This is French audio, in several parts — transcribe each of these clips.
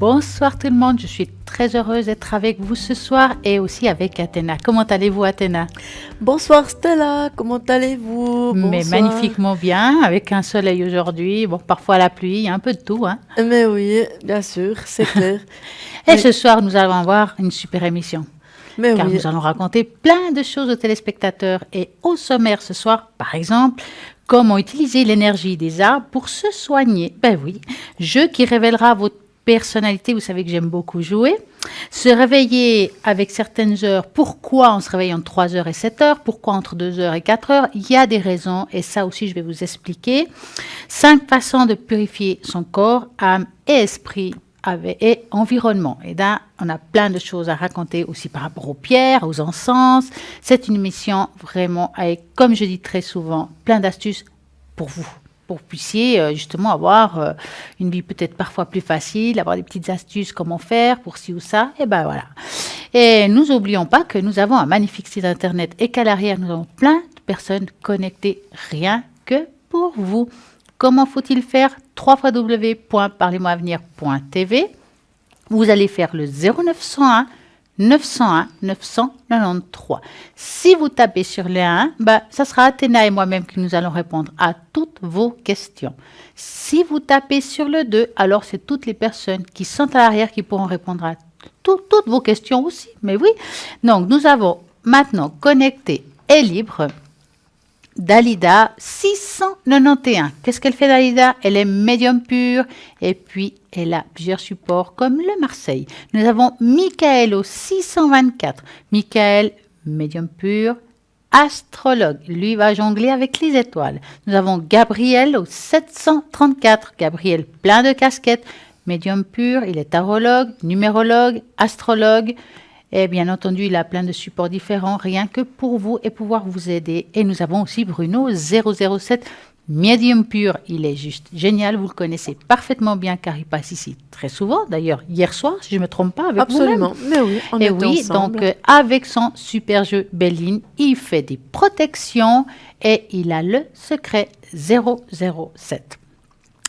Bonsoir tout le monde, je suis très heureuse d'être avec vous ce soir et aussi avec Athéna. Comment allez-vous Athéna? Bonsoir Stella, comment allez-vous? Mais Bonsoir. magnifiquement bien, avec un soleil aujourd'hui, bon parfois la pluie, il y a un peu de tout. Hein. Mais oui, bien sûr, c'est clair. Et Mais, ce soir nous allons avoir une super émission, mais car oui, nous allons raconter plein de choses aux téléspectateurs. Et au sommaire ce soir, par exemple, comment utiliser l'énergie des arbres pour se soigner. Ben oui, jeu qui révélera votre personnalité, vous savez que j'aime beaucoup jouer. Se réveiller avec certaines heures, pourquoi on se réveille entre 3 heures et 7 heures, pourquoi entre 2 heures et 4 heures, il y a des raisons et ça aussi je vais vous expliquer. 5 façons de purifier son corps, âme et esprit et environnement. Et là, on a plein de choses à raconter aussi par rapport aux pierres, aux encens. C'est une mission vraiment avec, comme je dis très souvent, plein d'astuces pour vous. Pour que vous puissiez justement avoir une vie peut-être parfois plus facile, avoir des petites astuces, comment faire pour ci ou ça, et ben voilà. Et nous n'oublions pas que nous avons un magnifique site internet et qu'à l'arrière, nous avons plein de personnes connectées rien que pour vous. Comment faut-il faire? www.parlez-moi-avenir.tv. Vous allez faire le 0901 901 993. Si vous tapez sur le 1, ça sera Athéna et moi-même qui nous allons répondre à toutes vos questions. Si vous tapez sur le 2, alors c'est toutes les personnes qui sont à l'arrière qui pourront répondre à toutes vos questions aussi. Mais oui, donc nous avons maintenant connecté et libre Dalida 691. Qu'est-ce qu'elle fait Dalida? Elle est médium pure et puis elle a plusieurs supports comme le Marseille. Nous avons Michael au 624. Michael, médium pur, astrologue. Lui va jongler avec les étoiles. Nous avons Gabriel au 734. Gabriel plein de casquettes. Médium pur, il est tarologue, numérologue, astrologue. Et bien entendu, il a plein de supports différents, rien que pour vous et pouvoir vous aider. Et nous avons aussi Bruno 007, médium pur. Il est juste génial, vous le connaissez parfaitement bien car il passe ici très souvent. D'ailleurs, hier soir, si je ne me trompe pas, avec absolument. vous-même. Mais oui, on Et était oui, ensemble. donc avec son super jeu Belline, il fait des protections et il a le secret 007.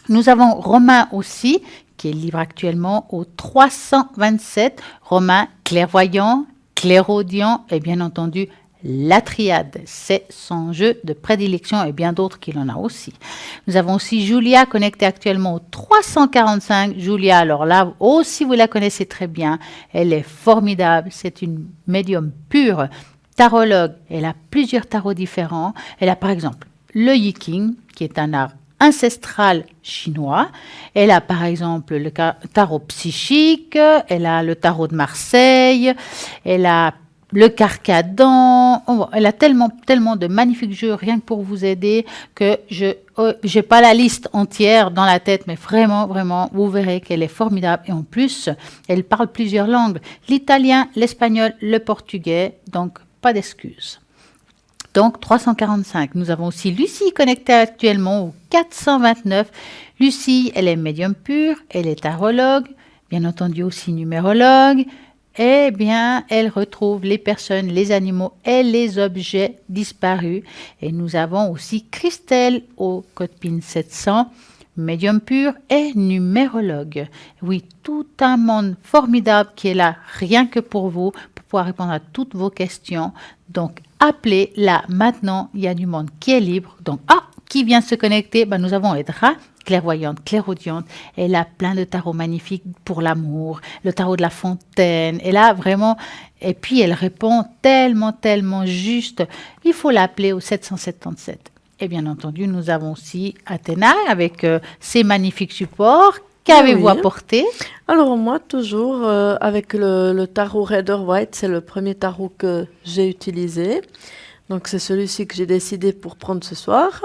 Nous avons Romain aussi, qui est libre actuellement au 327. Romain, clairvoyant, clairaudient et bien entendu la triade. C'est son jeu de prédilection et bien d'autres qu'il en a aussi. Nous avons aussi Julia connectée actuellement au 345. Julia, alors là aussi vous la connaissez très bien. Elle est formidable. C'est une médium pure, tarologue. Elle a plusieurs tarots différents. Elle a par exemple le Yiking, qui est un art ancestral chinois. Elle a par exemple le tarot psychique, elle a le tarot de Marseille, elle a le carcadan. Elle a tellement de magnifiques jeux rien que pour vous aider que je n'ai pas la liste entière dans la tête, mais vraiment, vous verrez qu'elle est formidable. Et en plus, elle parle plusieurs langues, l'italien, l'espagnol, le portugais, donc pas d'excuses. Donc 345. Nous avons aussi Lucie connectée actuellement au 429. Lucie, elle est médium pure, elle est tarologue, bien entendu aussi numérologue. Eh bien, elle retrouve les personnes, les animaux et les objets disparus. Et nous avons aussi Christelle au code PIN 700, médium pur et numérologue. Oui, tout un monde formidable qui est là rien que pour vous, pour pouvoir répondre à toutes vos questions. Donc, appelez là maintenant, il y a du monde qui est libre. Donc, qui vient se connecter? Nous avons Edra, clairvoyante, clairaudiente. Elle a plein de tarots magnifiques pour l'amour, le tarot de la fontaine. Elle a vraiment... Et puis, elle répond tellement juste. Il faut l'appeler au 777. Et bien entendu, nous avons aussi Athéna avec ses magnifiques supports. Qu'avez-vous apporté? Alors moi, toujours avec le tarot Rider-Waite, c'est le premier tarot que j'ai utilisé. Donc c'est celui-ci que j'ai décidé pour prendre ce soir.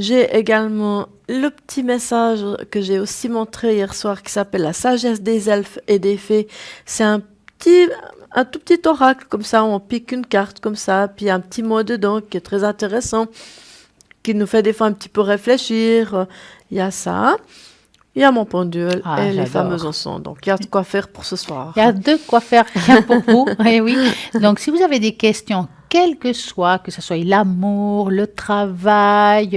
J'ai également le petit message que j'ai aussi montré hier soir qui s'appelle la sagesse des elfes et des fées. C'est un tout petit oracle, comme ça on pique une carte comme ça, puis un petit mot dedans qui est très intéressant, qui nous fait des fois un petit peu réfléchir. Il y a ça. Il y a mon pendule et les fameux encens. Donc, il y a de quoi faire pour ce soir. Il y a de quoi faire rien pour vous. Et oui. Donc, si vous avez des questions quel que soit, que ce soit l'amour, le travail,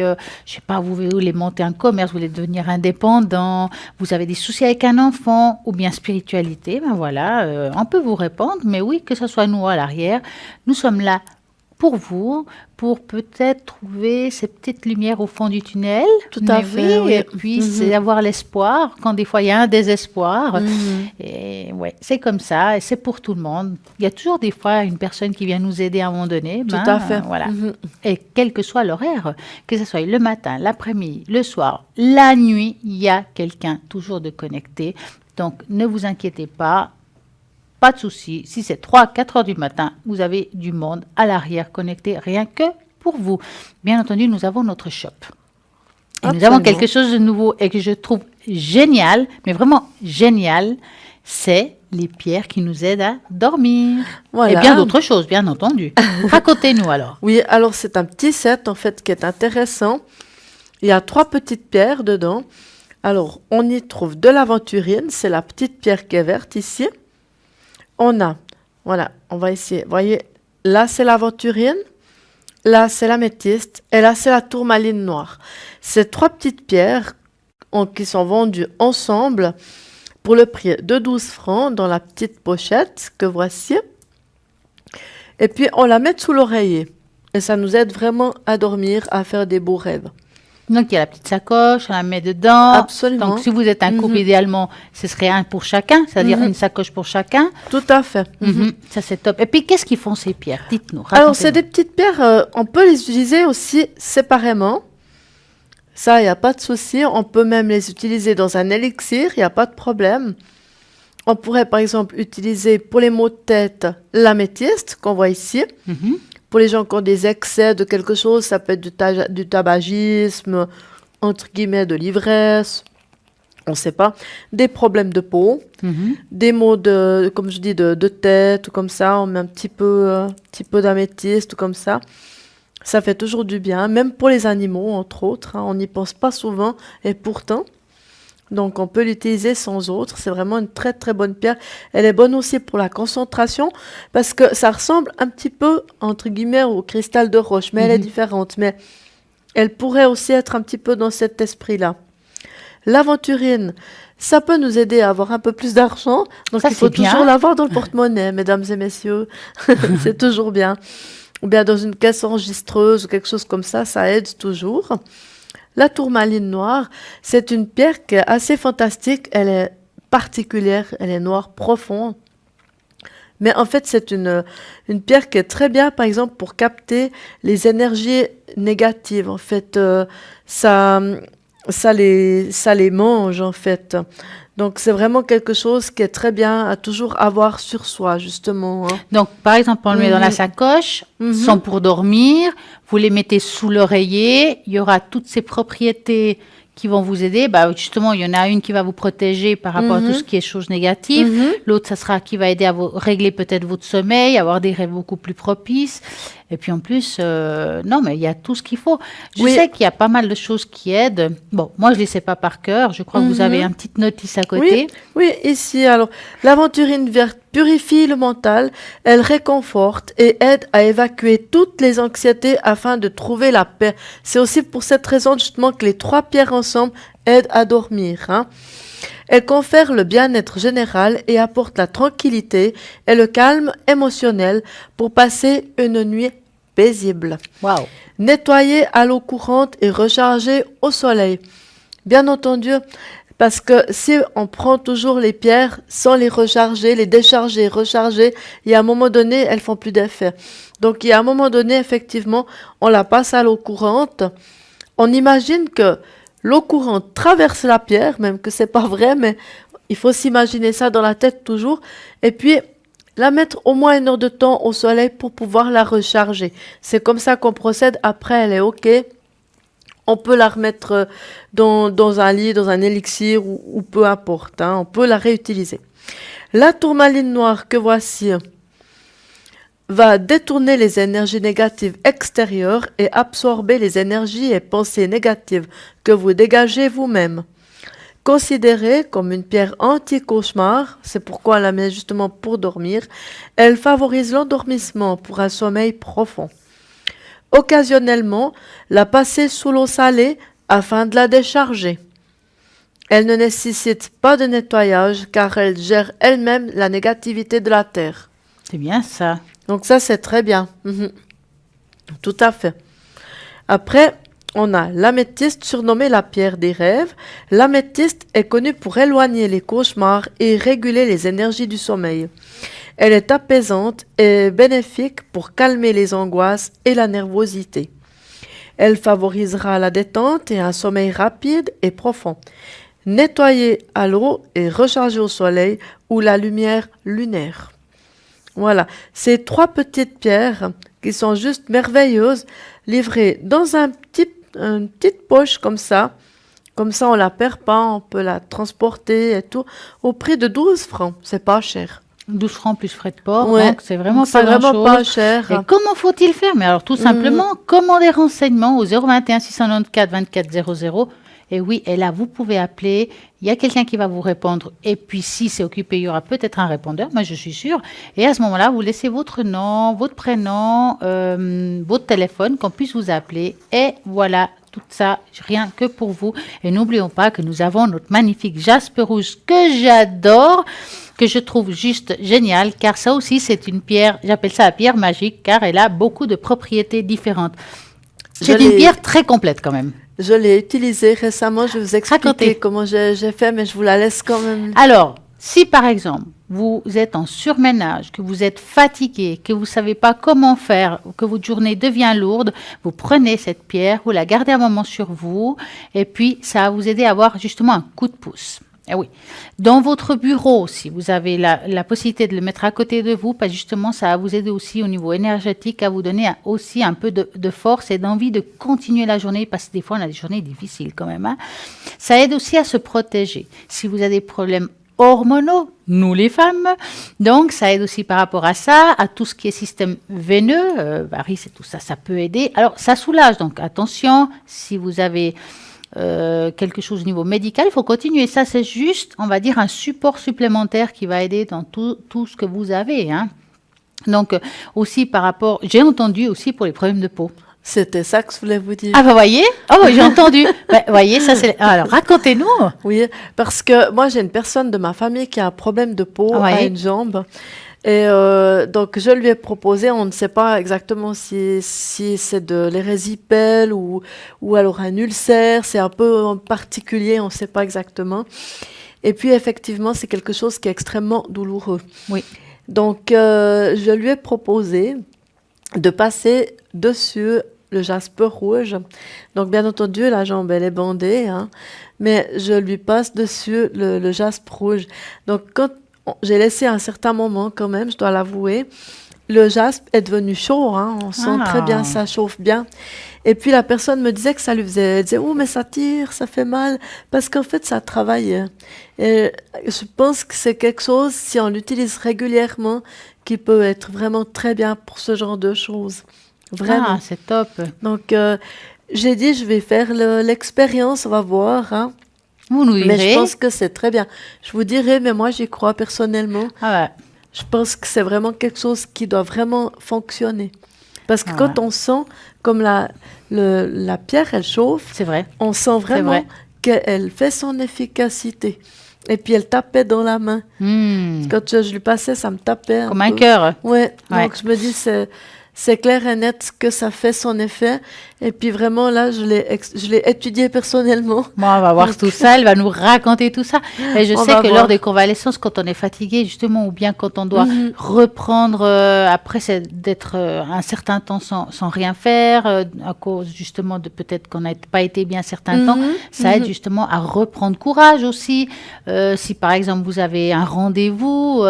je sais pas, vous voulez monter un commerce, vous voulez devenir indépendant, vous avez des soucis avec un enfant, ou bien spiritualité, ben voilà, on peut vous répondre, mais oui, que ce soit nous à l'arrière, nous sommes là pour vous, pour peut-être trouver ces petites lumières au fond du tunnel. Tout à Mais fait, oui. et puis c'est avoir l'espoir, quand des fois il y a un désespoir. Et ouais, c'est comme ça, et c'est pour tout le monde. Il y a toujours des fois une personne qui vient nous aider à un moment donné. Tout à fait. Voilà. Et quel que soit l'horaire, que ce soit le matin, l'après-midi, le soir, la nuit, il y a quelqu'un toujours de connecté. Donc ne vous inquiétez pas. Pas de souci, si c'est 3-4 heures du matin, vous avez du monde à l'arrière connecté, rien que pour vous. Bien entendu, nous avons notre shop. Et nous avons quelque chose de nouveau et que je trouve génial, mais vraiment génial, c'est les pierres qui nous aident à dormir. Voilà. Et bien d'autres choses, bien entendu. Racontez-nous alors. Oui, alors c'est un petit set en fait qui est intéressant. Il y a 3 petites pierres dedans. Alors, on y trouve de l'aventurine, c'est la petite pierre qui est verte ici. On a, voilà, on va essayer. Vous voyez, là c'est l'aventurine, là c'est l'améthyste et là c'est la tourmaline noire. Ces 3 petites pierres qui sont vendues ensemble pour le prix de 12 francs dans la petite pochette que voici. Et puis on la met sous l'oreiller et ça nous aide vraiment à dormir, à faire des beaux rêves. Donc, il y a la petite sacoche, on la met dedans. Absolument. Donc, si vous êtes un couple, idéalement, ce serait un pour chacun, c'est-à-dire une sacoche pour chacun. Tout à fait. Ça, c'est top. Et puis, qu'est-ce qu'ils font, ces pierres? Dites-nous. Alors, c'est des petites pierres, on peut les utiliser aussi séparément. Ça, il n'y a pas de souci. On peut même les utiliser dans un élixir, il n'y a pas de problème. On pourrait, par exemple, utiliser pour les maux de tête l'améthyste qu'on voit ici. Pour les gens qui ont des excès de quelque chose, ça peut être du tabagisme, entre guillemets de l'ivresse, on ne sait pas, des problèmes de peau, des maux de, comme je dis, de tête ou comme ça, on met un petit peu d'améthyste ou comme ça. Ça fait toujours du bien, même pour les animaux, entre autres, on n'y pense pas souvent, et pourtant... Donc, on peut l'utiliser sans autre. C'est vraiment une très, très bonne pierre. Elle est bonne aussi pour la concentration parce que ça ressemble un petit peu, entre guillemets, au cristal de roche, mais elle est différente. Mais elle pourrait aussi être un petit peu dans cet esprit-là. L'aventurine, ça peut nous aider à avoir un peu plus d'argent. Donc, il faut toujours l'avoir dans le porte-monnaie, mesdames et messieurs. C'est toujours bien. Ou bien dans une caisse enregistreuse ou quelque chose comme ça aide toujours. La tourmaline noire, c'est une pierre qui est assez fantastique. Elle est particulière, elle est noire, profonde. Mais en fait, c'est une pierre qui est très bien, par exemple, pour capter les énergies négatives. En fait, ça les mange, en fait. Donc, c'est vraiment quelque chose qui est très bien à toujours avoir sur soi, justement. Donc, par exemple, on le met dans la sacoche, sont pour dormir, vous les mettez sous l'oreiller, il y aura toutes ces propriétés qui vont vous aider. Bah, justement, il y en a une qui va vous protéger par rapport à tout ce qui est choses négatives. L'autre, ça sera qui va aider à vous régler peut-être votre sommeil, avoir des rêves beaucoup plus propices. Et puis en plus, non, mais il y a tout ce qu'il faut. Je sais qu'il y a pas mal de choses qui aident. Bon, moi, je ne les sais pas par cœur. Je crois que vous avez une petite notice à côté. Oui, ici, alors, l'aventurine verte purifie le mental, elle réconforte et aide à évacuer toutes les anxiétés afin de trouver la paix. C'est aussi pour cette raison, justement, que les 3 pierres ensemble aident à dormir. Elle confère le bien-être général et apporte la tranquillité et le calme émotionnel pour passer une nuit paisible. Wow. Nettoyer à l'eau courante et recharger au soleil. Bien entendu, parce que si on prend toujours les pierres sans les recharger, les décharger, recharger, il y a un moment donné, elles font plus d'effet. Donc, il y a un moment donné, effectivement, on la passe à l'eau courante. On imagine que l'eau courante traverse la pierre, même que c'est pas vrai, mais il faut s'imaginer ça dans la tête toujours. Et puis, la mettre au moins 1 heure de temps au soleil pour pouvoir la recharger. C'est comme ça qu'on procède. Après, elle est OK. On peut la remettre dans un lit, dans un élixir ou peu importe. On peut la réutiliser. La tourmaline noire que voici va détourner les énergies négatives extérieures et absorber les énergies et pensées négatives que vous dégagez vous-même. Considérée comme une pierre anti-cauchemar, c'est pourquoi on la met justement pour dormir, elle favorise l'endormissement pour un sommeil profond. Occasionnellement, la passer sous l'eau salée afin de la décharger. Elle ne nécessite pas de nettoyage car elle gère elle-même la négativité de la terre. C'est bien ça. Donc ça, c'est très bien. Tout à fait. Après, on a l'améthyste, surnommée la pierre des rêves. L'améthyste est connue pour éloigner les cauchemars et réguler les énergies du sommeil. Elle est apaisante et bénéfique pour calmer les angoisses et la nervosité. Elle favorisera la détente et un sommeil rapide et profond. Nettoyer à l'eau et recharger au soleil ou la lumière lunaire. Voilà, ces 3 petites pierres qui sont juste merveilleuses, livrées dans une petite poche comme ça on ne la perd pas, on peut la transporter et tout, au prix de 12 francs, c'est pas cher. 12 francs plus frais de port, Ouais, donc c'est vraiment c'est pas vraiment grand-chose. pas cher. Et comment faut-il faire? Mais alors tout simplement, commandez des renseignements au 021 694 24 00. Et oui, et là, vous pouvez appeler. Il y a quelqu'un qui va vous répondre. Et puis, si c'est occupé, il y aura peut-être un répondeur. Moi, je suis sûre. Et à ce moment-là, vous laissez votre nom, votre prénom, votre téléphone, qu'on puisse vous appeler. Et voilà, tout ça, rien que pour vous. Et n'oublions pas que nous avons notre magnifique jaspe rouge que j'adore, que je trouve juste génial, car ça aussi, c'est une pierre, j'appelle ça la pierre magique, car elle a beaucoup de propriétés différentes. C'est une pierre très complète quand même. Je l'ai utilisée récemment, je vais vous expliquer comment j'ai fait, mais je vous la laisse quand même. Alors, si par exemple, vous êtes en surménage, que vous êtes fatigué, que vous ne savez pas comment faire, que votre journée devient lourde, vous prenez cette pierre, vous la gardez un moment sur vous, et puis ça va vous aider à avoir justement un coup de pouce. Eh oui. Dans votre bureau, si vous avez la possibilité de le mettre à côté de vous, parce que justement, ça va vous aider aussi au niveau énergétique, à vous donner aussi un peu de force et d'envie de continuer la journée, parce que des fois, on a des journées difficiles quand même. Hein. Ça aide aussi à se protéger. Si vous avez des problèmes hormonaux, nous les femmes, donc ça aide aussi par rapport à ça, à tout ce qui est système veineux, varices et tout ça, ça peut aider. Alors, ça soulage, donc attention, si vous avez quelque chose au niveau médical, il faut continuer. Ça, c'est juste, on va dire, un support supplémentaire qui va aider dans tout ce que vous avez. Hein. Donc, aussi par rapport, j'ai entendu aussi pour les problèmes de peau. C'était ça que je voulais vous dire. Ah, bah, voyez? Oh, j'ai entendu. Bah, voyez, ça, c'est. Alors, racontez-nous. Oui, parce que moi, j'ai une personne de ma famille qui a un problème de peau à une jambe. Et donc, je lui ai proposé, on ne sait pas exactement si c'est de l'érésipèle ou alors un ulcère, c'est un peu particulier, on ne sait pas exactement. Et puis, effectivement, c'est quelque chose qui est extrêmement douloureux. Oui. Donc, je lui ai proposé de passer dessus le jaspe rouge. Donc, bien entendu, la jambe, elle est bandée, hein, mais je lui passe dessus le jaspe rouge. Donc, quand j'ai laissé un certain moment quand même, je dois l'avouer. Le jaspe est devenu chaud, hein, on sent très bien, ça chauffe bien. Et puis la personne me disait que ça lui faisait, elle disait, oh mais ça tire, ça fait mal, parce qu'en fait ça travaille. Et je pense que c'est quelque chose, si on l'utilise régulièrement, qui peut être vraiment très bien pour ce genre de choses. Vraiment. Ah, c'est top. Donc j'ai dit, je vais faire l'expérience, on va voir, hein. Vous nous direz. Mais je pense que c'est très bien. Je vous dirai, mais moi, j'y crois personnellement. Ah ouais. Je pense que c'est vraiment quelque chose qui doit vraiment fonctionner. Parce que quand on sent comme la pierre, elle chauffe, c'est vrai. On sent vraiment qu'elle fait son efficacité. Et puis, elle tapait dans la main. Quand je lui passais, ça me tapait comme un cœur. Ouais. Donc, je me dis, c'est clair et net que ça fait son effet. Et puis vraiment, là, je l'ai étudié personnellement. Bon, on va voir tout ça. Elle va nous raconter tout ça. Et je sais que lors des convalescences, quand on est fatigué, justement, ou bien quand on doit reprendre, après, c'est d'être un certain temps sans rien faire, à cause justement de peut-être qu'on n'a pas été bien un certain temps, ça aide justement à reprendre courage aussi. Si par exemple, vous avez un rendez-vous...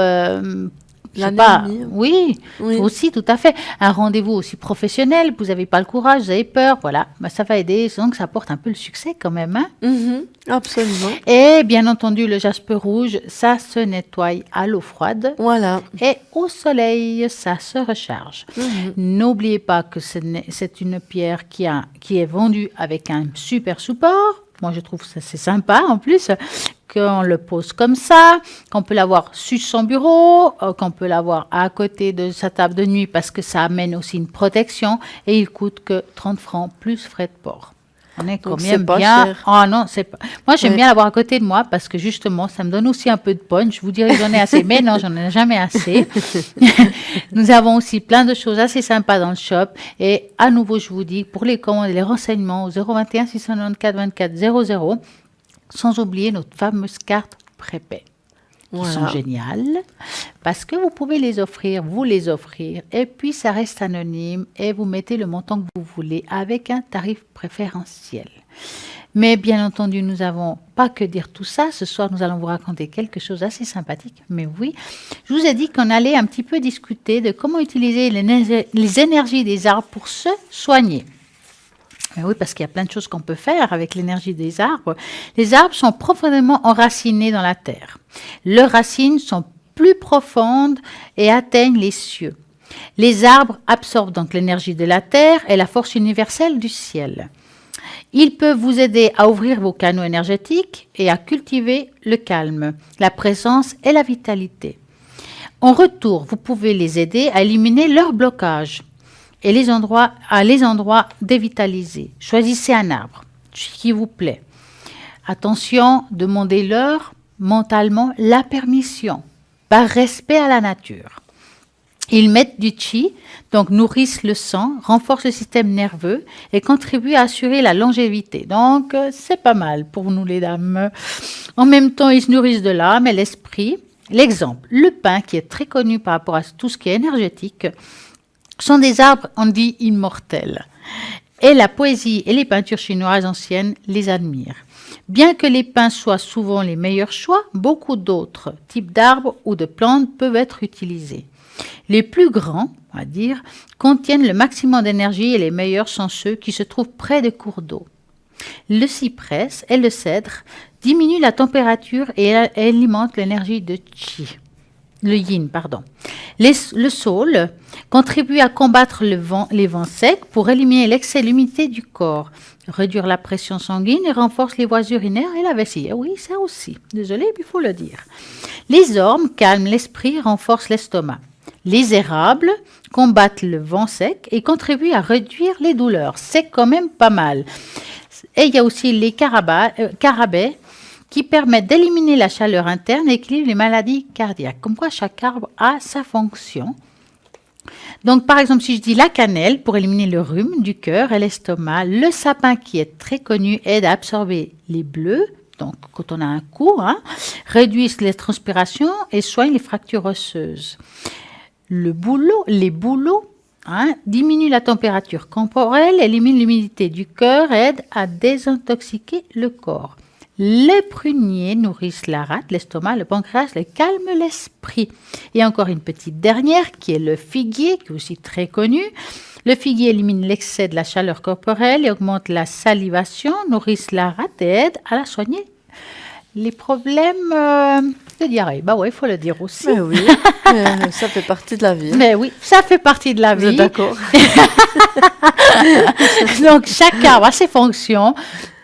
oui, aussi, tout à fait. Un rendez-vous aussi professionnel, vous n'avez pas le courage, vous avez peur, voilà. Bah, ça va aider, donc ça apporte un peu le succès quand même. Hein. Absolument. Et bien entendu, le jaspe rouge, ça se nettoie à l'eau froide. Voilà. Et au soleil, ça se recharge. N'oubliez pas que c'est une pierre qui est vendue avec un super support. Moi, je trouve ça c'est sympa en plus qu'on le pose comme ça, qu'on peut l'avoir sur son bureau, qu'on peut l'avoir à côté de sa table de nuit parce que ça amène aussi une protection et il coûte que 30 francs plus frais de port. On est quand Donc, même c'est pas bien. cher. Ah non, c'est pas. Moi, j'aime Ouais. bien l'avoir à côté de moi parce que justement, ça me donne aussi un peu de punch. Je vous dirais que j'en ai assez, mais non, j'en ai jamais assez. Nous avons aussi plein de choses assez sympas dans le shop. Et à nouveau, je vous dis, pour les commandes et les renseignements au 021 694 24 00, sans oublier notre fameuse carte prépay qui sont Voilà. géniales parce que vous pouvez vous les offrir et puis ça reste anonyme et vous mettez le montant que vous voulez avec un tarif préférentiel. Mais bien entendu, nous n'avons pas que dire tout ça. Ce soir, nous allons vous raconter quelque chose d'assez sympathique. Mais oui, je vous ai dit qu'on allait un petit peu discuter de comment utiliser les énergies des arbres pour se soigner. Mais oui, parce qu'il y a plein de choses qu'on peut faire avec l'énergie des arbres. Les arbres sont profondément enracinés dans la terre. Leurs racines sont plus profondes et atteignent les cieux. Les arbres absorbent donc l'énergie de la terre et la force universelle du ciel. Ils peuvent vous aider à ouvrir vos canaux énergétiques et à cultiver le calme, la présence et la vitalité. En retour, vous pouvez les aider à éliminer leurs blocages et les endroits dévitalisés. Choisissez un arbre qui vous plaît. Attention, demandez-leur mentalement la permission, par respect à la nature. Ils mettent du chi, donc nourrissent le sang, renforcent le système nerveux et contribuent à assurer la longévité. Donc, c'est pas mal pour nous les dames. En même temps, ils se nourrissent de l'âme et l'esprit. L'exemple, le pin, qui est très connu par rapport à tout ce qui est énergétique, sont des arbres, on dit, immortels. Et la poésie et les peintures chinoises anciennes les admirent. Bien que les pins soient souvent les meilleurs choix, beaucoup d'autres types d'arbres ou de plantes peuvent être utilisés. Les plus grands, on va dire, contiennent le maximum d'énergie et les meilleurs sont ceux qui se trouvent près des cours d'eau. Le cyprès et le cèdre diminuent la température et alimentent l'énergie de chi. Le yin, pardon. Le saule contribue à combattre les vents secs pour éliminer l'excès d'humidité du corps, réduire la pression sanguine et renforce les voies urinaires et la vessie. Oui, ça aussi. Désolée, mais il faut le dire. Les ormes calment l'esprit, renforcent l'estomac. Les érables combattent le vent sec et contribuent à réduire les douleurs. C'est quand même pas mal. Et il y a aussi les carabais qui permettent d'éliminer la chaleur interne et équilibrent les maladies cardiaques. Comme quoi, chaque arbre a sa fonction. Donc, par exemple, si je dis la cannelle pour éliminer le rhume du cœur et l'estomac, le sapin qui est très connu aide à absorber les bleus, donc quand on a un coup, réduisent les transpirations et soignent les fractures osseuses. Les bouleaux diminuent la température corporelle, éliminent l'humidité du cœur et aident à désintoxiquer le corps. Les pruniers nourrissent la rate, l'estomac, le pancréas, le calment l'esprit. Et encore une petite dernière qui est le figuier, qui est aussi très connu. Le figuier élimine l'excès de la chaleur corporelle et augmente la salivation, nourrissent la rate et aide à la soigner. Les problèmes de diarrhée, bah ouais, il faut le dire aussi. Mais oui, ça fait partie de la vie. Mais oui, ça fait partie de la Vous êtes vie. d'accord? Donc, chaque arbre a ses fonctions.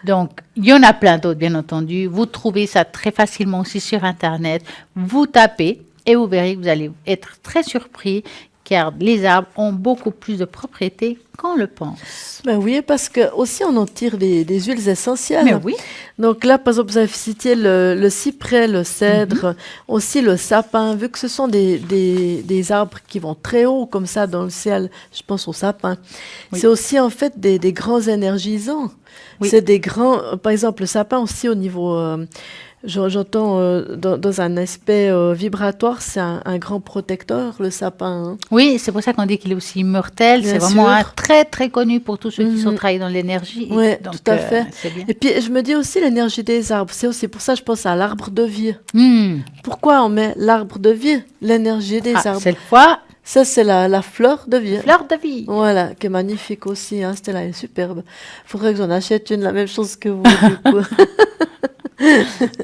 Donc, il y en a plein d'autres, bien entendu. Vous trouvez ça très facilement aussi sur Internet. Vous tapez et vous verrez que vous allez être très surpris car les arbres ont beaucoup plus de propriétés qu'on le pense. Ben oui, parce que aussi on en tire des huiles essentielles. Mais oui, Donc là, par exemple, vous avez cité le cyprès, le cèdre, aussi le sapin, vu que ce sont des arbres qui vont très haut comme ça dans le ciel, je pense au sapin. Oui. C'est aussi en fait des grands énergisants. Oui. C'est des grands, par exemple, le sapin aussi au niveau, j'entends dans un aspect vibratoire, c'est un grand protecteur, le sapin. oui, c'est pour ça qu'on dit qu'il est aussi immortel. Bien C'est vraiment sûr. Très, très connu pour tous ceux qui sont travaillés dans l'énergie. Oui, Donc, tout à fait. c'est bien. Et puis, je me dis aussi l'énergie des arbres. C'est aussi pour ça que je pense à l'arbre de vie. Hmm. Pourquoi on met l'arbre de vie? L'énergie des arbres. Cette fois, Ça, c'est la fleur de vie. fleur de vie. Voilà, qui est magnifique aussi. Hein. C'était là, elle est superbe. Faudrait que j'en achète une, la même chose que vous, du coup.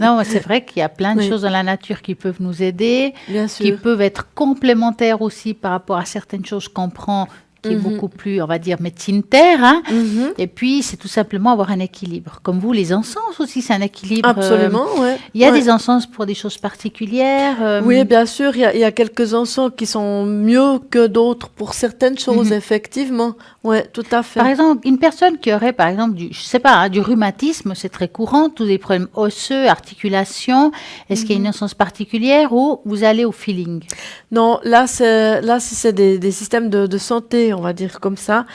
Non, c'est vrai qu'il y a plein de Oui. choses dans la nature qui peuvent nous aider, Bien qui sûr. peuvent être complémentaires aussi par rapport à certaines choses qu'on prend qui est beaucoup plus, on va dire, médecine terre. Hein. Mhm. Et puis, c'est tout simplement avoir un équilibre. Comme vous, les encens aussi, c'est un équilibre. Absolument, ouais. Il y a Ouais. des encens pour des choses particulières. Oui, bien sûr, il y a quelques encens qui sont mieux que d'autres pour certaines choses, effectivement. Ouais, tout à fait. Par exemple, une personne qui aurait, par exemple, je sais pas, hein, du rhumatisme, c'est très courant, tous les problèmes osseux, articulations. Est-ce qu'il y a une essence particulière ou vous allez au feeling? Non, si c'est des systèmes de santé, on va dire comme ça.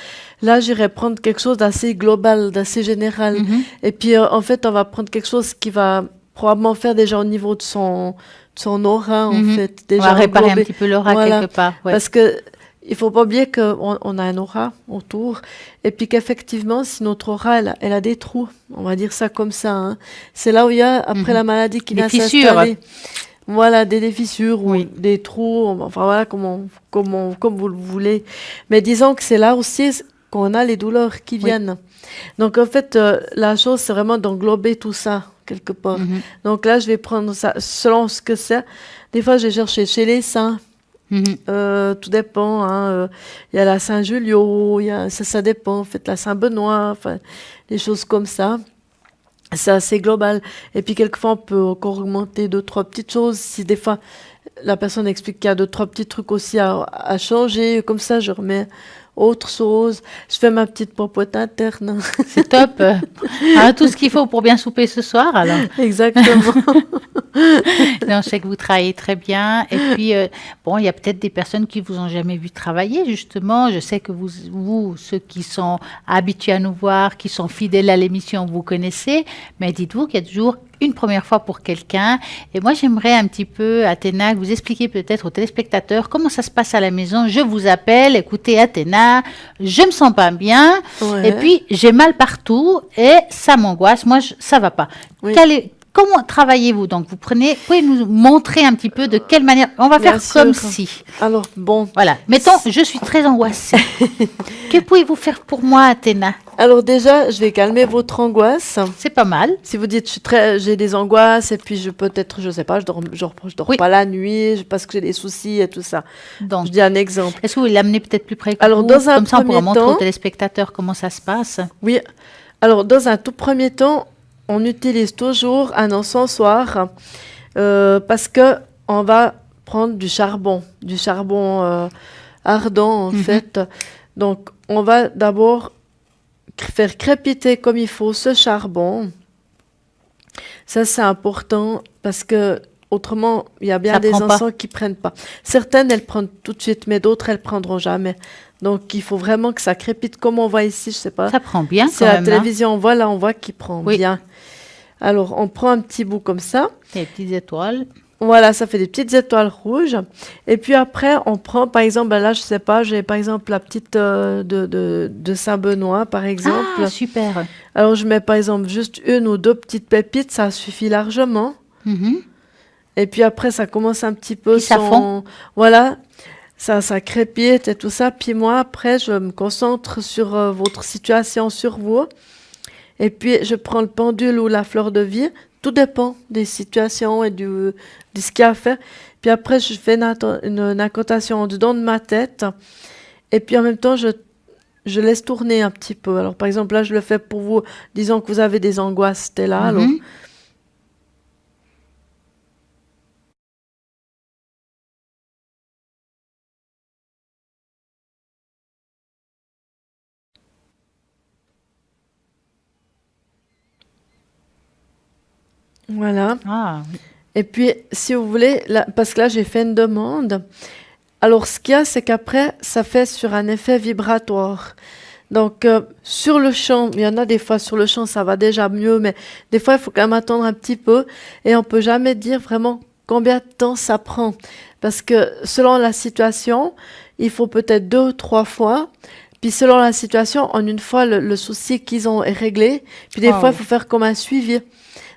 Là, j'irais prendre quelque chose d'assez global, d'assez général. Et puis, en fait, on va prendre quelque chose qui va probablement faire déjà au niveau de son aura, en fait. On Déjà va réparer un englober. petit peu l'aura Voilà. quelque part. Ouais. Parce que il faut pas oublier qu'on a un aura autour. Et puis qu'effectivement, si notre aura, elle a des trous, on va dire ça comme ça. Hein. C'est là où il y a, après la maladie qui Des vient fissures. s'installer. Voilà, des fissures ou Oui. des trous, enfin voilà, comme vous le voulez. Mais disons que c'est là aussi qu'on a les douleurs qui viennent. Donc en fait, la chose, c'est vraiment d'englober tout ça, quelque part. Donc là, je vais prendre ça selon ce que c'est. Des fois, je vais chercher chez les seins. Tout dépend. Hein, il y a la Saint-Julio, ça dépend. En fait, la Saint-Benoît, enfin, des choses comme ça. C'est assez global. Et puis, quelquefois, on peut encore augmenter deux, trois petites choses. Si des fois, la personne explique qu'il y a deux, trois petits trucs aussi à changer, comme ça, je remets autre chose. Je fais ma petite popote interne. C'est top. Ah, tout ce qu'il faut pour bien souper ce soir, alors. Exactement. Non, je sais que vous travaillez très bien. Et puis, bon, il y a peut-être des personnes qui vous ont jamais vu travailler, justement. Je sais que vous, ceux qui sont habitués à nous voir, qui sont fidèles à l'émission, vous connaissez. Mais dites-vous qu'il y a toujours une première fois pour quelqu'un. Et moi, j'aimerais un petit peu, Athéna, que vous expliquiez peut-être aux téléspectateurs comment ça se passe à la maison. Je vous appelle, écoutez, Athéna, je me sens pas bien. Ouais. Et puis, j'ai mal partout et ça m'angoisse. Moi, ça va pas. Oui. Comment travaillez-vous? Donc, vous pouvez nous montrer un petit peu de quelle manière. On va Bien faire comme sûr. si. Alors, bon. Voilà. Mettons, je suis très angoissée. Que pouvez-vous faire pour moi, Athéna? Alors déjà, je vais calmer votre angoisse. C'est pas mal. Si vous dites j'ai des angoisses et puis peut-être, je sais pas, je dors Oui. pas la nuit parce que j'ai des soucis et tout ça. Donc, Je dis un exemple. est-ce que vous l'amenez peut-être plus près que Alors, vous? dans un Comme ça, on pourra premier montrer aux temps- téléspectateurs comment ça se passe. Oui. Alors, dans un tout premier temps, on utilise toujours un encensoir parce que on va prendre du charbon ardent en fait. Donc, on va d'abord faire crépiter comme il faut ce charbon. Ça, c'est important parce que autrement, il y a bien Ça des prend pas. encens qui prennent pas. Certaines, elles prennent tout de suite, mais d'autres, elles prendront jamais. Donc, il faut vraiment que ça crépite comme on voit ici, je sais pas. Ça prend bien C'est quand la même. Hein. télévision, on voit qu'il prend Oui. bien. Alors, on prend un petit bout comme ça. Les petites étoiles. Voilà, ça fait des petites étoiles rouges. Et puis après, on prend, par exemple, là, je sais pas, j'ai par exemple la petite de Saint-Benoît, par exemple. Ah, super. Alors, je mets par exemple juste une ou deux petites pépites, ça suffit largement. Mhm. Et puis après, ça commence un petit peu Puis ça fond. Voilà, ça crépite et tout ça. Puis moi, après, je me concentre sur votre situation, sur vous. Et puis, je prends le pendule ou la fleur de vie. Tout dépend des situations et de ce qu'il y a à faire. Puis après, je fais une incantation en dedans de ma tête. Et puis en même temps, je laisse tourner un petit peu. Alors, par exemple, là, je le fais pour vous. Disons que vous avez des angoisses, c'était là. Alors, Mhm. voilà. Ah, oui. Et puis, si vous voulez, parce que là, j'ai fait une demande. Alors, ce qu'il y a, c'est qu'après, ça fait sur un effet vibratoire. Donc, sur le champ, il y en a des fois, sur le champ, ça va déjà mieux, mais des fois, il faut quand même attendre un petit peu. Et on peut jamais dire vraiment combien de temps ça prend. Parce que selon la situation, il faut peut-être 2 ou 3 fois. Puis selon la situation, en une fois, le souci qu'ils ont est réglé. Puis des Ah fois, il oui. faut faire comme un suivi.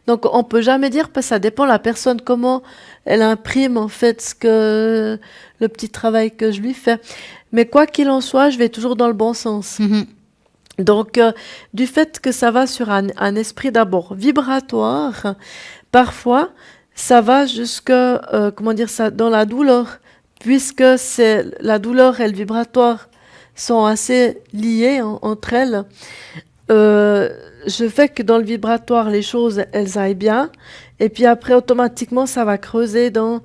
Donc, on peut jamais dire, parce que ça dépend de la personne, comment elle imprime, en fait, le petit travail que je lui fais. Mais quoi qu'il en soit, je vais toujours dans le bon sens. Mhm. Donc, du fait que ça va sur un esprit d'abord vibratoire, parfois, ça va jusque, comment dire ça, dans la douleur, puisque c'est la douleur et le vibratoire, sont assez liées entre elles. Je fais que dans le vibratoire, les choses, elles aillent bien. Et puis après, automatiquement, ça va creuser dans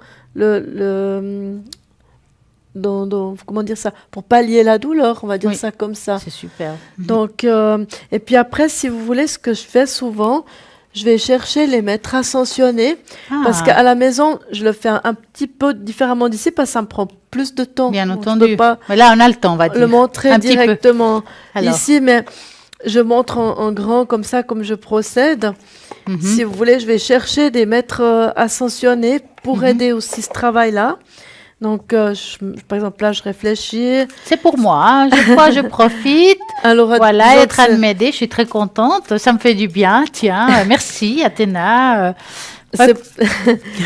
comment dire ça, pour pallier la douleur, on va dire Oui. ça comme ça. C'est super. Donc, et puis après, si vous voulez, ce que je fais souvent, je vais chercher les maîtres ascensionnés, parce qu'à la maison, je le fais un petit peu différemment d'ici, parce que ça me prend plus de temps. Bien Donc, entendu. je peux pas Mais là, on a le temps, on va dire. le montrer Un petit peu. directement Alors. ici, mais je montre en grand comme ça, comme je procède. Si vous voulez, je vais chercher des maîtres ascensionnés pour aider aussi ce travail-là. Donc, par exemple, là, je réfléchis. C'est pour moi, hein. Je profite. Alors, Voilà, disons être à de m'aider, je suis très contente. Ça me fait du bien. Tiens, merci Athéna.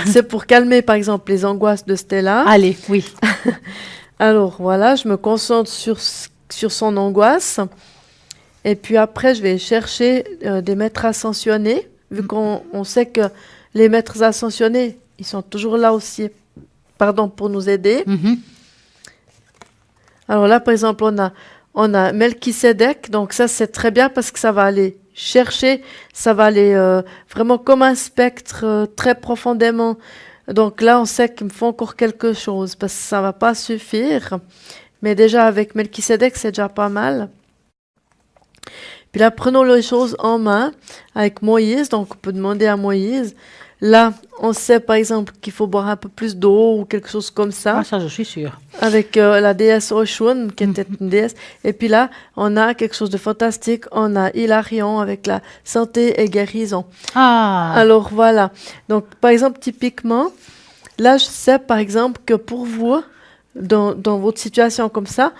C'est pour calmer, par exemple, les angoisses de Stella. Allez, oui. Alors, voilà, je me concentre sur son angoisse. Et puis après, je vais chercher des maîtres ascensionnés, vu qu'on sait que les maîtres ascensionnés, ils sont toujours là aussi, pour nous aider. Alors là, par exemple, on a Melchisédek, donc ça, c'est très bien parce que ça va aller chercher, ça va aller vraiment comme un spectre très profondément. Donc là, on sait qu'il me faut encore quelque chose parce que ça ne va pas suffire. Mais déjà, avec Melchisédek, c'est déjà pas mal. Puis là, prenons les choses en main avec Moïse. Donc, on peut demander à Moïse. Là, on sait par exemple qu'il faut boire un peu plus d'eau ou quelque chose comme ça. Ah, ça, je suis sûre. Avec la déesse Oshun, qui était une déesse. Et puis là, on a quelque chose de fantastique. On a Hilarion avec la santé et guérison. Ah. Alors voilà. Donc, par exemple, typiquement, là, je sais par exemple que pour vous, dans votre situation comme ça,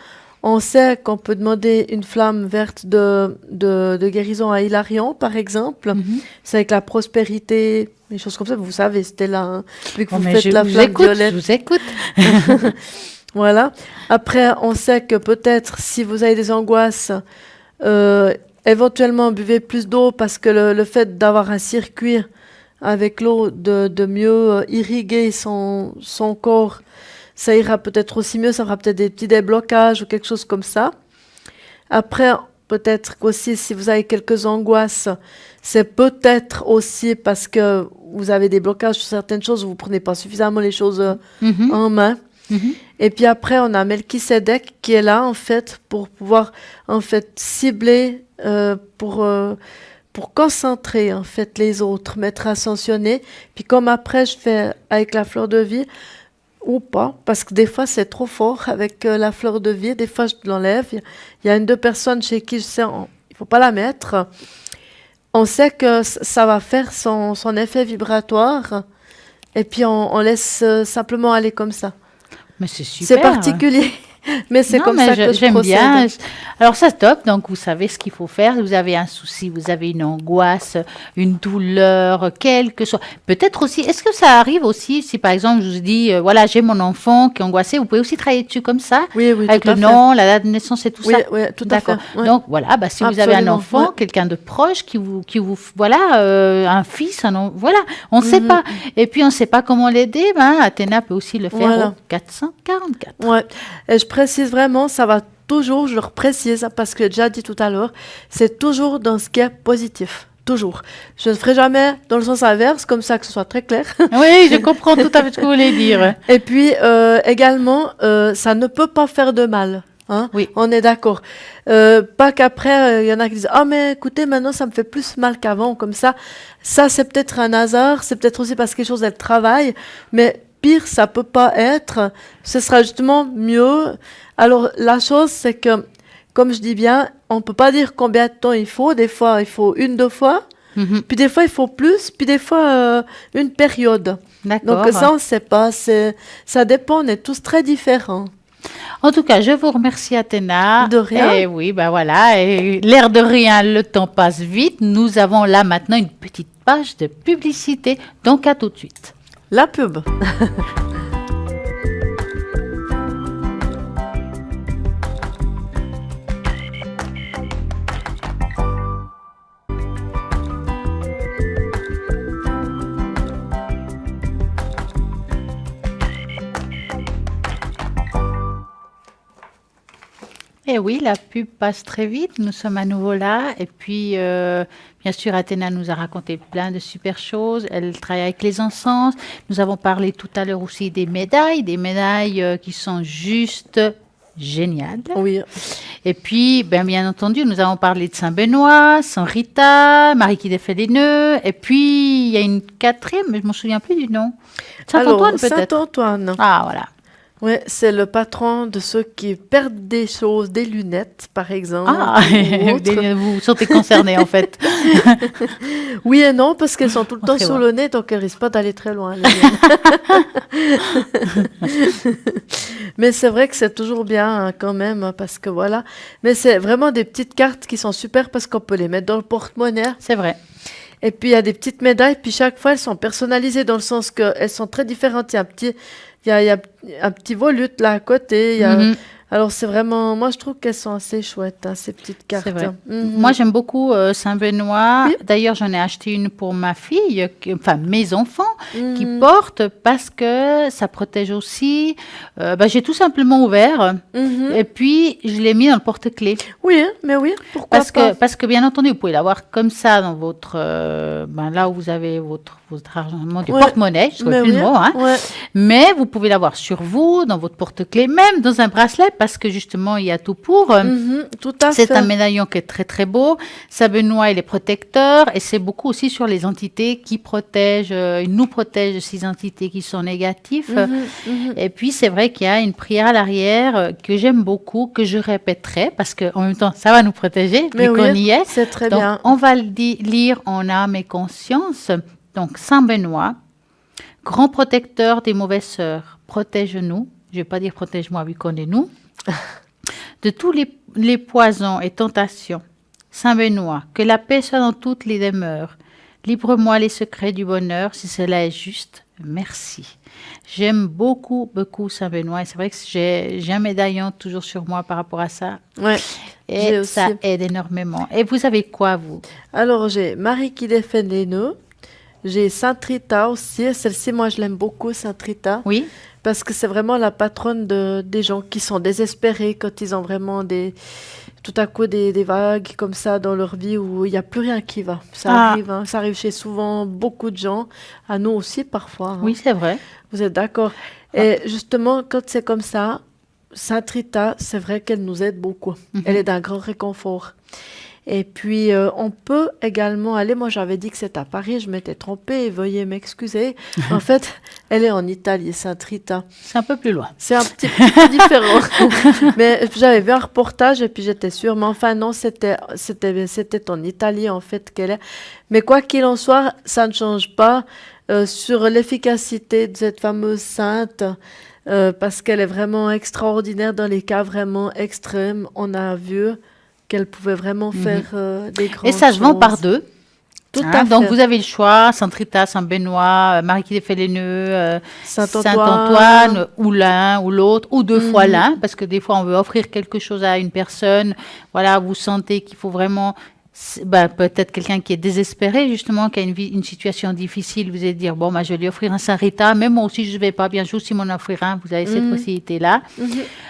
on sait qu'on peut demander une flamme verte de guérison à Hilarion, par exemple. C'est avec la prospérité, des choses comme ça. Vous savez, c'était là, hein, vu que vous faites la flamme violette. Je vous écoute. Voilà. Après, on sait que peut-être, si vous avez des angoisses, éventuellement, buvez plus d'eau parce que le fait d'avoir un circuit avec l'eau, de mieux irriguer son corps, ça ira peut-être aussi mieux, ça aura peut-être des petits déblocages ou quelque chose comme ça. Après, peut-être qu'aussi, si vous avez quelques angoisses, c'est peut-être aussi parce que vous avez des blocages sur certaines choses, vous ne prenez pas suffisamment les choses en main. Et puis après, on a Melchisédek qui est là, en fait, pour pouvoir, en fait, cibler, pour concentrer, en fait, les autres, mettre ascensionné. Puis comme après, je fais avec la fleur de vie, ou pas, parce que des fois c'est trop fort avec la fleur de vie, des fois je l'enlève. Il y a une, deux personnes chez qui je sais, il faut pas la mettre. On sait que ça va faire son effet vibratoire, et puis on laisse simplement aller comme ça. Mais c'est super. C'est particulier. Mais c'est comme ça que je j'aime procède. bien. Alors ça, c'est top. Donc, vous savez ce qu'il faut faire. Vous avez un souci, vous avez une angoisse, une douleur, quelle que soit. Peut-être aussi, est-ce que ça arrive aussi, si par exemple, je vous dis, voilà, j'ai mon enfant qui est angoissé, vous pouvez aussi travailler dessus comme ça, Oui, avec tout le à fait. nom, la date de naissance et tout Oui, ça. oui, tout à D'accord. fait. Ouais. Donc, voilà, si vous avez un Absolument, enfant, ouais. quelqu'un de proche qui vous voilà, un fils, voilà, on ne sait pas. Et puis, on ne sait pas comment l'aider. Athéna peut aussi le faire Voilà. au 444. Ouais. Et je précise vraiment, ça va toujours, je le reprécise parce que j'ai déjà dit tout à l'heure, c'est toujours dans ce qui est positif. Toujours. Je ne ferai jamais dans le sens inverse, comme ça que ce soit très clair. Oui, je comprends tout à fait ce que vous voulez dire. Et puis également, ça ne peut pas faire de mal. Hein? Oui. On est d'accord. Pas qu'après, il y en a qui disent « Ah, mais écoutez, maintenant, ça me fait plus mal qu'avant, comme ça. » Ça, c'est peut-être un hasard, c'est peut-être aussi parce que quelque chose, elle travaille, mais pire, ça peut pas être. Ce sera justement mieux. Alors, la chose, c'est que, comme je dis bien, on peut pas dire combien de temps il faut. Des fois, il faut 1-2 fois. Puis des fois, il faut plus. Puis des fois, une période. D'accord. Donc ça, on ne sait pas. Ça dépend. On est tous très différents. En tout cas, je vous remercie, Athéna. De rien. Et oui, voilà. Et l'air de rien, le temps passe vite. Nous avons là maintenant une petite page de publicité. Donc, à tout de suite. La pub. Et oui, la pub passe très vite. Nous sommes à nouveau là. Et puis, bien sûr, Athéna nous a raconté plein de super choses. Elle travaille avec les encens. Nous avons parlé tout à l'heure aussi des médailles qui sont juste géniales. Oui. Et puis, bien entendu, nous avons parlé de Saint-Benoît, Saint-Rita, Marie qui défait les nœuds. Et puis, il y a une quatrième, mais je ne me souviens plus du nom. Saint-Antoine, peut-être. Saint-Antoine. Ah, voilà. Oui, c'est le patron de ceux qui perdent des choses, des lunettes, par exemple. Ah, ou autre. vous sentez concerné, en fait. Oui et non, parce qu'elles sont tout le temps sait sur voir. le nez, donc elles risquent pas d'aller très loin. Les miennes. Mais c'est vrai que c'est toujours bien hein, quand même, hein, parce que voilà. Mais c'est vraiment des petites cartes qui sont super parce qu'on peut les mettre dans le porte-monnaie. C'est vrai. Et puis il y a des petites médailles, puis chaque fois elles sont personnalisées dans le sens qu'elles sont très différentes. Il y a un petit volute là à côté. Mhm. Alors c'est vraiment, moi je trouve qu'elles sont assez chouettes, hein, ces petites cartes. C'est vrai. Mhm. Moi, j'aime beaucoup Saint-Benoît. Oui. D'ailleurs, j'en ai acheté une pour ma fille, enfin mes enfants, qui Mhm. portent parce que ça protège aussi. J'ai tout simplement ouvert Mhm. et puis je l'ai mis dans le porte-clés. Oui, mais oui, pourquoi pas. Parce que bien entendu, vous pouvez l'avoir comme ça dans votre, là où vous avez votre argent, du Ouais. porte-monnaie, je ne Mais plus le oui, mot, hein. ouais. Mais vous pouvez l'avoir sur vous, dans votre porte-clés, même dans un bracelet, parce que justement, il y a tout pour. Mhm, tout à C'est fait. un médaillon qui est très très beau. Saint-Benoît, il est protecteur et c'est beaucoup aussi sur les entités qui protègent, il nous protège de ces entités qui sont négatives. Mhm, mhm. Et puis c'est vrai qu'il y a une prière à l'arrière que j'aime beaucoup, que je répéterai parce qu'en même temps, ça va nous protéger Mais vu qu'on oui, y est. c'est très Donc bien. on va le lire en âme et conscience. Donc Saint-Benoît, grand protecteur des mauvaises sœurs, protège-nous. Je ne vais pas dire protège-moi vu qu'on est nous. De tous les poisons et tentations. Saint-Benoît, que la paix soit dans toutes les demeures. Libre-moi les secrets du bonheur, si cela est juste. Merci. J'aime beaucoup, beaucoup Saint-Benoît. Et c'est vrai que j'ai un médaillon toujours sur moi par rapport à ça. Ouais, j'ai Et aussi. ça aide énormément. Et vous avez quoi, vous? Alors j'ai Marie qui défait les nœuds. J'ai Sainte Rita aussi. Celle-ci, moi, je l'aime beaucoup, Sainte Rita, Oui? parce que c'est vraiment la patronne des gens qui sont désespérés quand ils ont vraiment tout à coup des vagues comme ça dans leur vie où il n'y a plus rien qui va. Ça Ah. arrive, hein. Ça arrive chez souvent beaucoup de gens, à nous aussi parfois. Hein. Oui, c'est vrai. Vous êtes d'accord? Et justement, quand c'est comme ça, Sainte Rita, c'est vrai qu'elle nous aide beaucoup. Elle est d'un grand réconfort. Et puis, on peut également aller, moi j'avais dit que c'était à Paris, je m'étais trompée, veuillez m'excuser. En fait, elle est en Italie, Sainte Rita. C'est un peu plus loin. C'est un petit peu différent. Mais j'avais vu un reportage et puis j'étais sûre. Mais enfin, non, c'était en Italie, en fait, qu'elle est. Mais quoi qu'il en soit, ça ne change pas sur l'efficacité de cette fameuse sainte. Parce qu'elle est vraiment extraordinaire dans les cas vraiment extrêmes. On a vu qu'elle pouvait vraiment faire des grandes Et ça se vend choses. par deux. Tout Hein, à donc fait. vous avez le choix, Sainte Rita, Saint-Benoît, Marie qui défait les nœuds, Saint-Antoine. Saint-Antoine, ou l'un ou l'autre, ou deux fois l'un, parce que des fois on veut offrir quelque chose à une personne, voilà, vous sentez qu'il faut vraiment, peut-être quelqu'un qui est désespéré justement, qui a une situation difficile, vous allez dire, bon, je vais lui offrir un Saint-Rita, mais moi aussi je ne vais pas bien, je vais aussi m'en offrir un, vous avez cette possibilité-là.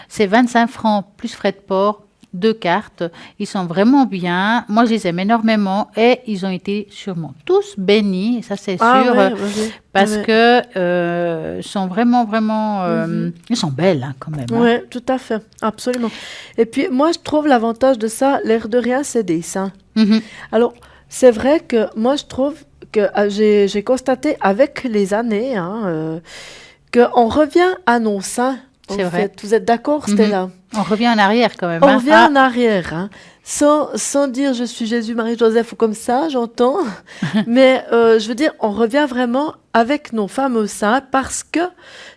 C'est 25 francs plus frais de port. 2 cartes, ils sont vraiment bien. Moi, je les aime énormément et ils ont été sûrement tous bénis, ça c'est Ah sûr, ouais, ouais, parce ouais. que sont vraiment, vraiment, ils sont belles hein, quand même. Hein. Oui, tout à fait, absolument. Et puis, moi, je trouve l'avantage de ça, l'air de rien, c'est des saints. Mhm. Alors, c'est vrai que moi, je trouve que j'ai constaté avec les années qu'on revient à nos saints. C'est En vrai. fait. Vous êtes d'accord, Stella? On revient en arrière quand même. On hein. revient Ah, en arrière, hein. Sans dire je suis Jésus, Marie, Joseph ou comme ça, j'entends. Mais je veux dire, on revient vraiment avec nos fameux saints parce que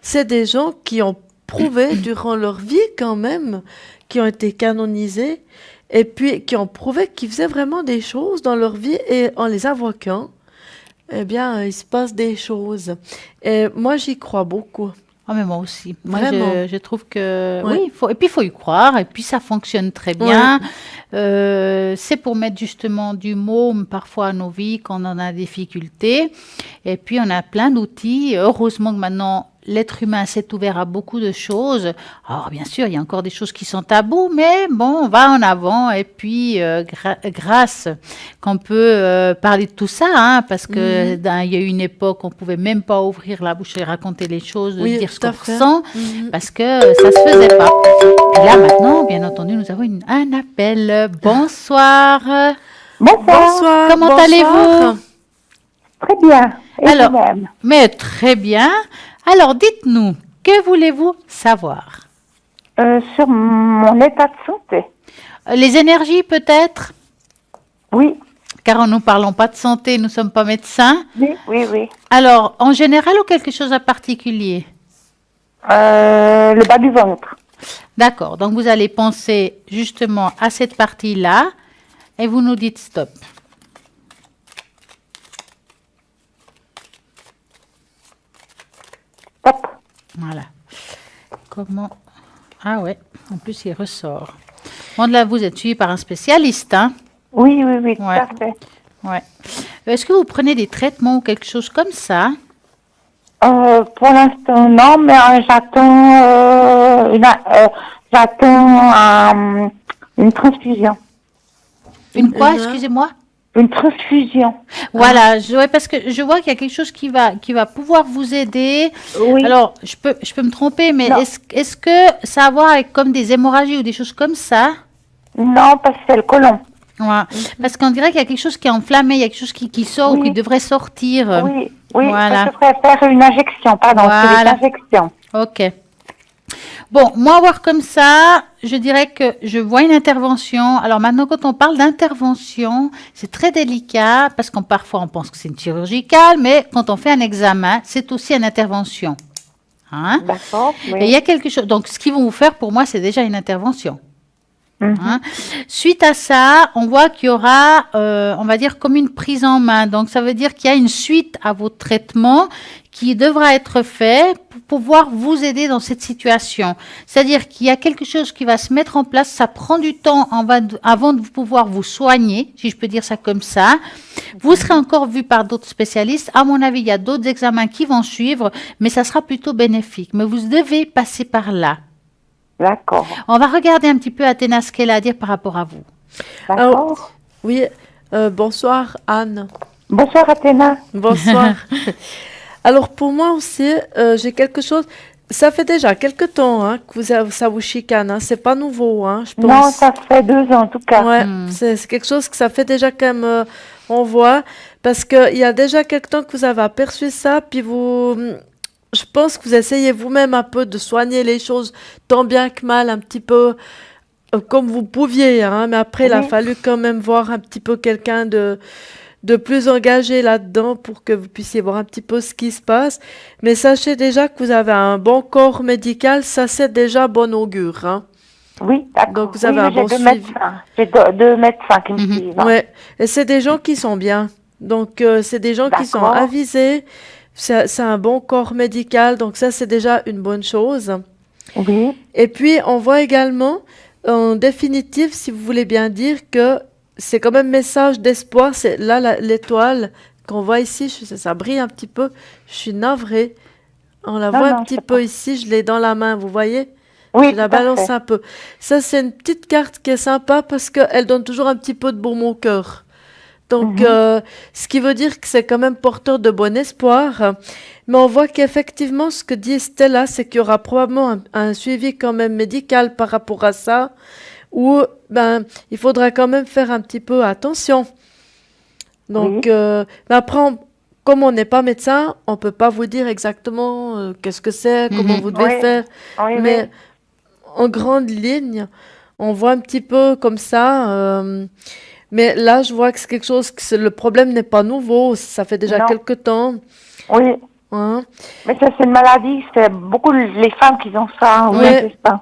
c'est des gens qui ont prouvé durant leur vie quand même, qui ont été canonisés et puis qui ont prouvé qu'ils faisaient vraiment des choses dans leur vie et en les invoquant, eh bien, il se passe des choses. Et moi, j'y crois beaucoup. ah, mais moi aussi. Moi, Vraiment. je trouve que Ouais. oui, et puis il faut y croire, et puis ça fonctionne très bien. C'est pour mettre justement du môme parfois à nos vies quand on en a des difficultés. Et puis on a plein d'outils. Heureusement que maintenant l'être humain s'est ouvert à beaucoup de choses. Alors, bien sûr, il y a encore des choses qui sont tabous, mais bon, on va en avant. Et puis, grâce qu'on peut parler de tout ça, hein, parce que il y a eu une époque où on pouvait même pas ouvrir la bouche et raconter les choses, Oui, dire ce tout qu'on à fait. ressent, parce que ça se faisait pas. Et là, maintenant, bien entendu, nous avons un appel. Bonsoir. Bonsoir. Bonsoir. Comment bonsoir. allez-vous? Très bien. Et Alors, vous-même? mais très bien. Alors, dites-nous, que voulez-vous savoir? Sur mon état de santé. Les énergies, peut-être? Oui, Car nous ne parlons pas de santé, nous ne sommes pas médecins. oui, oui, oui. Alors, en général ou quelque chose en particulier? Le bas du ventre. D'accord. Donc, vous allez penser justement à cette partie-là et vous nous dites stop. Hop. Voilà. Comment... Ah ouais, en plus, il ressort. Bon, là, vous êtes suivi par un spécialiste, hein? Oui, oui, oui, tout Ouais. à fait. Ouais. Est-ce que vous prenez des traitements ou quelque chose comme ça? Pour l'instant, non, mais j'attends une transfusion. Une quoi, Mhm. excusez-moi? Une transfusion. Voilà, ouais, parce que je vois qu'il y a quelque chose qui va pouvoir vous aider. Oui. Alors, je peux me tromper, mais Non. est-ce que ça a à voir avec comme des hémorragies ou des choses comme ça? Non, parce que c'est le côlon. Ouais. Parce qu'on dirait qu'il y a quelque chose qui est enflammé, il y a quelque chose qui sort ou Oui. qui devrait sortir. Oui, oui, Voilà. je devrais faire une injection, pardon, c'est Voilà. des injections. Ok. Bon, moi, voir comme ça, je dirais que je vois une intervention. Alors maintenant, quand on parle d'intervention, c'est très délicat parce qu'on parfois on pense que c'est une chirurgicale, mais quand on fait un examen, c'est aussi une intervention. Hein? D'accord, Et il oui. y a quelque chose. Donc, ce qu'ils vont vous faire, pour moi, c'est déjà une intervention. Mhm. Hein. Suite à ça, on voit qu'il y aura, on va dire, comme une prise en main. Donc, ça veut dire qu'il y a une suite à vos traitements qui devra être fait pour pouvoir vous aider dans cette situation. C'est-à-dire qu'il y a quelque chose qui va se mettre en place. Ça prend du temps avant de pouvoir vous soigner, si je peux dire ça comme ça. Vous serez encore vu par d'autres spécialistes. À mon avis, il y a d'autres examens qui vont suivre, mais ça sera plutôt bénéfique. Mais vous devez passer par là. D'accord, On va regarder un petit peu Athéna ce qu'elle a à dire par rapport à vous. d'accord. Oui, bonsoir Anne. Bonsoir Athéna. Bonsoir. Alors pour moi aussi, j'ai quelque chose. Ça fait déjà quelque temps hein, que ça vous chicane. Hein. C'est pas nouveau, hein, je pense. Non, ça fait 2 ans en tout cas. Ouais, c'est quelque chose que ça fait déjà quand même, on voit, parce qu'il y a déjà quelque temps que vous avez aperçu ça, puis je pense que vous essayez vous-même un peu de soigner les choses tant bien que mal, un petit peu comme vous pouviez, hein, mais après il a Oui. fallu quand même voir un petit peu quelqu'un de plus engagé là-dedans pour que vous puissiez voir un petit peu ce qui se passe. Mais sachez déjà que vous avez un bon corps médical, ça c'est déjà bon augure, hein. Oui, d'accord. Donc, vous avez oui, un bon j'ai deux suivi. médecins. J'ai deux médecins qui me suivent. hein. Ouais, et c'est des gens qui sont bien. Donc, c'est des gens qui sont D'accord. avisés. C'est un bon corps médical. Donc, ça, c'est déjà une bonne chose. Oui, Et puis, on voit également, en définitive, si vous voulez bien dire, que c'est quand même message d'espoir. C'est là l'étoile qu'on voit ici. Ça brille un petit peu. Je suis navrée. On la Non, voit non, un petit c'est peu pas- ici. Je l'ai dans la main, vous voyez? oui, Je la tout à balance fait. un peu. Ça, c'est une petite carte qui est sympa parce qu'elle donne toujours un petit peu de baume au cœur. Donc, ce qui veut dire que c'est quand même porteur de bon espoir. Mais on voit qu'effectivement, ce que dit Stella, c'est qu'il y aura probablement un suivi quand même médical par rapport à ça, où ben, il faudra quand même faire un petit peu attention. Donc, Oui. mais après, comme on n'est pas médecin, on peut pas vous dire exactement qu'est-ce que c'est, comment vous devez Oui. faire. Oui, Mais oui. en grande ligne, on voit un petit peu comme ça. Mais là, je vois que c'est quelque chose le problème n'est pas nouveau. Ça fait déjà Non. quelque temps. Oui. Hein. Mais ça, c'est une maladie. C'est beaucoup les femmes qui ont ça. Oui, Ouais. c'est ça.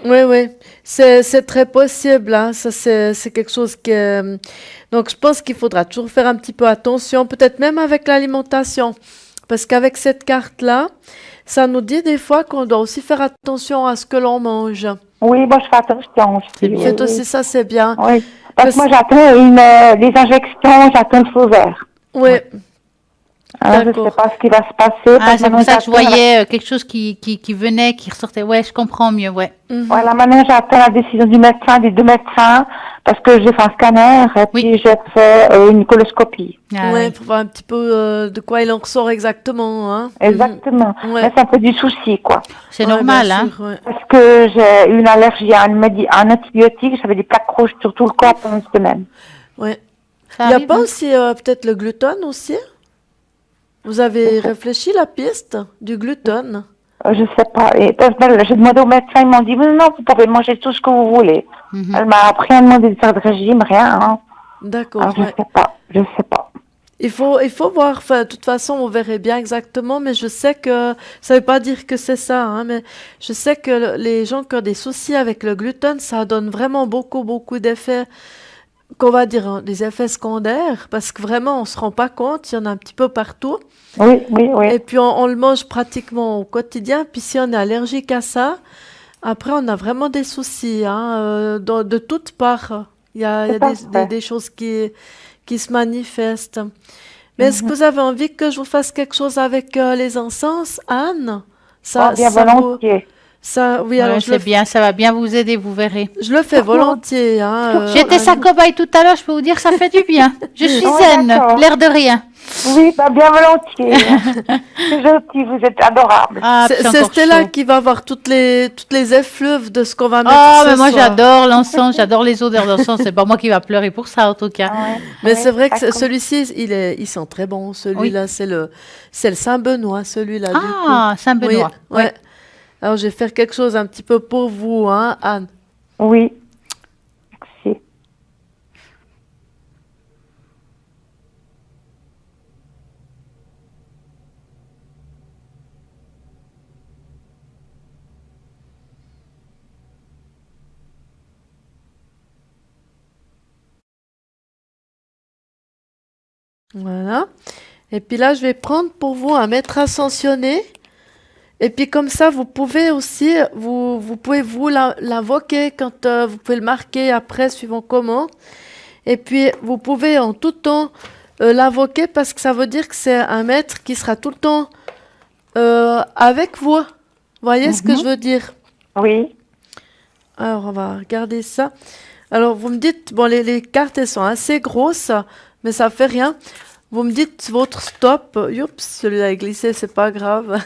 Oui, oui. C'est très possible. Hein. Ça, c'est quelque chose que. Donc, je pense qu'il faudra toujours faire un petit peu attention, peut-être même avec l'alimentation. Parce qu'avec cette carte-là, ça nous dit des fois qu'on doit aussi faire attention à ce que l'on mange. Oui, moi, je fais attention aussi. C'est bien. Oui, Faites oui. aussi ça, c'est bien. Oui. Parce Parce- que moi, j'attends les injections, j'attends le feu vert. Oui. Alors, je ne D'accord. sais pas ce qui va se passer. Ah, parce c'est pour maintenant, ça que je j'attends voyais quelque chose qui venait, qui ressortait. Ouais, je comprends mieux, ouais. Voilà, maintenant j'attends la décision du médecin, des deux médecins, parce que j'ai fait un scanner et Oui. puis j'ai fait une coloscopie. Ah, Ouais, oui. pour voir un petit peu de quoi il en ressort exactement, hein. Exactement. Ouais. Mais ça me fait du souci, quoi. C'est Ouais, normal, bien hein. sûr, ouais. Parce que j'ai eu une allergie à un antibiotique, j'avais des plaques rouges sur tout le corps pendant une semaine. Ouais. Ça Il n'y a arrive, pas hein. aussi peut-être le gluten aussi? Vous avez réfléchi la piste du gluten? Je sais pas. Et parce que j'ai demandé au médecin, ils m'ont dit, non, vous pouvez manger tout ce que vous voulez. Mhm. Elle m'a rien demandé de faire de régime, rien. Hein. D'accord, Alors, je ouais. sais pas. Je sais pas. Il faut voir, enfin, de toute façon, on verrait bien exactement, mais je sais que, ça veut pas dire que c'est ça, hein, mais je sais que les gens qui ont des soucis avec le gluten, ça donne vraiment beaucoup d'effets, qu'on va dire, hein, des effets secondaires, parce que vraiment, on se rend pas compte, il y en a un petit peu partout, Oui, oui, oui. et puis on le mange pratiquement au quotidien, puis si on est allergique à ça, après, on a vraiment des soucis, hein, de toutes parts. Il y a Tout à fait. des choses qui se manifestent. Mais est-ce que vous avez envie que je vous fasse quelque chose avec les encens, Anne? Oh, bien volontiers. Oui, alors Ouais, c'est bien, ça va bien vous aider, vous verrez. je le fais volontiers, hein, J'étais sa Anne. cobaye tout à l'heure, je peux vous dire, ça fait du bien. Je suis Ouais, zen, d'accord. l'air de rien. Oui, bah, bien volontiers. C'est gentil, vous êtes adorable. Ah, C'est puis c'est encore Stella chaud. qui va avoir toutes les effluves de ce qu'on va mettre Oh, ce mais moi soir. j'adore l'encens, j'adore les odeurs d'encens. C'est pas moi qui va pleurer pour ça, en tout cas. Ouais, Mais ouais, c'est vrai que d'accord. celui-ci, il sent très bon. Celui-là, c'est le Saint-Benoît, celui-là, du coup. Ah, Saint-Benoît. Oui, ouais. Alors, je vais faire quelque chose un petit peu pour vous, hein, Anne. Oui. Merci. Voilà. Et puis là, je vais prendre pour vous un maître ascensionné. Et puis comme ça, vous pouvez aussi, vous pouvez vous l'invoquer quand vous pouvez le marquer après, suivant comment. Et puis vous pouvez en tout temps l'invoquer parce que ça veut dire que c'est un maître qui sera tout le temps avec vous. Vous voyez ce que je veux dire? Oui. Alors on va regarder ça. Alors vous me dites, bon les cartes elles sont assez grosses, mais ça fait rien. Vous me dites votre stop. Oups, celui-là est glissé, c'est pas grave.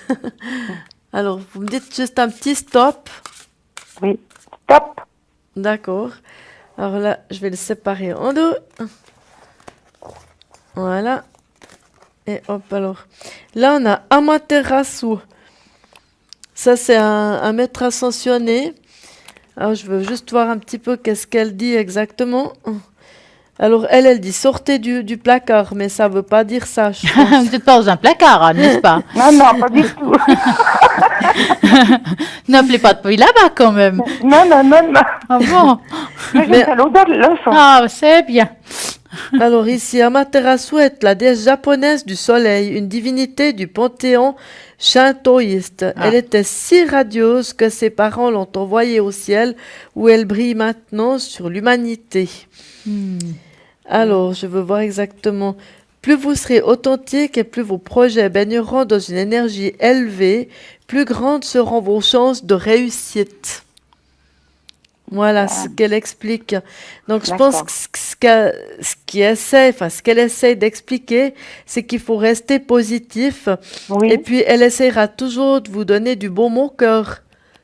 Alors, vous me dites juste un petit stop. Oui. Stop. D'accord. Alors là, je vais le séparer en deux. Voilà. Et hop, alors. Là, on a Amaterasu. Ça, c'est un maître ascensionné. Alors, je veux juste voir un petit peu qu'est-ce qu'elle dit exactement. Alors, elle dit sortez du placard, mais ça veut pas dire ça, je pense. Vous n'êtes pas dans un placard, Anne, n'est-ce pas? Non, non, pas du tout. N'appelez pas depuis là-bas quand même. Non, non, non, non. Ah bon? Mais Mais- j'ai l'odeur de l'encens. Ah, c'est bien. Alors ici, Amaterasu est la déesse japonaise du soleil, une divinité du panthéon shintoïste. Ah. Elle était si radieuse que ses parents l'ont envoyée au ciel, où elle brille maintenant sur l'humanité. Alors, je veux voir exactement. Plus vous serez authentique et plus vos projets baigneront dans une énergie élevée, plus grandes seront vos chances de réussite. Voilà ce qu'elle explique. Donc, je pense D'accord. que ce qu'elle essaie d'expliquer, c'est qu'il faut rester positif. Oui. Et puis, elle essaiera toujours de vous donner du baume au cœur.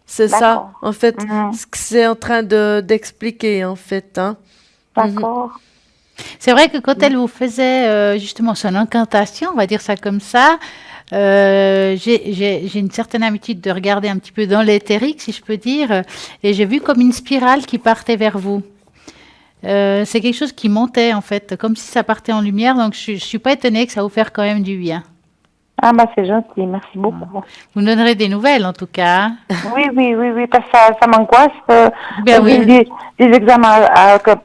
C'est ça, D'accord. en fait, Mhm. ce que c'est en train d'expliquer, en fait. Hein. D'accord. C'est vrai que quand elle vous faisait justement son incantation, on va dire ça comme ça, j'ai une certaine habitude de regarder un petit peu dans l'éthérique, si je peux dire, et j'ai vu comme une spirale qui partait vers vous. C'est quelque chose qui montait en fait, comme si ça partait en lumière, donc je suis pas étonnée que ça vous fasse quand même du bien. Ah, bah, c'est gentil. Merci beaucoup. Vous me donnerez des nouvelles en tout cas. Hein. Oui, oui, oui, oui, parce que ça m'angoisse. Ben J'ai oui. eu des examens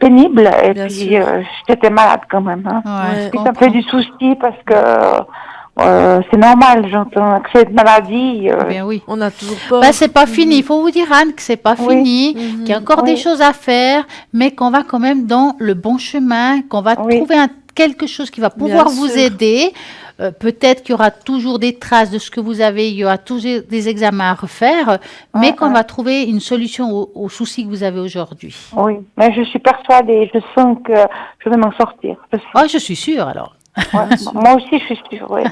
pénibles et Bien puis sûr. j'étais malade quand même. Hein. Ouais, je Puis ça me fait comprends. du souci parce que c'est normal, j'entends que cette maladie. Ben oui. On a toujours peur. Ben, c'est pas fini. Il faut vous dire, Anne, que c'est pas Oui. fini, qu'il y a encore des Oui. choses à faire, mais qu'on va quand même dans le bon chemin, qu'on va Oui. trouver quelque chose qui va pouvoir Bien vous sûr. aider. peut-être qu'il y aura toujours des traces de ce que vous avez, il y aura toujours des examens à refaire, mais qu'on va trouver une solution aux soucis que vous avez aujourd'hui. Oui, mais je suis persuadée, je sens que je vais m'en sortir. Oh, je suis sûre alors. Ouais, moi aussi, je suis sûre, oui.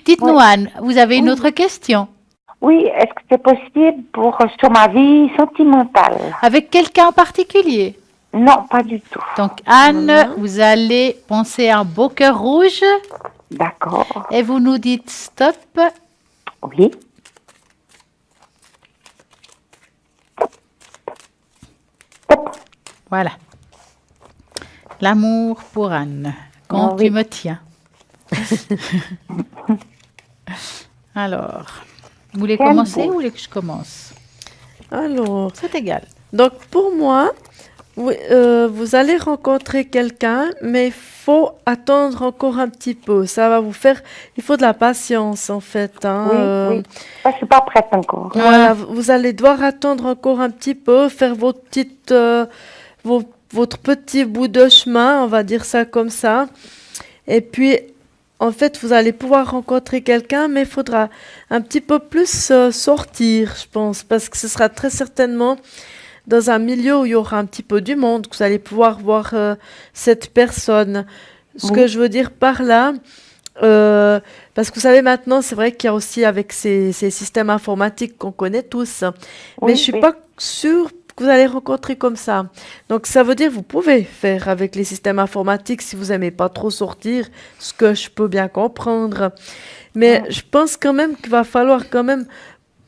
Dites-nous, Oui. Anne, vous avez une Oui. autre question? Oui, est-ce que c'est possible sur ma vie sentimentale? Avec quelqu'un en particulier? Non, pas du tout. Donc, Anne, vous allez penser à un beau cœur rouge D'accord. et vous nous dites stop. Oui. Hop. Voilà. L'amour pour Anne. Quand Oui. tu me tiens. Alors, vous voulez Quel commencer beau. ou vous voulez que je commence? Alors, C'est égal. donc pour moi, vous allez rencontrer quelqu'un, mais il faut attendre encore un petit peu. Ça va vous faire... Il faut de la patience, en fait. Hein. Oui, oui. Je suis pas prête encore. Voilà, vous allez devoir attendre encore un petit peu, faire votre petite, votre petit bout de chemin, on va dire ça comme ça. Et puis, en fait, vous allez pouvoir rencontrer quelqu'un, mais il faudra un petit peu plus sortir, je pense, parce que ce sera très certainement dans un milieu où il y aura un petit peu du monde, que vous allez pouvoir voir cette personne. Ce Oui. que je veux dire par là, parce que vous savez maintenant, c'est vrai qu'il y a aussi avec ces systèmes informatiques qu'on connaît tous, mais Oui, je suis oui. pas sûre que vous allez rencontrer comme ça. Donc ça veut dire que vous pouvez faire avec les systèmes informatiques si vous aimez pas trop sortir, ce que je peux bien comprendre. Mais je pense quand même qu'il va falloir quand même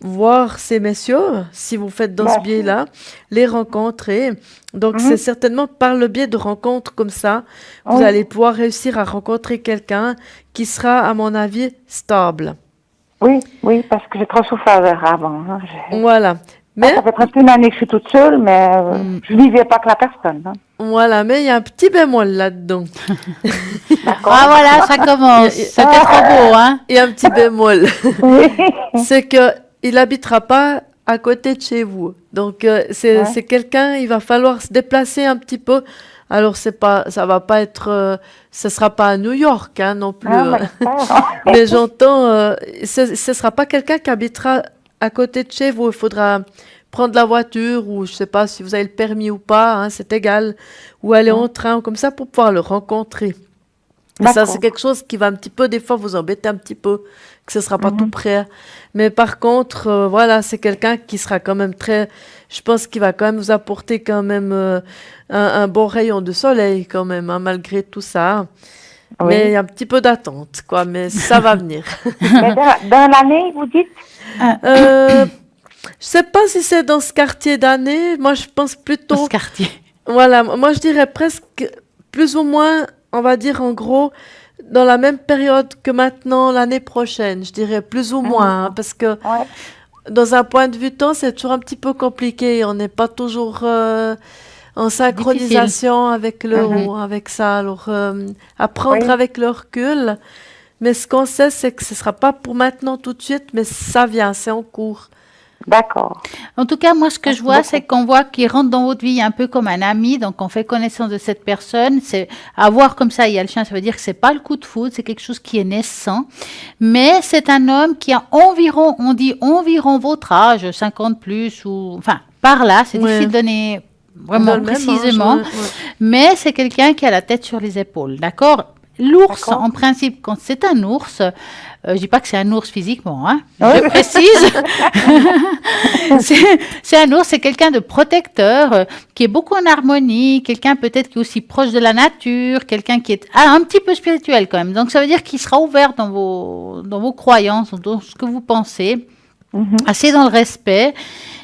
voir ces messieurs, si vous faites dans ce Merci. biais-là, les rencontrer. Donc, c'est certainement par le biais de rencontres comme ça, vous Oui. allez pouvoir réussir à rencontrer quelqu'un qui sera, à mon avis, stable. Oui, oui, parce que j'ai trop souffert avant. Hein. Voilà. Mais, Ça fait presque une année que je suis toute seule, mais je vivais pas que la personne. Hein. voilà, mais il y a un petit bémol là-dedans. Ah voilà, ça commence. C'était trop beau, hein? Il y a un petit bémol. Oui. C'est que il habitera pas à côté de chez vous. Donc c'est quelqu'un, il va falloir se déplacer un petit peu. Alors ça va pas être, ce sera pas à New York hein, non plus. Ah, j'espère. Mais j'entends, ce sera pas quelqu'un qui habitera à côté de chez vous. Il faudra prendre la voiture ou je sais pas si vous avez le permis ou pas, hein, c'est égal, ou aller en train comme ça pour pouvoir le rencontrer. Et ça, c'est quelque chose qui va un petit peu, des fois, vous embêter un petit peu, que ce sera pas tout près. Mais par contre, voilà, c'est quelqu'un qui sera quand même très... Je pense qu'il va quand même vous apporter quand même un bon rayon de soleil quand même, hein, malgré tout ça. Oui. Mais il y a un petit peu d'attente, quoi, mais ça va venir. Mais dans l'année, vous dites? Je sais pas si c'est dans ce quartier d'année. Moi, je pense plutôt... Dans ce quartier. Voilà, moi je dirais presque plus ou moins, on va dire en gros, dans la même période que maintenant l'année prochaine, je dirais plus ou moins, hein, parce que Ouais. dans un point de vue temps, c'est toujours un petit peu compliqué, on n'est pas toujours en synchronisation avec l'euro, avec ça, alors apprendre avec le recul, mais ce qu'on sait, c'est que ce ne sera pas pour maintenant tout de suite, mais ça vient, c'est en cours. D'accord. En tout cas, moi, ce que je vois, c'est qu'on voit qu'il rentre dans votre vie un peu comme un ami. Donc, on fait connaissance de cette personne. C'est avoir comme ça, il y a le chien, ça veut dire que c'est pas le coup de foudre, c'est quelque chose qui est naissant. Mais c'est un homme qui a environ, on dit environ votre âge, 50 plus ou, enfin, par là. C'est difficile de donner vraiment Dans le même précisément. âge, ouais. Mais c'est quelqu'un qui a la tête sur les épaules. D'accord? L'ours, en principe, quand c'est un ours, je dis pas que c'est un ours physiquement, hein, je précise. c'est un ours, c'est quelqu'un de protecteur, qui est beaucoup en harmonie, quelqu'un peut-être qui est aussi proche de la nature, quelqu'un qui est un petit peu spirituel quand même. Donc ça veut dire qu'il sera ouvert dans vos croyances, dans ce que vous pensez, assez dans le respect.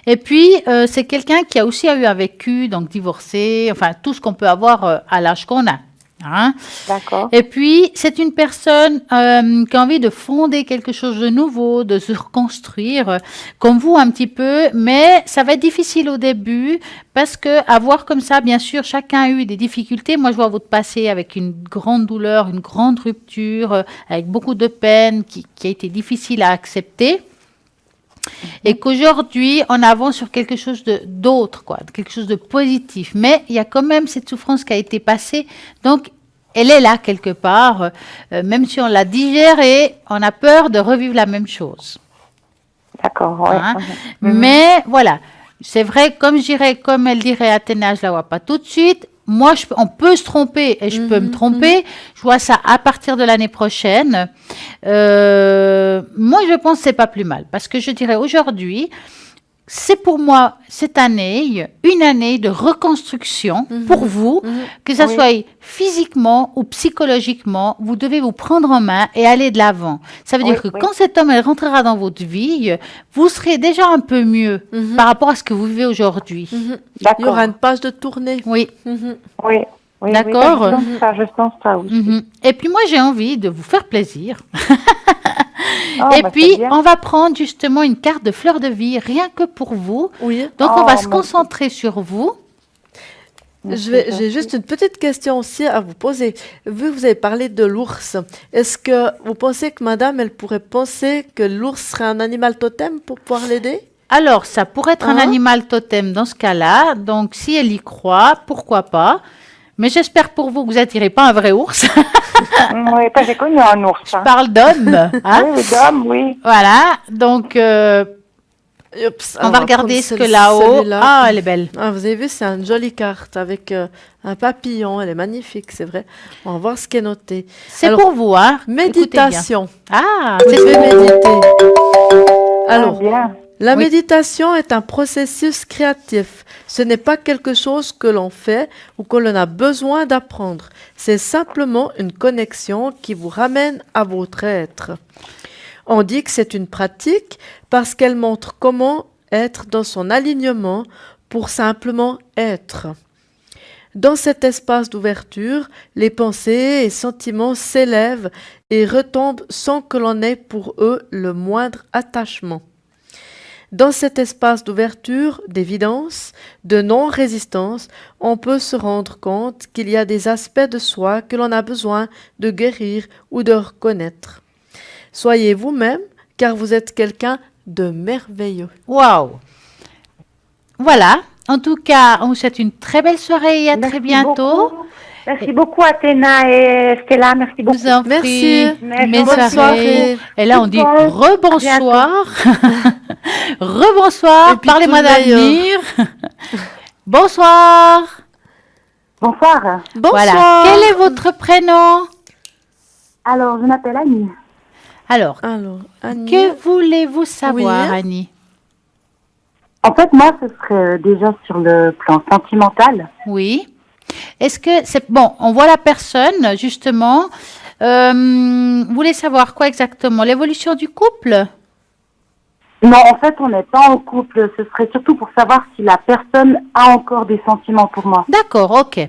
Et puis, c'est quelqu'un qui a aussi eu un vécu, donc divorcé, enfin tout ce qu'on peut avoir à l'âge qu'on a. Hein? D'accord. Et puis, c'est une personne qui a envie de fonder quelque chose de nouveau, de se reconstruire, comme vous un petit peu, mais ça va être difficile au début parce que avoir comme ça, bien sûr, chacun a eu des difficultés. Moi, je vois votre passé avec une grande douleur, une grande rupture, avec beaucoup de peine qui a été difficile à accepter. Et qu'aujourd'hui, on avance sur quelque chose d'autre, quoi, quelque chose de positif. Mais il y a quand même cette souffrance qui a été passée. Donc, elle est là quelque part. Même si on l'a digérée, on a peur de revivre la même chose. D'accord, ouais. Hein. Mhm. Mais voilà, c'est vrai, comme elle dirait Athéna, je la vois pas tout de suite. Moi, on peut se tromper et je peux me tromper. Je vois ça à partir de l'année prochaine. Moi, je pense que c'est pas plus mal parce que je dirais aujourd'hui, c'est pour moi cette année une année de reconstruction pour vous, que ça Oui. soit physiquement ou psychologiquement. Vous devez vous prendre en main et aller de l'avant. Ça veut dire que Oui. quand cet homme elle rentrera dans votre vie, vous serez déjà un peu mieux par rapport à ce que vous vivez aujourd'hui. Il y D'accord. aura une page de tournée. Oui. Oui. Oui, D'accord. Oui, je sens ça aussi. Mhm. Et puis moi j'ai envie de vous faire plaisir. Oh, Et bah, puis c'est bien. on va prendre justement une carte de fleur de vie rien que pour vous. Oui. Donc on va Oh, se mon concentrer sur vous. J'ai juste une petite question aussi à vous poser. Vu que vous avez parlé de l'ours, est-ce que vous pensez que madame, elle pourrait penser que l'ours serait un animal totem pour pouvoir l'aider? Alors, ça pourrait être un Hein? animal totem dans ce cas-là. Donc, si elle y croit, pourquoi pas. Mais j'espère pour vous que vous n'attirez pas un vrai ours. Oui, pas j'ai connu un ours. Je Hein. parle d'homme. Hein. Oui, d'homme, oui. Voilà. Donc, Oups, on va regarder ce que là-haut. celui-là. Ah, elle est belle. Ah, vous avez vu, c'est une jolie carte avec un papillon. Elle est magnifique, c'est vrai. On va voir ce qui est noté. C'est Alors, pour vous, hein. Écoutez bien. Méditation. Ah, Vous c'est devez méditer. Ah, Alors, bien. la Oui. méditation est un processus créatif. Ce n'est pas quelque chose que l'on fait ou que l'on a besoin d'apprendre. C'est simplement une connexion qui vous ramène à votre être. On dit que c'est une pratique parce qu'elle montre comment être dans son alignement pour simplement être. Dans cet espace d'ouverture, les pensées et sentiments s'élèvent et retombent sans que l'on ait pour eux le moindre attachement. Dans cet espace d'ouverture, d'évidence, de non-résistance, on peut se rendre compte qu'il y a des aspects de soi que l'on a besoin de guérir ou de reconnaître. Soyez vous-même, car vous êtes quelqu'un de merveilleux. Waouh. Voilà. En tout cas, on vous souhaite une très belle soirée et à très Merci bientôt. beaucoup. Merci beaucoup, Athéna et Stella. Merci Je beaucoup. vous en Merci. prie. Merci. Mes Bonne soirées. Et là, on dit Bon. rebonsoir. Rebonsoir. Et puis Parlez-moi tout le d'avenir. Bonsoir. Bonsoir. Bonsoir. Voilà. Quel est votre prénom? Alors, je m'appelle Annie. Alors, Alors, Annie. que voulez-vous savoir, Oui. Annie? En fait, moi, ce serait déjà sur le plan sentimental. Oui. Est-ce que c'est bon? On voit la personne, justement. Vous voulez savoir quoi exactement? L'évolution du couple? Non, en fait, on n'est pas en couple. Ce serait surtout pour savoir si la personne a encore des sentiments pour moi. D'accord, ok.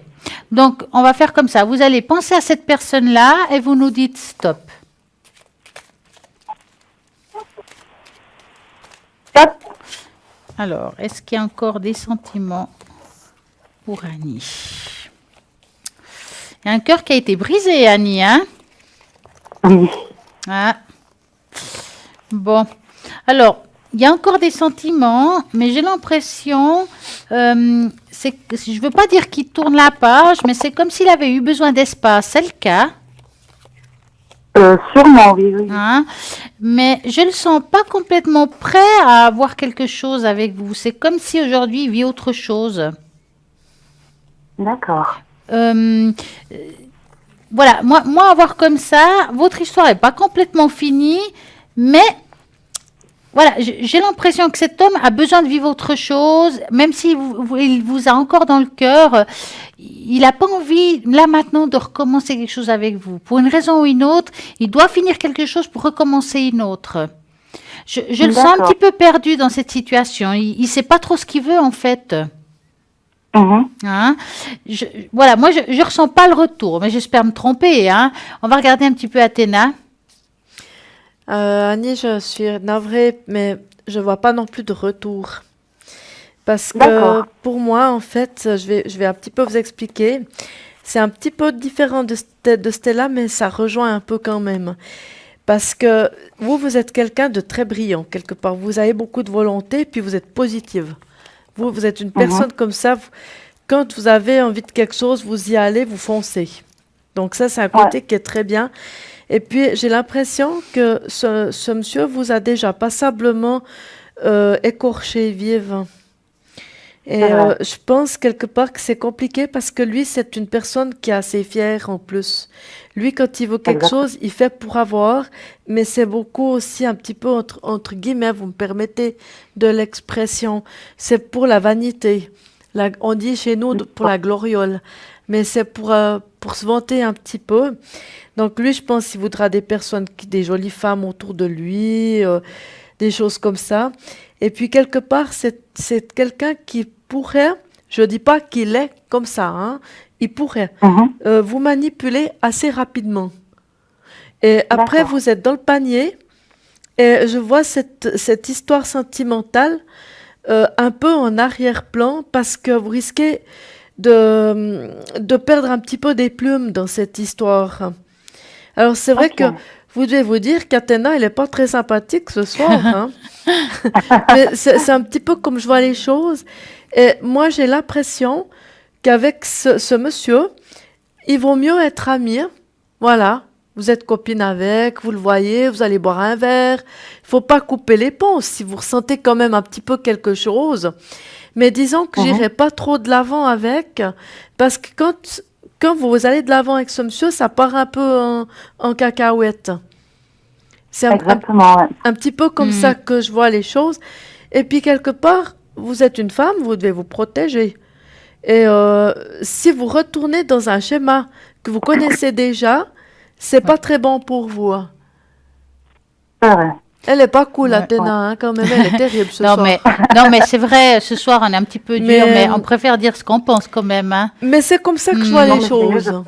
Donc, on va faire comme ça. Vous allez penser à cette personne-là et vous nous dites stop. Stop. Alors, est-ce qu'il y a encore des sentiments pour Annie? Il y a un cœur qui a été brisé, Annie, hein? Oui. Ah. Bon. Alors, il y a encore des sentiments, mais j'ai l'impression, c'est que, je ne veux pas dire qu'il tourne la page, mais c'est comme s'il avait eu besoin d'espace. C'est le cas. Sûrement, oui, oui. Hein, mais je ne le sens pas complètement prêt à avoir quelque chose avec vous. C'est comme si aujourd'hui il vit autre chose. D'accord. Voilà, moi, à voir comme ça, votre histoire n'est pas complètement finie, mais voilà, j'ai l'impression que cet homme a besoin de vivre autre chose, même s'il il vous a encore dans le cœur, il n'a pas envie, là maintenant, de recommencer quelque chose avec vous. Pour une raison ou une autre, il doit finir quelque chose pour recommencer une autre. Je le sens un D'accord. petit peu perdu dans cette situation. Il ne sait pas trop ce qu'il veut, en fait. Mhm. Hein, voilà, moi, je ne ressens pas le retour, mais j'espère me tromper. Hein. On va regarder un petit peu Athéna. Annie, je suis navrée, mais je vois pas non plus de retour. Parce que D'accord. pour moi, en fait, je vais un petit peu vous expliquer. C'est un petit peu différent de Stella, mais ça rejoint un peu quand même. Parce que vous êtes quelqu'un de très brillant, quelque part. Vous avez beaucoup de volonté, puis vous êtes positive. Vous êtes une personne comme ça. Quand vous avez envie de quelque chose, vous y allez, vous foncez. Donc ça, c'est un côté qui est très bien. Et puis, j'ai l'impression que ce monsieur vous a déjà passablement écorché vive. Et je pense quelque part que c'est compliqué parce que lui, c'est une personne qui est assez fière en plus. Lui, quand il veut quelque chose, il fait pour avoir, mais c'est beaucoup aussi un petit peu entre guillemets, vous me permettez de l'expression, c'est pour la vanité. On dit chez nous pour la gloriole, mais c'est pour se vanter un petit peu. Donc lui, je pense qu'il voudra des personnes, des jolies femmes autour de lui, des choses comme ça. Et puis quelque part, c'est quelqu'un qui pourrait, je dis pas qu'il est comme ça, hein, il pourrait vous manipuler assez rapidement. Et après, vous êtes dans le panier et je vois cette histoire sentimentale un peu en arrière-plan parce que vous risquez de perdre un petit peu des plumes dans cette histoire. Alors, c'est vrai que vous devez vous dire qu'Athéna, elle n'est pas très sympathique ce soir. Hein. Mais c'est un petit peu comme je vois les choses. Et moi, j'ai l'impression qu'avec ce monsieur, il vaut mieux être amis. Voilà, vous êtes copine avec, vous le voyez, vous allez boire un verre. Il ne faut pas couper les ponts si vous ressentez quand même un petit peu quelque chose. Mais disons que j'irai pas trop de l'avant avec, parce que quand vous allez de l'avant avec ce monsieur, ça part un peu en cacahuète. C'est un petit peu comme ça que je vois les choses. Et puis, quelque part, vous êtes une femme, vous devez vous protéger. Et si vous retournez dans un schéma que vous connaissez déjà, c'est pas très bon pour vous. C'est vrai. Elle est pas cool, Athéna, hein, quand même. Elle est terrible ce soir. Non, mais c'est vrai, ce soir, on est un petit peu dur, mais on préfère dire ce qu'on pense quand même. Hein. Mais c'est comme ça que je vois les choses. Vous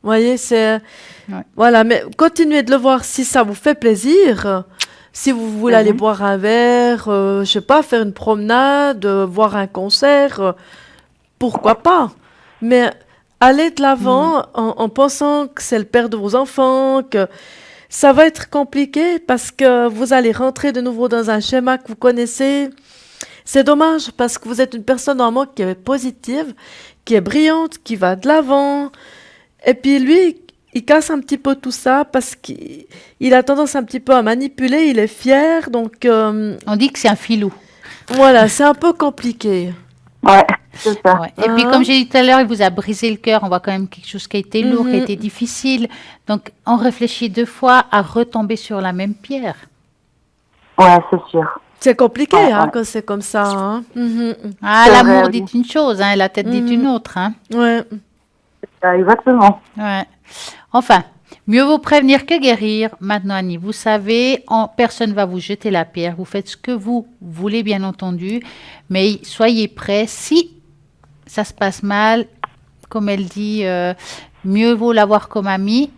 voyez, c'est... Voilà, mais continuez de le voir si ça vous fait plaisir. Si vous voulez aller boire un verre, je sais pas, faire une promenade, voir un concert, pourquoi pas. Mais allez de l'avant en pensant que c'est le père de vos enfants, que ça va être compliqué parce que vous allez rentrer de nouveau dans un schéma que vous connaissez. C'est dommage parce que vous êtes une personne normalement qui est positive, qui est brillante, qui va de l'avant. Et puis lui, il casse un petit peu tout ça parce qu'il a tendance un petit peu à manipuler, il est fier, donc... On dit que c'est un filou. Voilà, c'est un peu compliqué. Ouais, c'est ça. Ouais. Et puis, comme j'ai dit tout à l'heure, il vous a brisé le cœur. On voit quand même quelque chose qui a été lourd, qui a été difficile. Donc, on réfléchit 2 fois à retomber sur la même pierre. Ouais, c'est sûr. C'est compliqué quand c'est comme ça. Hein. Ah, l'amour dit une chose, hein, et la tête dit une autre. Hein. Ouais. Exactement. Ouais. Enfin, mieux vaut prévenir que guérir. Maintenant, Annie, vous savez, personne ne va vous jeter la pierre. Vous faites ce que vous voulez, bien entendu. Mais soyez prêts. Si ça se passe mal, comme elle dit, mieux vaut l'avoir comme ami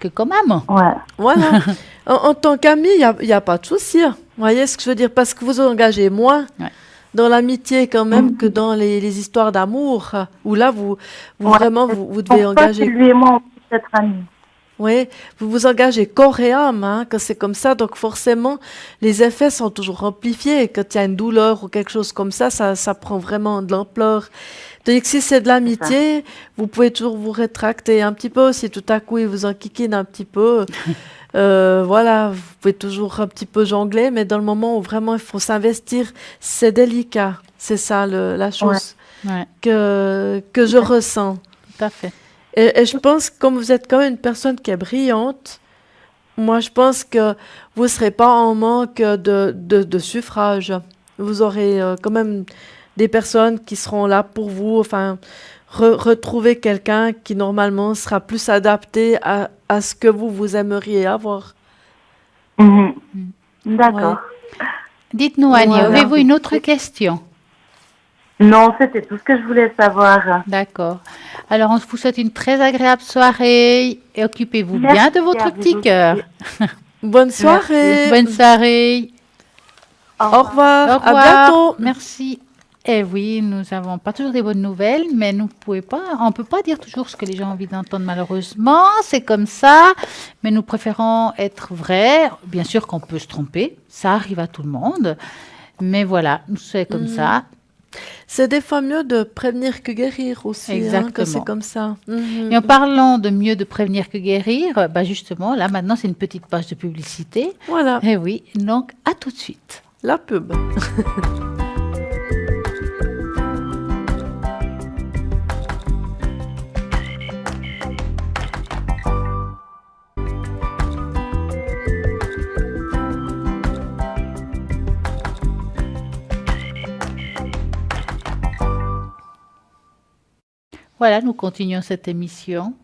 que comme amant. Ouais. Voilà. En tant qu'ami, il n'y a pas de souci. Vous voyez ce que je veux dire? Parce que vous engagez moins dans l'amitié quand même que dans les histoires d'amour, où là, vous vraiment, vous devez engager... Lui et moi, on peut être amis. Oui, vous vous engagez corps et âme hein, quand c'est comme ça. Donc forcément, les effets sont toujours amplifiés. Quand il y a une douleur ou quelque chose comme ça, ça prend vraiment de l'ampleur. Donc si c'est de l'amitié, vous pouvez toujours vous rétracter un petit peu. Si tout à coup, il vous enquiquine un petit peu... voilà, vous pouvez toujours un petit peu jongler, mais dans le moment où vraiment il faut s'investir, c'est délicat. C'est ça la chose que je ressens. Tout à fait. Et je pense que comme vous êtes quand même une personne qui est brillante, moi je pense que vous ne serez pas en manque de suffrage. Vous aurez quand même des personnes qui seront là pour vous, enfin... retrouver quelqu'un qui normalement sera plus adapté à ce que vous aimeriez avoir. D'accord. Ouais. Dites-nous, Annie, avez-vous une autre question? Non, c'était tout ce que je voulais savoir. D'accord. Alors, on vous souhaite une très agréable soirée et occupez-vous bien de votre petit cœur. Bonne soirée. Bonne soirée. Au revoir. Au revoir. À bientôt. Merci. Eh oui, nous n'avons pas toujours des bonnes nouvelles, mais on ne peut pas dire toujours ce que les gens ont envie d'entendre malheureusement, c'est comme ça, mais nous préférons être vrais. Bien sûr qu'on peut se tromper, ça arrive à tout le monde, mais voilà, c'est comme ça. C'est des fois mieux de prévenir que guérir aussi, Exactement. que c'est comme ça. Et en parlant de mieux de prévenir que guérir, bah justement, là maintenant, c'est une petite page de publicité. Voilà, Eh oui, donc à tout de suite. la pub. Voilà, nous continuons cette émission.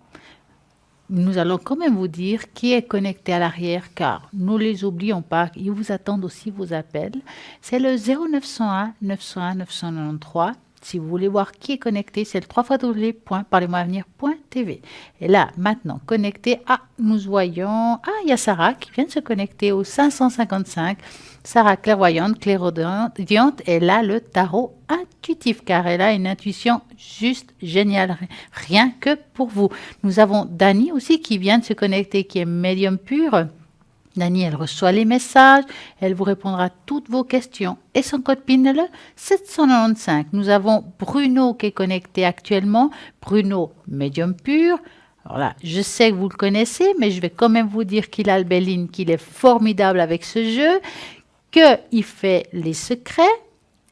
Nous allons quand même vous dire qui est connecté à l'arrière, car nous ne les oublions pas, ils vous attendent aussi vos appels. C'est le 0901 901 993. Si vous voulez voir qui est connecté, c'est le www.parlez-moi-avenir.tv. Et là, maintenant, connecté, nous voyons, il y a Sarah qui vient de se connecter au 555. Sarah, clairvoyante, clairaudiente, elle a le tarot intuitif, car elle a une intuition juste géniale, rien que pour vous. Nous avons Dani aussi qui vient de se connecter, qui est médium pur. Dani, elle reçoit les messages, elle vous répondra à toutes vos questions. Et son code PIN est le 795. Nous avons Bruno qui est connecté actuellement. Bruno, médium pur. Alors là, je sais que vous le connaissez, mais je vais quand même vous dire qu'il a le Béline, qu'il est formidable avec ce jeu, qu'il fait les secrets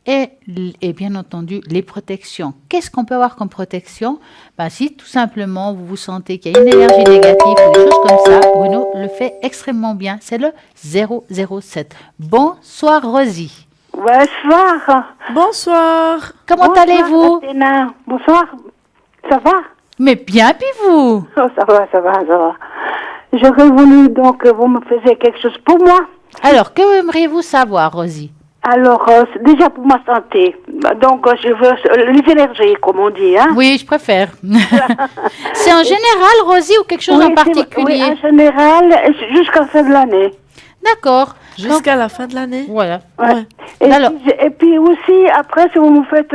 et bien entendu les protections. Qu'est-ce qu'on peut avoir comme protection? Si tout simplement vous vous sentez qu'il y a une énergie négative, des choses comme ça, Bruno le fait extrêmement bien. C'est le 007. Bonsoir Rosie. Bonsoir. Bonsoir. Comment Bonsoir, allez-vous? Tatiana. Bonsoir. Ça va? Mais bien, puis vous? Oh, ça va. J'aurais voulu donc que vous me faisiez quelque chose pour moi. Alors, que aimeriez-vous savoir, Rosie? Alors, c'est déjà pour ma santé. Donc, je veux les énergies, comme on dit, hein. Oui, je préfère. C'est en général, Rosie, ou quelque chose en particulier? Oui, en général, jusqu'à la fin de l'année. D'accord. Jusqu'à la fin de l'année. Voilà. Ouais. Ouais. Et puis aussi, après, si vous me faites,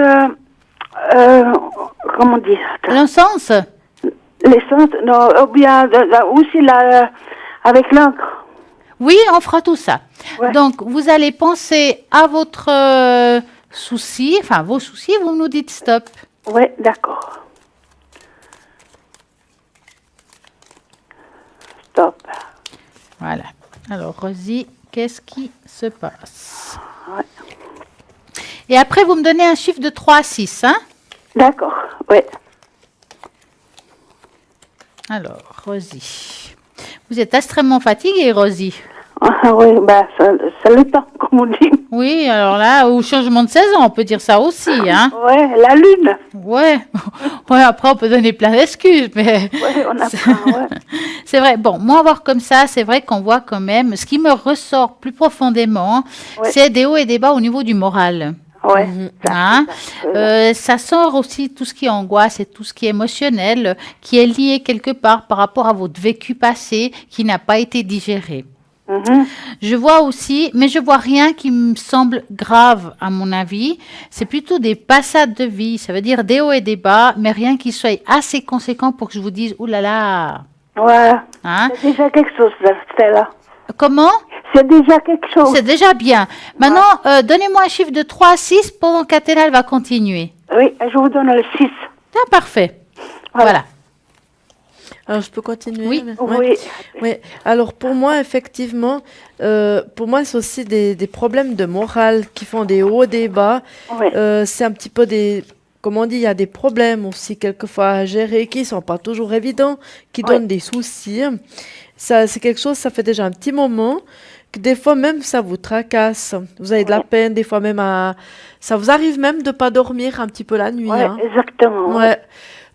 comment dire? L'encens? L'essence, non, ou bien aussi avec l'encre. Oui, on fera tout ça. Ouais. Donc, vous allez penser à votre souci, enfin vos soucis, vous nous dites stop. Oui, d'accord. Stop. Voilà. Alors, Rosie, qu'est-ce qui se passe? Ouais. Et après, vous me donnez un chiffre de 3 à 6, hein? D'accord, oui. Alors, Rosie. Vous êtes extrêmement fatiguée, Rosie. Ah, oui, c'est le temps, comme on dit. Oui, alors là, ou changement de saison, on peut dire ça aussi, hein? Oui, la lune. Ouais. Ouais, après, on peut donner plein d'excuses, mais... Oui, on apprend, ouais. C'est vrai. Bon, moi, voir comme ça, c'est vrai qu'on voit quand même, ce qui me ressort plus profondément, Ouais. c'est des hauts et des bas au niveau du moral. Oui. Hein? Ça sort aussi tout ce qui est angoisse et tout ce qui est émotionnel, qui est lié quelque part par rapport à votre vécu passé qui n'a pas été digéré. Je vois aussi, mais je vois rien qui me semble grave à mon avis. C'est plutôt des passades de vie, ça veut dire des hauts et des bas, mais rien qui soit assez conséquent pour que je vous dise, ouh là là. Ouais. Hein? C'est déjà quelque chose, Stella. Comment? C'est déjà quelque chose. C'est déjà bien. Maintenant, donnez-moi un chiffre de 3 à 6 pendant qu'Athéna elle va continuer. Oui, je vous donne le 6. Ah, parfait. Voilà. Alors, je peux continuer? Oui. Oui. Oui. Alors, pour moi, effectivement, c'est aussi des problèmes de morale qui font des hauts, des bas. Oui. C'est un petit peu des... Comme on dit, il y a des problèmes aussi quelquefois à gérer qui ne sont pas toujours évidents, qui donnent des soucis. Ça, c'est quelque chose, ça fait déjà un petit moment que des fois même ça vous tracasse. Vous avez de la peine, des fois même à... Ça vous arrive même de ne pas dormir un petit peu la nuit. Oui, hein. exactement. Ouais.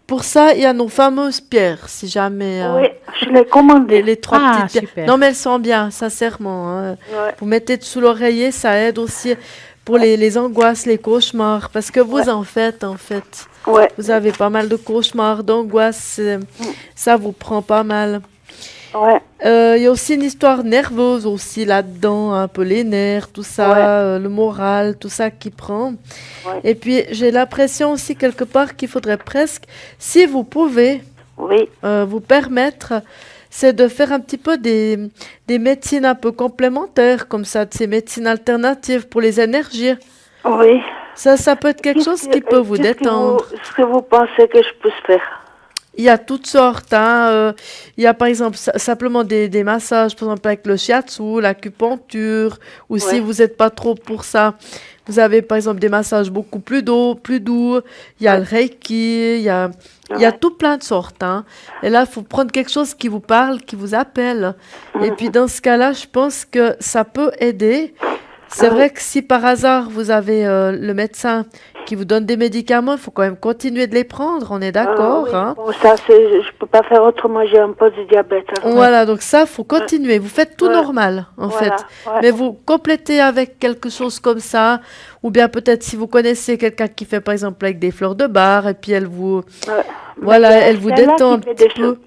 Pour ça, il y a nos fameuses pierres, si jamais... Oui, je l'ai commandé. les 3 Ah, petites pierres. super. Non, mais elles sont bien, sincèrement. Hein. Ouais. Vous mettez sous l'oreiller, ça aide aussi pour les angoisses, les cauchemars, parce que vous en faites, en fait. Ouais. Vous avez pas mal de cauchemars, d'angoisses, ça vous prend pas mal. Ouais. Il y a aussi une histoire nerveuse aussi là-dedans, un peu les nerfs, tout ça, le moral, tout ça qui prend. Ouais. Et puis, j'ai l'impression aussi quelque part qu'il faudrait presque, si vous pouvez, Oui. vous permettre, c'est de faire un petit peu des médecines un peu complémentaires, comme ça, de ces médecines alternatives pour les énergies. Oui. Ça peut être quelque chose qui peut vous détendre. Ce que vous pensez que je peux faire? Il y a toutes sortes, hein. Il y a par exemple simplement des massages, par exemple avec le shiatsu, l'acupuncture, ou si Ouais. vous n'êtes pas trop pour ça, vous avez par exemple des massages beaucoup plus doux. Il y a le reiki, il y a tout plein de sortes, hein. Et là, il faut prendre quelque chose qui vous parle, qui vous appelle. Et puis dans ce cas-là, je pense que ça peut aider. C'est vrai que si par hasard vous avez le médecin qui vous donne des médicaments, il faut quand même continuer de les prendre, on est d'accord, Oui. hein? Bon, ça, je peux pas faire autrement, j'ai un poste de diabète. Alors. Voilà, donc ça, faut continuer. Vous faites tout Ouais. normal, en Voilà, fait. ouais. Mais vous complétez avec quelque chose comme ça, ou bien peut-être si vous connaissez quelqu'un qui fait par exemple avec des fleurs de bar, et puis elle vous, Ouais. voilà, Mais il y a elle vous Stella détend un qui fait petit des peu. choses.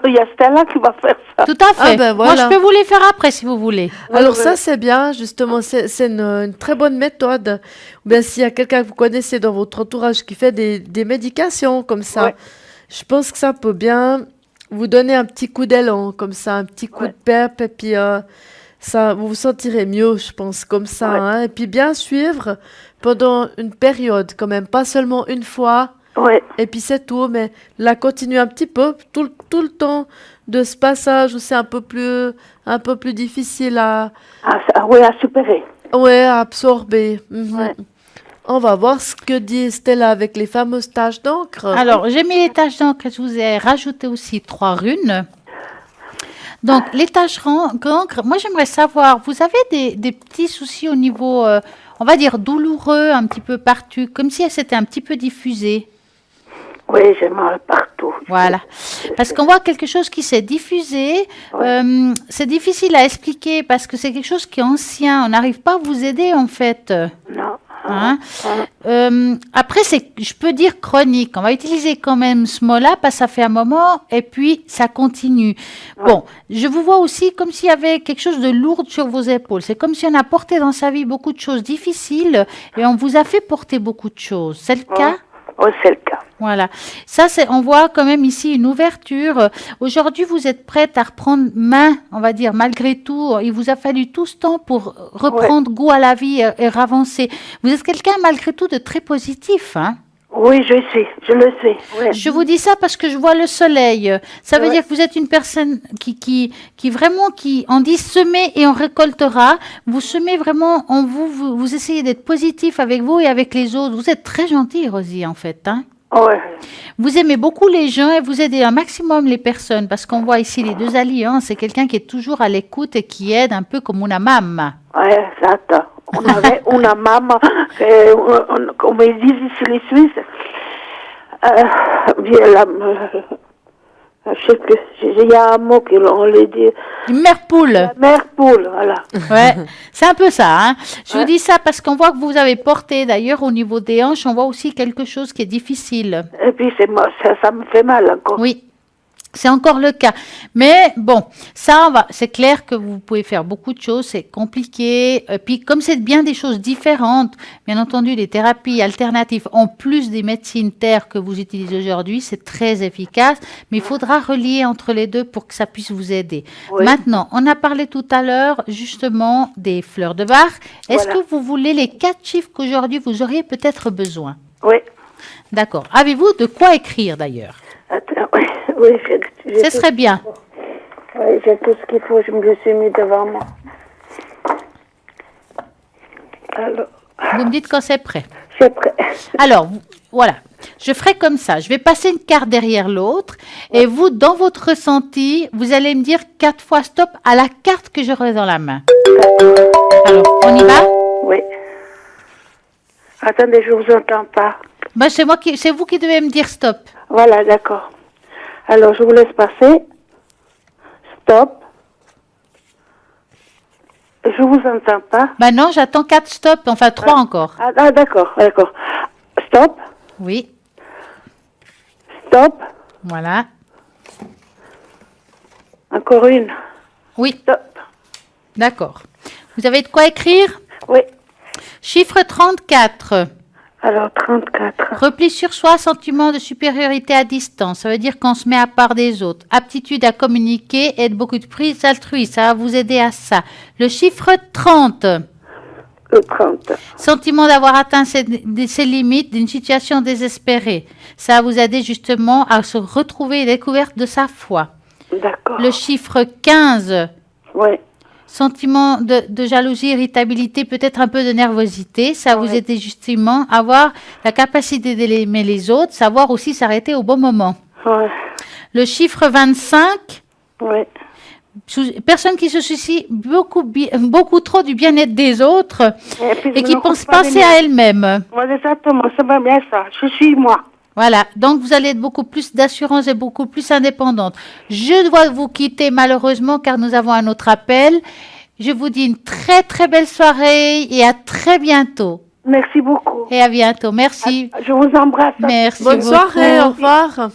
Il y a Stella qui va faire ça. Tout à fait. Ah ben Moi, voilà. je peux vous les faire après si vous voulez. Alors Ouais, ça, ouais. c'est bien, justement, c'est une très bonne méthode. Ou bien s'il y a quelqu'un que vous connaissez dans votre entourage qui fait des médications comme ça, Ouais. je pense que ça peut bien vous donner un petit coup d'élan, comme ça, un petit coup Ouais. de pep, et puis ça, vous vous sentirez mieux, je pense, comme ça, Ouais. hein. Et puis bien suivre pendant une période, quand même, pas seulement une fois, Ouais. et puis c'est tout, mais la continuer un petit peu, tout le temps de ce passage où c'est un peu plus difficile Oui, à supérer. ouais, à absorber. Mhm. Ouais. On va voir ce que dit Stella avec les fameuses taches d'encre. Alors, j'ai mis les taches d'encre, je vous ai rajouté aussi 3 runes. Donc, les taches d'encre, moi j'aimerais savoir, vous avez des petits soucis au niveau, on va dire, douloureux, un petit peu partout, comme si c'était un petit peu diffusé. Oui, j'ai mal partout. Voilà. Parce qu'on voit quelque chose qui s'est diffusé. C'est difficile à expliquer parce que c'est quelque chose qui est ancien. On n'arrive pas à vous aider en fait. Non. Hein. Après, je peux dire chronique. On va utiliser quand même ce mot-là parce que ça fait un moment et puis ça continue. Bon, je vous vois aussi comme s'il y avait quelque chose de lourd sur vos épaules. C'est comme si on a porté dans sa vie beaucoup de choses difficiles et on vous a fait porter beaucoup de choses. C'est le cas? Oui, c'est le cas. Voilà. Ça, on voit quand même ici une ouverture. Aujourd'hui, vous êtes prête à reprendre main, on va dire, malgré tout. Il vous a fallu tout ce temps pour reprendre goût à la vie et avancer. Vous êtes quelqu'un, malgré tout, de très positif, hein? Oui, je sais, je le sais. Ouais. Je vous dis ça parce que je vois le soleil. Ça veut dire que vous êtes une personne qui vraiment, on dit semer et on récoltera. Vous semez vraiment en vous, vous essayez d'être positif avec vous et avec les autres. Vous êtes très gentil, Rosie, en fait, hein? Ouais. Vous aimez beaucoup les gens et vous aidez un maximum les personnes parce qu'on voit ici les 2 alliances. C'est quelqu'un qui est toujours à l'écoute et qui aide un peu comme una mamma. Ouais, esatto. On avait una mamma, come disent ici les Suisses, je sais plus, il y a un mot qu'on les dit, Une mère poule. la mère poule, voilà. Ouais, c'est un peu ça. Hein. Je vous dis ça parce qu'on voit que vous avez porté, d'ailleurs, au niveau des hanches, on voit aussi quelque chose qui est difficile. Et puis ça me fait mal encore. Oui. C'est encore le cas. Mais bon, ça, c'est clair que vous pouvez faire beaucoup de choses, c'est compliqué. Puis comme c'est bien des choses différentes, bien entendu, les thérapies alternatives, en plus des médecines terre que vous utilisez aujourd'hui, c'est très efficace. Mais il faudra relier entre les deux pour que ça puisse vous aider. Oui. Maintenant, on a parlé tout à l'heure justement des fleurs de Bach. Est-ce Voilà. que vous voulez les 4 chiffres qu'aujourd'hui vous auriez peut-être besoin? Oui. D'accord. Avez-vous de quoi écrire d'ailleurs? Attends, oui, Ce serait bien. Oui, j'ai tout ce qu'il faut, je me le suis mis devant moi. Alors, Vous me dites quand c'est prêt. c'est prêt. Alors, voilà. Je ferai comme ça. Je vais passer une carte derrière l'autre. Et vous, dans votre ressenti, vous allez me dire 4 fois stop à la carte que j'aurai dans la main. Alors, on y va? Oui. Attendez, je vous entends pas. Ben, c'est vous qui devez me dire stop. Voilà, d'accord. Alors, je vous laisse passer. Stop. Je vous entends pas. Ben non, j'attends 4 stops, enfin 3 encore. Ah, d'accord, d'accord. Stop. Oui, Stop. voilà. Encore une. Oui, Stop. d'accord. Vous avez de quoi écrire? Oui. Chiffre 34. Alors, 34. Repli sur soi, sentiment de supériorité à distance. Ça veut dire qu'on se met à part des autres. Aptitude à communiquer et beaucoup de prise altruiste. Ça va vous aider à ça. Le chiffre 30. 30. Sentiment d'avoir atteint ses limites d'une situation désespérée. Ça va vous aider justement à se retrouver et découverte de sa foi. D'accord. Le chiffre 15, Oui. sentiment de jalousie, irritabilité, peut-être un peu de nervosité. Ça vous Ouais. aide justement à avoir la capacité d'aimer les autres, savoir aussi s'arrêter au bon moment. Ouais. Le chiffre 25, Oui. personne qui se soucie beaucoup trop du bien-être des autres puis, et je qui ne pense trouve pas passer de à elle-même. Voilà, exactement, c'est pas bien ça. Je suis moi. Voilà, donc vous allez être beaucoup plus d'assurance et beaucoup plus indépendante. Je dois vous quitter malheureusement car nous avons un autre appel. Je vous dis une très très belle soirée et à très bientôt. Merci beaucoup. Et à bientôt, merci. Je vous embrasse. Merci Bonne beaucoup. soirée, au revoir.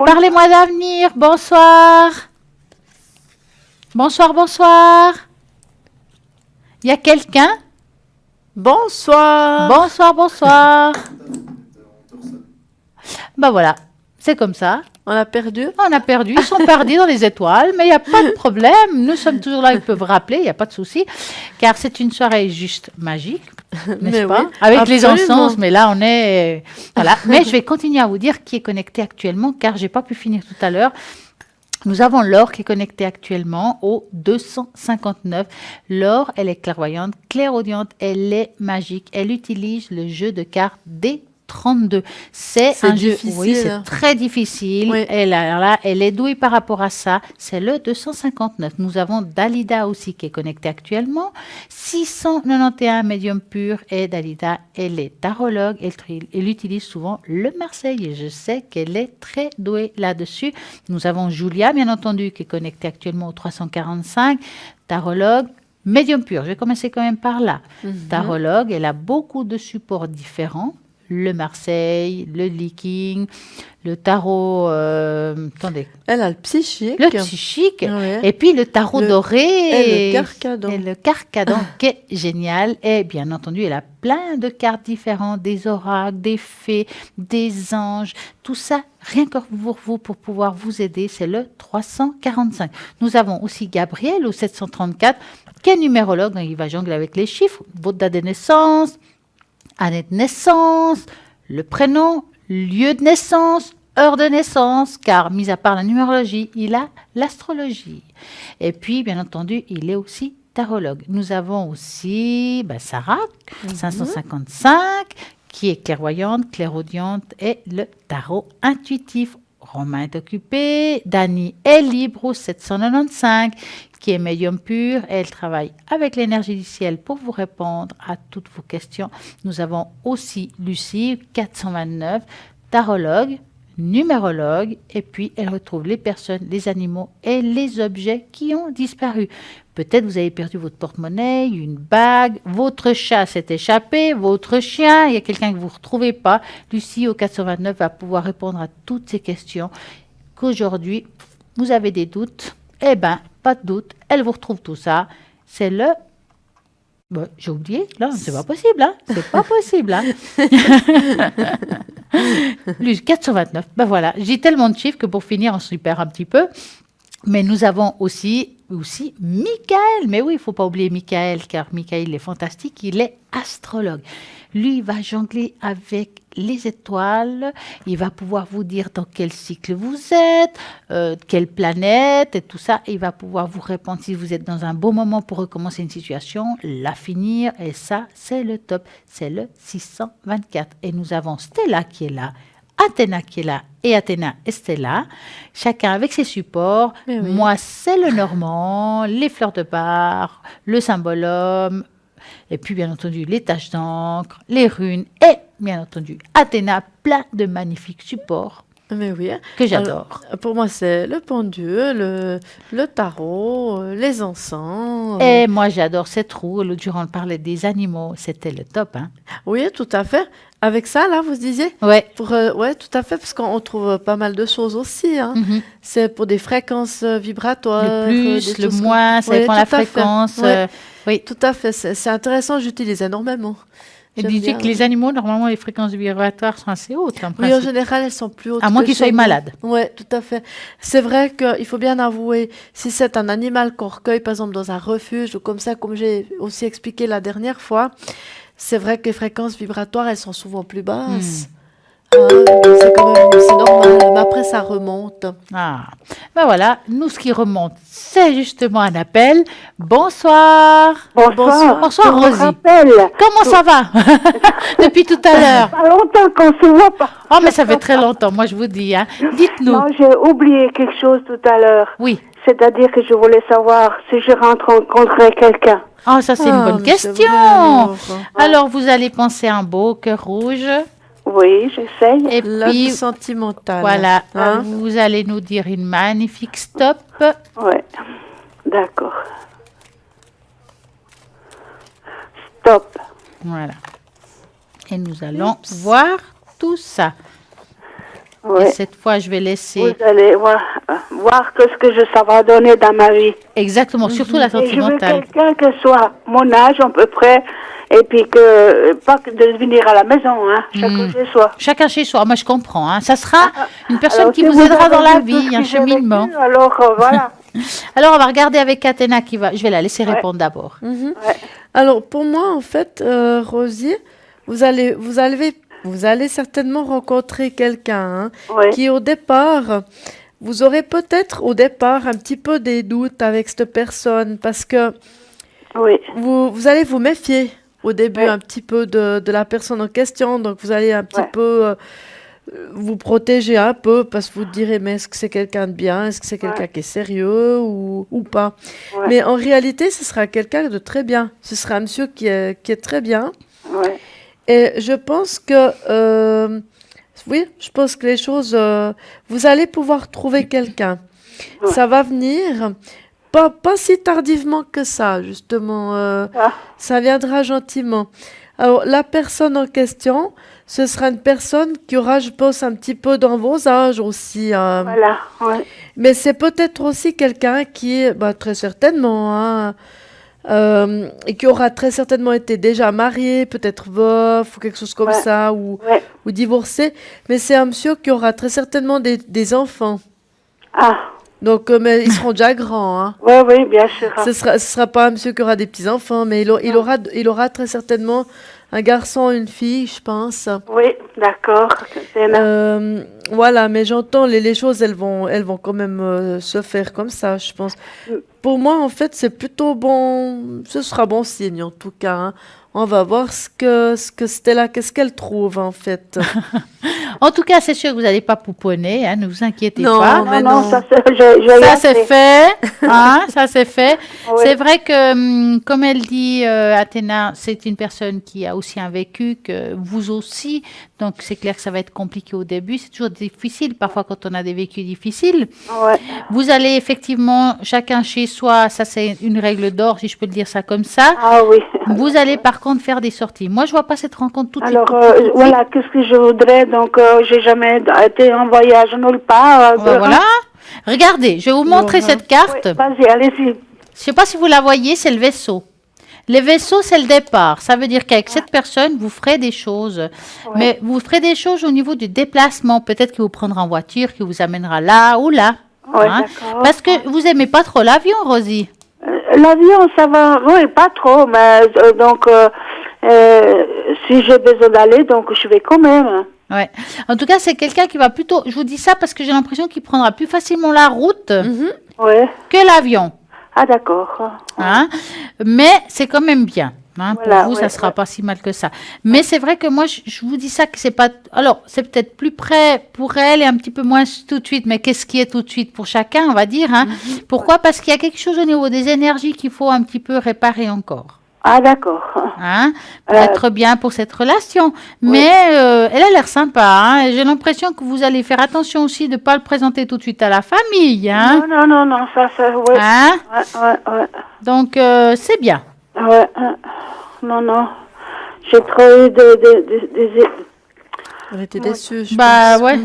Parlez-moi d'avenir, bonsoir. Bonsoir, bonsoir. Il y a quelqu'un? Bonsoir. Bonsoir, bonsoir. Ben voilà, c'est comme ça. On a perdu. On a perdu, ils sont perdus dans les étoiles, mais il n'y a pas de problème. Nous sommes toujours là, ils peuvent rappeler, il n'y a pas de souci, car c'est une soirée juste magique, n'est-ce Mais pas? oui, Avec les absolument. encens, mais là on est... Voilà. Mais je vais continuer à vous dire qui est connecté actuellement, car je n'ai pas pu finir tout à l'heure. Nous avons Laure qui est connectée actuellement au 259. Laure, elle est clairvoyante, clairaudiente, elle est magique. Elle utilise le jeu de cartes D32. C'est un jeu, difficile, oui, c'est hein. très difficile. Oui. Elle est douée par rapport à ça. C'est le 259. Nous avons Dalida aussi qui est connectée actuellement. 691 médium pur et Dalida, elle est tarologue. Elle utilise souvent le Marseille et je sais qu'elle est très douée là-dessus. Nous avons Julia, bien entendu, qui est connectée actuellement au 345. Tarologue. Médium pur, je vais commencer quand même par là. Tarologue, elle a beaucoup de supports différents. Le Marseille, le leaking, le tarot, attendez, Elle a le psychique. le psychique, Ouais. et puis le tarot Le- doré. et le carcadon. Et le carcadon, qui est génial. Et bien entendu, elle a plein de cartes différentes, des oracles, des fées, des anges, tout ça, rien que pour vous, pour pouvoir vous aider, c'est le 345. Nous avons aussi Gabriel au 734, qui est numérologue, donc il va jongler avec les chiffres, votre date de naissance, année de naissance, le prénom, lieu de naissance, heure de naissance, car mis à part la numérologie, il a l'astrologie. Et puis, bien entendu, il est aussi tarologue. Nous avons aussi Sarah, 555, qui est clairvoyante, clairaudiente, et le tarot intuitif. Romain est occupé, Dani est libre au 795, qui est médium pur. Elle travaille avec l'énergie du ciel pour vous répondre à toutes vos questions. Nous avons aussi Lucie, 429, tarologue, numérologue, et puis elle retrouve les personnes, les animaux et les objets qui ont disparu. Peut-être vous avez perdu votre porte-monnaie, une bague, votre chat s'est échappé, votre chien, il y a quelqu'un que vous ne retrouvez pas. Lucie au 429 va pouvoir répondre à toutes ces questions. Qu'aujourd'hui, vous avez des doutes, eh bien, pas de doute, elle vous retrouve tout ça. C'est le... Bon, j'ai oublié, là, c'est pas possible, hein. C'est pas possible, hein. Lui, 429, ben voilà, j'ai tellement de chiffres que pour finir, on se perd un petit peu. Mais nous avons aussi Michael. Mais oui, il ne faut pas oublier Michael, car Michael est fantastique, il est astrologue. Lui, il va jongler avec les étoiles, il va pouvoir vous dire dans quel cycle vous êtes, quelle planète et tout ça. Et il va pouvoir vous répondre si vous êtes dans un bon moment pour recommencer une situation, la finir. Et ça, c'est le top, c'est le 624. Et nous avons Stella qui est là, Athéna qui est là, et Athéna et Stella, chacun avec ses supports. Mais oui. Moi, c'est le normand, les fleurs de bar, le symbole homme, et puis bien entendu les taches d'encre, les runes, et bien entendu Athéna, plein de magnifiques supports Mais oui. que j'adore. Alors, pour moi, c'est le pendule, le tarot, les encens. Et moi, j'adore cette roue. L'autre jour, on parlait des animaux. C'était le top, hein? Oui, tout à fait. Avec ça, là, vous disiez Ouais. Ouais, tout à fait, parce qu'on trouve pas mal de choses aussi. Hein. Mhm. C'est pour des fréquences vibratoires. Le plus, des le choses moins, ça Ouais, dépend de la tout à fait. fréquence. Ouais. Oui. Tout à fait, c'est intéressant, j'utilise énormément. Et J'aime dites bien. que les animaux, normalement, les fréquences vibratoires sont assez hautes, en Oui, en principe. général, elles sont plus hautes. À moins que qu'ils chez soient nous. malades. Oui, tout à fait. C'est vrai qu'il faut bien avouer, si c'est un animal qu'on recueille, par exemple, dans un refuge ou comme ça, comme j'ai aussi expliqué la dernière fois, c'est vrai que les fréquences vibratoires, elles sont souvent plus basses. Hein, c'est quand même, c'est normal. Mais après, ça remonte. Ah, ben voilà, nous, ce qui remonte, c'est justement un appel. Bonsoir. Bonsoir. Bonsoir, Je vous Rosie. rappelle. Comment ça va depuis tout à l'heure? Pas longtemps qu'on se voit pas. Oh, mais ça fait très longtemps, moi, je vous dis. Hein. Dites-nous. Non, j'ai oublié quelque chose tout à l'heure. Oui. C'est-à-dire que je voulais savoir si je rencontrais quelqu'un. Oh, ça, c'est une Ah, bonne mais c'est question. vrai, alors. Alors, vous allez penser à un beau cœur rouge. Oui, j'essaye. Et Love puis, sentimentale. voilà, Hein? vous allez nous dire une magnifique stop. Ouais. D'accord. Stop. Voilà. Et nous allons voir tout ça. Et Ouais. cette fois, je vais laisser Vous allez voir que ce que ça va donner dans ma vie. exactement, surtout la Et je veux sentimentale. quelqu'un qui soit mon âge à peu près, et puis que pas que de venir à la maison, hein, chacun chez soi. Chacun chez soi, moi je comprends. Hein. Ça sera une personne Alors, qui si vous aidera avez dans la vu tout vie, ce un que j'ai cheminement. vécu, alors voilà. Alors on va regarder avec Athéna qui va. Je vais la laisser répondre d'abord. Mhm. Ouais. Alors, pour moi, en fait, Rosier, vous allez certainement rencontrer quelqu'un hein, Oui. qui, au départ, vous aurez peut-être au départ un petit peu des doutes avec cette personne parce que Oui. vous allez vous méfier au début Ouais. un petit peu de la personne en question. Donc, vous allez un petit Ouais. peu vous protéger un peu parce que vous direz, mais est-ce que c'est quelqu'un de bien? Est-ce que c'est quelqu'un Ouais. qui est sérieux ou pas? Ouais. Mais en réalité, ce sera quelqu'un de très bien. Ce sera un monsieur qui est très bien. Ouais. Et je pense que, oui, je pense que les choses, vous allez pouvoir trouver quelqu'un. Ouais. Ça va venir, pas si tardivement que ça, justement. Ah. Ça viendra gentiment. Alors, la personne en question, ce sera une personne qui aura, je pense, un petit peu dans vos âges aussi. Voilà. Ouais. Mais c'est peut-être aussi quelqu'un qui est, bah, très certainement, hein, et qui aura très certainement été déjà marié, peut-être veuf ou quelque chose comme Ouais. ça, ou Ouais. divorcé. Mais c'est un monsieur qui aura très certainement des enfants. Ah. Donc, mais ils seront déjà grands. Hein. Oui, oui, bien sûr. Ce sera pas un monsieur qui aura des petits-enfants, mais il aura très certainement un garçon, une fille, je pense. Oui, d'accord. C'est Voilà, mais j'entends les choses, elles vont quand même se faire comme ça, je pense. Pour moi, en fait, c'est plutôt bon. Ce sera bon signe, en tout cas. Hein. On va voir ce que Stella, qu'est-ce qu'elle trouve, en fait. En tout cas, c'est sûr que vous n'allez pas pouponner, hein, ne vous inquiétez Non, pas. mais non, non. ça j'ai Ça c'est fait, hein, ça c'est fait. Oui. C'est vrai que, comme elle dit, Athéna, c'est une personne qui a aussi un vécu que vous aussi. Donc c'est clair que ça va être compliqué au début. C'est toujours difficile parfois quand on a des vécus difficiles. Ouais. Vous allez effectivement chacun chez soi. Ça c'est une règle d'or, si je peux le dire ça comme ça. Ah oui. Vous allez par contre faire des sorties. Moi je vois pas cette rencontre tout de suite. Alors, tout de suite, tout de suite. voilà, qu'est-ce que je voudrais. Donc, j'ai jamais été en voyage nulle part. Voilà. Regardez, je vais vous montrer cette carte. Oui, vas-y, allez-y. Je ne sais pas si vous la voyez, c'est le vaisseau. Les vaisseaux, c'est le départ. Ça veut dire qu'avec cette personne, vous ferez des choses. Mais vous ferez des choses au niveau du déplacement. Peut-être qu'il vous prendra en voiture, qu'il vous amènera là ou là. Ouais, d'accord. Parce que vous aimez pas trop l'avion, Rosie. L'avion, ça va. Oui, pas trop, mais donc, si j'ai besoin d'aller, donc je vais quand même. Ouais. En tout cas, c'est quelqu'un qui va plutôt... Je vous dis ça parce que j'ai l'impression qu'il prendra plus facilement la route Oui. que l'avion. Ah, d'accord. Hein. Mais c'est quand même bien. Hein, Voilà, pour vous, ça ouais, sera ouais. pas si mal que ça. Mais c'est vrai que moi, je vous dis ça que c'est pas. Alors, c'est peut-être plus près pour elle et un petit peu moins tout de suite. Mais qu'est-ce qui est tout de suite pour chacun, on va dire. Hein. Pourquoi? Parce qu'il y a quelque chose au niveau des énergies qu'il faut un petit peu réparer encore. Ah, d'accord. Hein, pour être bien pour cette relation. Mais elle a l'air sympa. Hein, et j'ai l'impression que vous allez faire attention aussi de ne pas le présenter tout de suite à la famille. Hein. Non, ça, oui. Hein. Ouais. Donc, c'est bien. Ouais. Non. J'ai trop eu des On était déçus, je Bah pense. ouais.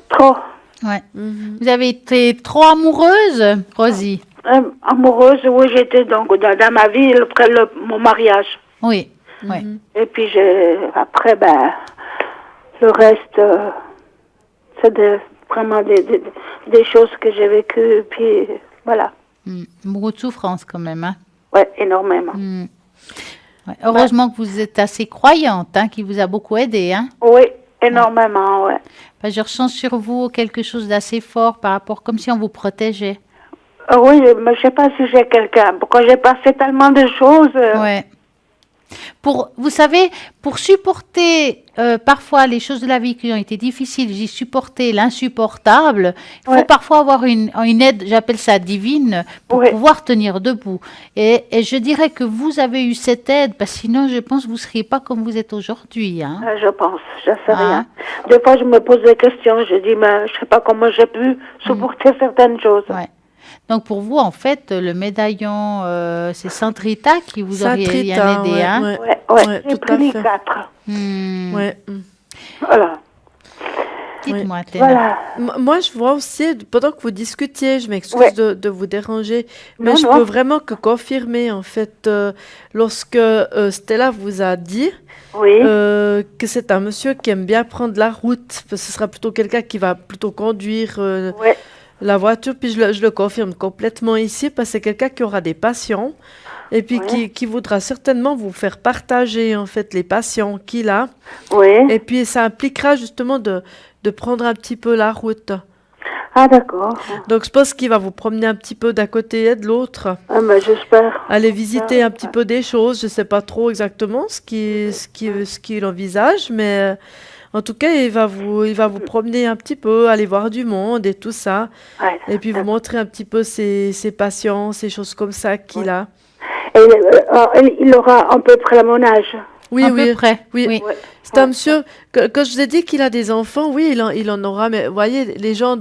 trop Ouais. Vous avez été trop amoureuse, Rosie? amoureuse. Oui, j'étais donc dans ma vie après mon mariage. Oui. Ouais. Et puis après, le reste, c'est vraiment des choses que j'ai vécues. Et puis voilà. Beaucoup de souffrance quand même. Hein. Ouais, énormément. Ouais. Heureusement que vous êtes assez croyante, hein, qui vous a beaucoup aidé. Hein. Oui, énormément, ouais. Je ressens sur vous quelque chose d'assez fort par rapport, comme si on vous protégeait. Oui, mais je sais pas si j'ai quelqu'un. Quand j'ai passé tellement de choses. Ouais. Vous savez, pour supporter parfois les choses de la vie qui ont été difficiles, j'ai supporté l'insupportable, il faut parfois avoir une aide, j'appelle ça divine, pour pouvoir tenir debout. Et je dirais que vous avez eu cette aide, parce que sinon, je pense que vous ne seriez pas comme vous êtes aujourd'hui. Hein. Je pense, je ne sais rien. Des fois, je me pose des questions, je dis, mais je ne sais pas comment j'ai pu supporter certaines choses. Ouais. Donc, pour vous, en fait, le médaillon, c'est Sainte Rita qui vous aurait bien aidé. Hein? Ouais, j'ai pris les 4. Ouais. Voilà. Dites-moi, Athéna. Voilà. Moi, je vois aussi, pendant que vous discutiez, je m'excuse de vous déranger, mais je peux vraiment que confirmer, en fait, lorsque Stella vous a dit que c'est un monsieur qui aime bien prendre la route, parce que ce sera plutôt quelqu'un qui va plutôt conduire la voiture, puis je le confirme complètement ici, parce que c'est quelqu'un qui aura des patients, et puis qui voudra certainement vous faire partager, en fait, les patients qu'il a. Et puis, ça impliquera justement de prendre un petit peu la route. Ah, d'accord. Donc, je pense qu'il va vous promener un petit peu d'un côté et de l'autre. Ah, ben, j'espère. Aller visiter un petit peu des choses. Je ne sais pas trop exactement ce qu'il envisage, mais en tout cas, il va vous promener un petit peu, aller voir du monde et tout ça. Et puis, vous montrer un petit peu ses patients, ces choses comme ça qu'il a. Et il aura à peu près mon âge. Oui, à peu près. Oui. C'est un monsieur, quand je vous ai dit qu'il a des enfants, oui, il en aura, mais vous voyez, les gens,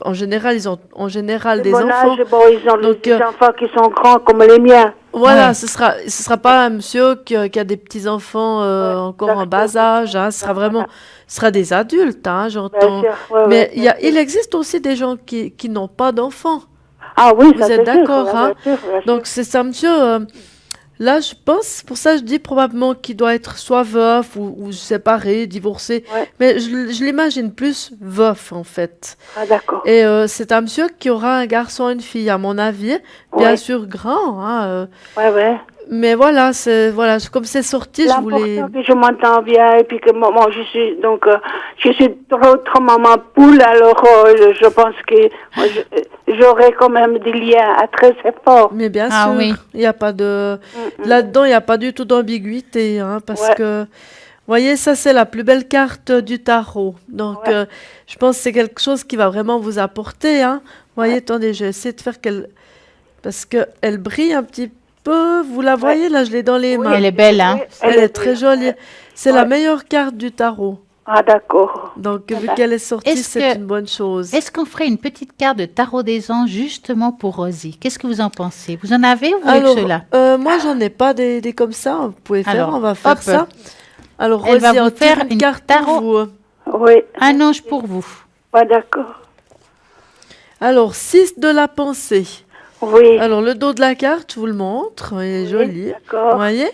en général, ils ont des enfants. Âge, ils ont des enfants qui sont grands comme les miens. Voilà, ce sera pas un monsieur qui a des petits-enfants encore en bas âge, hein, ce sera des adultes, hein, j'entends. Mais il existe aussi des gens qui n'ont pas d'enfants. Ah oui, vous êtes d'accord, hein? Donc c'est un monsieur, là je pense, pour ça je dis probablement qu'il doit être soit veuf ou séparé, divorcé, mais je l'imagine plus veuf en fait. Ah d'accord. Et c'est un monsieur qui aura un garçon et une fille à mon avis, bien sûr grand, hein. Mais voilà, comme c'est sorti, je voulais... L'important que je m'entends bien et puis que moi je suis trop maman poule, alors je pense que j'aurai quand même des liens très forts. Mais bien sûr, il n'y a pas de... Là-dedans, il n'y a pas du tout d'ambiguïté, hein, parce que... Vous voyez, ça c'est la plus belle carte du tarot. Donc, je pense que c'est quelque chose qui va vraiment vous apporter, hein. Vous voyez, attendez, je vais essayer de faire qu'elle... Parce qu'elle brille un petit peu. Vous la voyez, là, je l'ai dans les mains. Elle est belle, hein. Elle est très jolie. C'est la meilleure carte du tarot. Ah, d'accord. Donc, vu qu'elle est sortie, c'est une bonne chose. Est-ce qu'on ferait une petite carte de tarot des anges justement pour Rosie? Qu'est-ce que vous en pensez? Vous en avez ou vous voulez cela? Moi, j'en ai pas des comme ça. Vous pouvez faire, on va faire ça. Alors, elle Rosie, va vous faire une carte tarot. pour vous. Oui. Un ange pour vous. Ah, d'accord. Alors, 6 de la pensée. Oui. Alors, le dos de la carte, je vous le montre. Elle est jolie. D'accord. Vous voyez?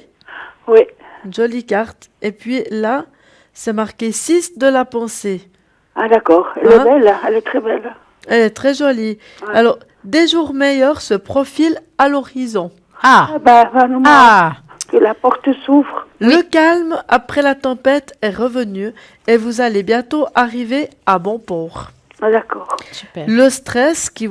Oui. Une jolie carte. Et puis là, c'est marqué 6 de la pensée. Ah, d'accord. Elle est belle. Elle est très belle. Elle est très jolie. Ouais. Alors, des jours meilleurs se profilent à l'horizon. Que la porte s'ouvre. Le calme après la tempête est revenu et vous allez bientôt arriver à bon port. Ah, d'accord. Super. Le stress qui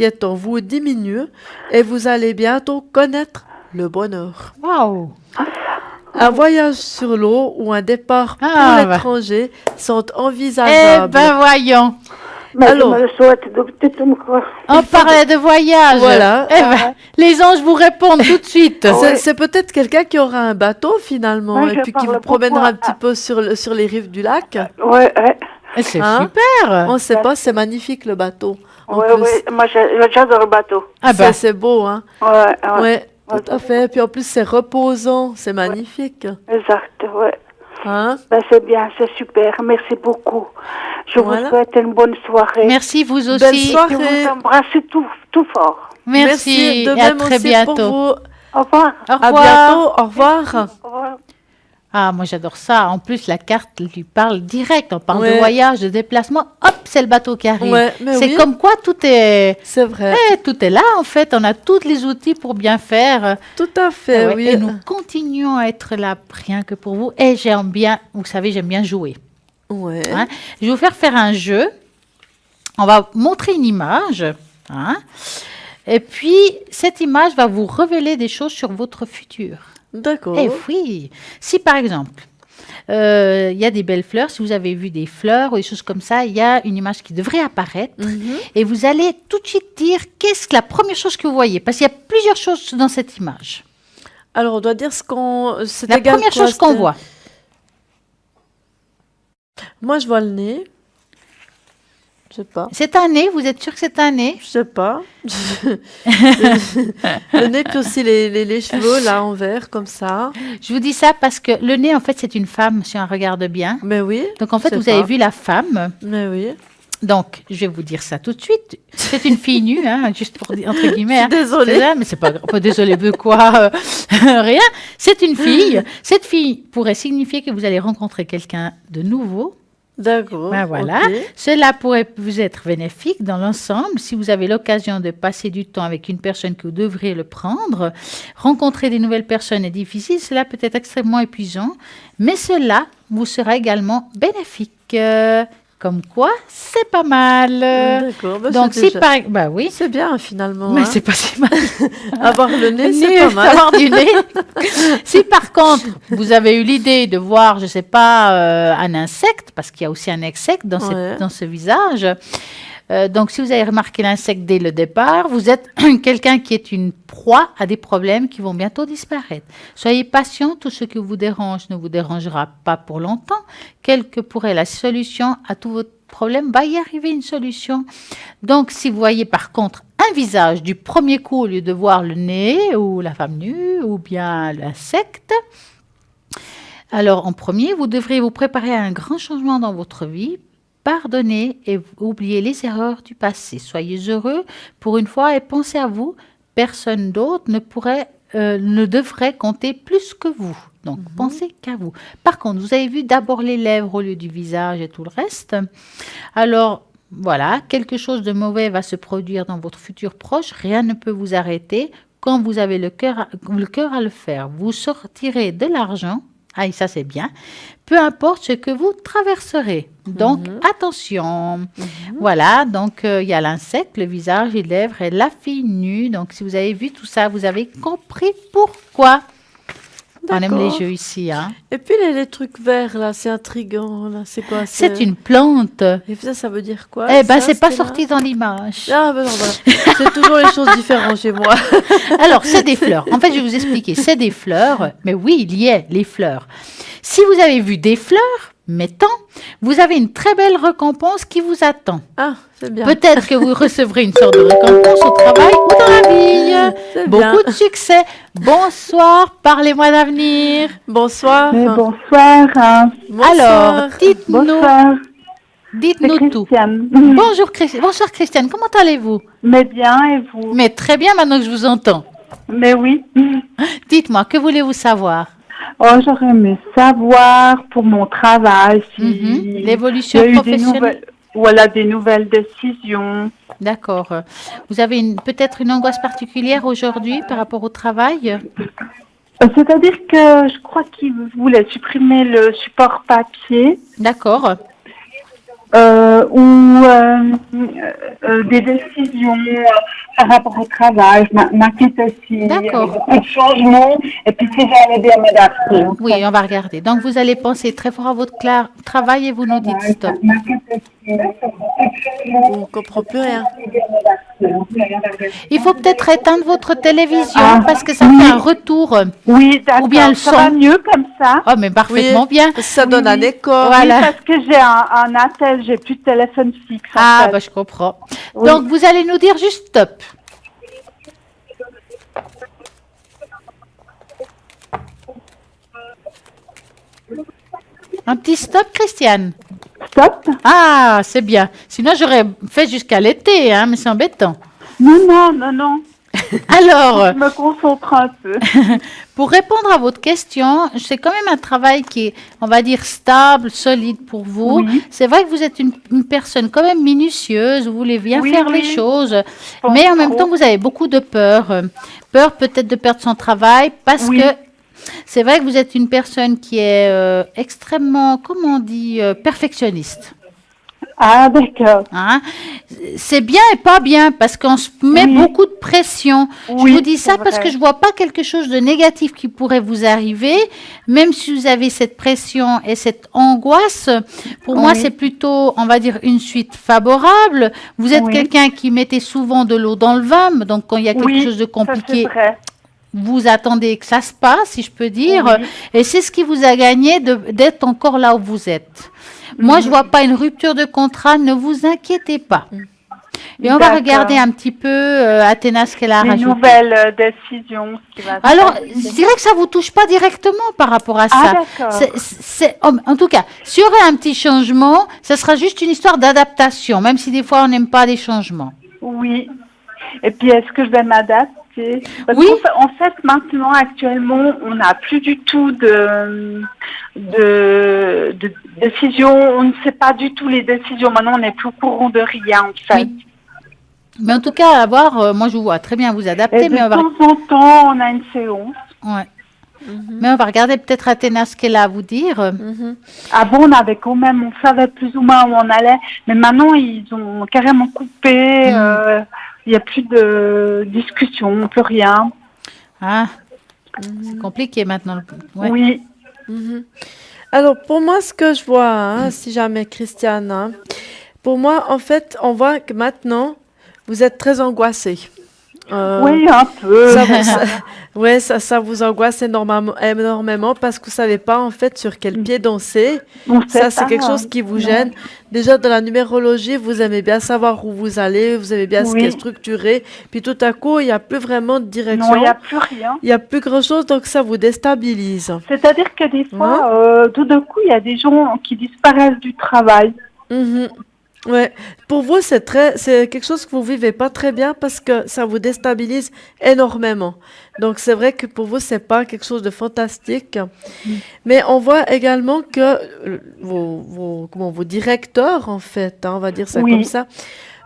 est en vous diminue et vous allez bientôt connaître le bonheur. Waouh. Un voyage sur l'eau ou un départ pour l'étranger sont Eh envisageables. ben voyons. Mais alors, je me le souhaite on parlait de voyage. Voilà. Les anges vous répondent tout de suite. C'est peut-être quelqu'un qui aura un bateau finalement et puis qui vous promènera un petit peu sur les rives du lac. Ouais. C'est super. On ne sait pas, c'est magnifique le bateau. Oui, moi j'adore le bateau. C'est beau, hein. Ouais. Tout à fait. Et puis en plus, c'est reposant, c'est magnifique. Exact, ouais. Hein? C'est bien, c'est super. Merci beaucoup. Je vous souhaite une bonne soirée. Merci, vous aussi. Belle soirée. Je vous embrasse tout fort. Merci. De et même à très aussi bientôt. pour vous. Au revoir. Au À revoir. bientôt. Au revoir. Au revoir. Ah, moi j'adore ça. En plus, la carte lui parle direct. On parle de Ouais. voyage, de déplacement. Hop, c'est le bateau qui arrive. Ouais, mais C'est oui. comme quoi tout est, C'est vrai. tout est là en fait. On a tous les outils pour bien faire. Tout à fait, Ouais, oui. et nous continuons à être là rien que pour vous. Et j'aime bien, vous savez, j'aime bien jouer. Ouais. Hein. Je vais vous faire un jeu. On va montrer une image. Hein. Et puis, cette image va vous révéler des choses sur votre futur. D'accord. Eh oui, si par exemple, il y a des belles fleurs, si vous avez vu des fleurs ou des choses comme ça, il y a une image qui devrait apparaître Mhm. et vous allez tout de suite dire qu'est-ce que la première chose que vous voyez, parce qu'il y a plusieurs choses dans cette image. Alors, on doit dire ce qu'on. C'est La égal première quoi, chose qu'on c'était- voit, Moi, je vois le nez. Je sais pas. c'est un nez, vous êtes sûr que c'est un nez? Je sais pas. Le nez, puis aussi les cheveux, là, en vert, comme ça. Je vous dis ça parce que le nez, en fait, c'est une femme, si on regarde bien. Mais oui. Donc, en fait, je vous sais avez pas. vu la femme. Mais oui. Donc, je vais vous dire ça tout de suite. C'est une fille nue, hein, juste pour dire, entre guillemets. hein. Désolée. C'est ça, mais c'est pas grave. Pas désolée de quoi rien. C'est une fille. Cette fille pourrait signifier que vous allez rencontrer quelqu'un de nouveau. D'accord. Ben voilà. ok. Cela pourrait vous être bénéfique dans l'ensemble si vous avez l'occasion de passer du temps avec une personne que vous devriez le prendre. Rencontrer des nouvelles personnes est difficile, cela peut être extrêmement épuisant, mais cela vous sera également bénéfique. Comme quoi, c'est pas mal. D'accord. bah, Donc, c'est si déjà- par... Bah oui, C'est bien, finalement. mais hein. c'est pas si mal. Avoir le nez, c'est Nez, pas mal. avoir du nez. Si par contre, vous avez eu l'idée de voir, je sais pas, un insecte, parce qu'il y a aussi un insecte dans, Ouais. dans ce visage, donc si vous avez remarqué l'insecte dès le départ, vous êtes quelqu'un qui est une proie à des problèmes qui vont bientôt disparaître. Soyez patient, tout ce qui vous dérange ne vous dérangera pas pour longtemps. Quelle que pourrait la solution à tout votre problème, va y arriver une solution. Donc si vous voyez par contre un visage du premier coup au lieu de voir le nez ou la femme nue ou bien l'insecte, alors en premier, vous devrez vous préparer à un grand changement dans votre vie. Pardonnez et oubliez les erreurs du passé. Soyez heureux pour une fois et pensez à vous. Personne d'autre ne devrait compter plus que vous. Donc, pensez qu'à vous. Par contre, vous avez vu d'abord les lèvres au lieu du visage et tout le reste. Alors, voilà, quelque chose de mauvais va se produire dans votre futur proche. Rien ne peut vous arrêter quand vous avez le cœur à le faire. Vous sortirez de l'argent. Ah, et ça c'est bien. Peu importe ce que vous traverserez. Donc, attention. Voilà, donc il y a l'insecte, le visage, les lèvres et la fille nue. Donc, si vous avez vu tout ça, vous avez compris pourquoi. On aime les D'accord. jeux ici. Hein. Et puis les trucs verts, là, c'est intriguant. Là, c'est quoi C'est une plante. Et ça veut dire quoi Eh bien, ça, c'est pas ce qu'il a sorti dans l'image. Ah, ben non, voilà. C'est toujours les choses différentes chez moi. Alors, c'est des fleurs. En fait, je vais vous expliquer. C'est des fleurs. Mais oui, il y a les fleurs. Si vous avez vu des fleurs, mettons, vous avez une très belle récompense qui vous attend. Ah, c'est bien. Peut-être que vous recevrez une sorte de récompense au travail ou dans la vie. C'est Beaucoup de succès. Bonsoir, parlez-moi d'avenir. Bonsoir. Mais bonsoir. Bonsoir. Alors, dites-nous Bonsoir. C'est dites-nous tout. Christiane. Bonjour, bonsoir Christiane, comment allez-vous? Mais bien, et vous? Mais très bien maintenant que je vous entends. Mais oui. Dites-moi, que voulez-vous savoir? Oh, j'aurais aimé savoir pour mon travail si L'évolution il y a eu des professionnelle. nouvelles, voilà, des nouvelles décisions. D'accord. Vous avez peut-être une angoisse particulière aujourd'hui par rapport au travail? C'est-à-dire que je crois qu'ils voulaient supprimer le support papier D'accord. ou des décisions par rapport au travail. Je m'inquiète aussi. Il y a D'accord. beaucoup de changements et puis si j'allais bien m'adapter. Oui, on va regarder. Donc, vous allez penser très fort à votre travail et vous nous dites stop. Je m'inquiète aussi. On ne comprend plus rien. Il faut peut-être éteindre votre télévision Ah, parce que ça oui. fait un retour. Oui, d'accord. Ou bien le ça son. va mieux comme ça. Oh, mais parfaitement bien. Ça donne un écho. Voilà. Oui, parce que j'ai un attel, j'ai plus de téléphone fixe. en Ah, fait. bah, je comprends. Oui. Donc, vous allez nous dire juste stop. Un petit stop, Christiane. Stop. Ah, c'est bien. Sinon, j'aurais fait jusqu'à l'été, hein, mais c'est embêtant. Non. Alors, Je me concentre un peu. pour répondre à votre question, c'est quand même un travail qui est, on va dire, stable, solide pour vous. Oui. C'est vrai que vous êtes une personne quand même minutieuse, vous voulez bien Oui, faire les oui. choses, Pense mais en même trop. temps, vous avez beaucoup de peur. Peur peut-être de perdre son travail parce Oui. que c'est vrai que vous êtes une personne qui est extrêmement, comment on dit, perfectionniste. Ah, d'accord. Hein. C'est bien et pas bien parce qu'on se met Oui. beaucoup de pression. Je Oui, vous dis ça c'est parce vrai. que je vois pas quelque chose de négatif qui pourrait vous arriver, même si vous avez cette pression et cette angoisse. Pour moi, Oui. c'est plutôt, on va dire, une suite favorable. Vous êtes Oui. quelqu'un qui mettait souvent de l'eau dans le vin, donc quand il y a quelque Oui, chose de ça c'est compliqué, vrai. vous attendez que ça se passe, si je peux dire, Oui. et c'est ce qui vous a gagné d'être encore là où vous êtes. Moi, je Mhm. vois pas une rupture de contrat, ne vous inquiétez pas. Et on va D'accord. regarder un petit peu Athéna ce qu'elle a Les rajouté. nouvelles décisions, ce qui va se Alors, passer. je dirais que ça vous touche pas directement par rapport à Ah, ça. d'accord. En tout cas, s'il y aurait un petit changement, ça sera juste une histoire d'adaptation, même si des fois on n'aime pas les changements. Oui. Et puis, est-ce que je vais m'adapter? Parce Oui. en fait, maintenant, actuellement, on n'a plus du tout de décisions. On ne sait pas du tout les décisions. Maintenant, on n'est plus au courant de rien, en fait. Oui. Mais en tout cas, à voir, moi je vous vois très bien vous adapter, Et de mais on va, temps en temps, on a une séance. ouais. Mais on va regarder peut-être Athéna ce qu'elle a à vous dire. Ah bon, on savait plus ou moins où on allait, mais maintenant ils ont carrément coupé. Il n'y a plus de discussion, plus rien. Ah, c'est compliqué maintenant. Ouais. Oui, Alors, pour moi, ce que je vois, hein, si jamais Christiane, hein, pour moi, en fait, on voit que maintenant, vous êtes très angoissée. oui, un peu. Ouais, ça vous angoisse énormément parce que vous savez pas en fait sur quel pied danser. On sait Ça, c'est pas, quelque chose qui vous non. gêne. Déjà, dans la numérologie, vous aimez bien savoir où vous allez, vous aimez bien ce qui est Oui. structuré. Puis tout à coup, il n'y a plus vraiment de direction. Non, il n'y a plus rien. Il n'y a plus grand-chose, donc ça vous déstabilise. C'est-à-dire que des fois, tout d'un coup, il y a des gens qui disparaissent du travail. Mhm. Ouais, pour vous, c'est quelque chose que vous vivez pas très bien parce que ça vous déstabilise énormément. Donc, c'est vrai que pour vous, c'est pas quelque chose de fantastique. Mais on voit également que vos directeurs, en fait, hein, on va dire ça Oui. comme ça,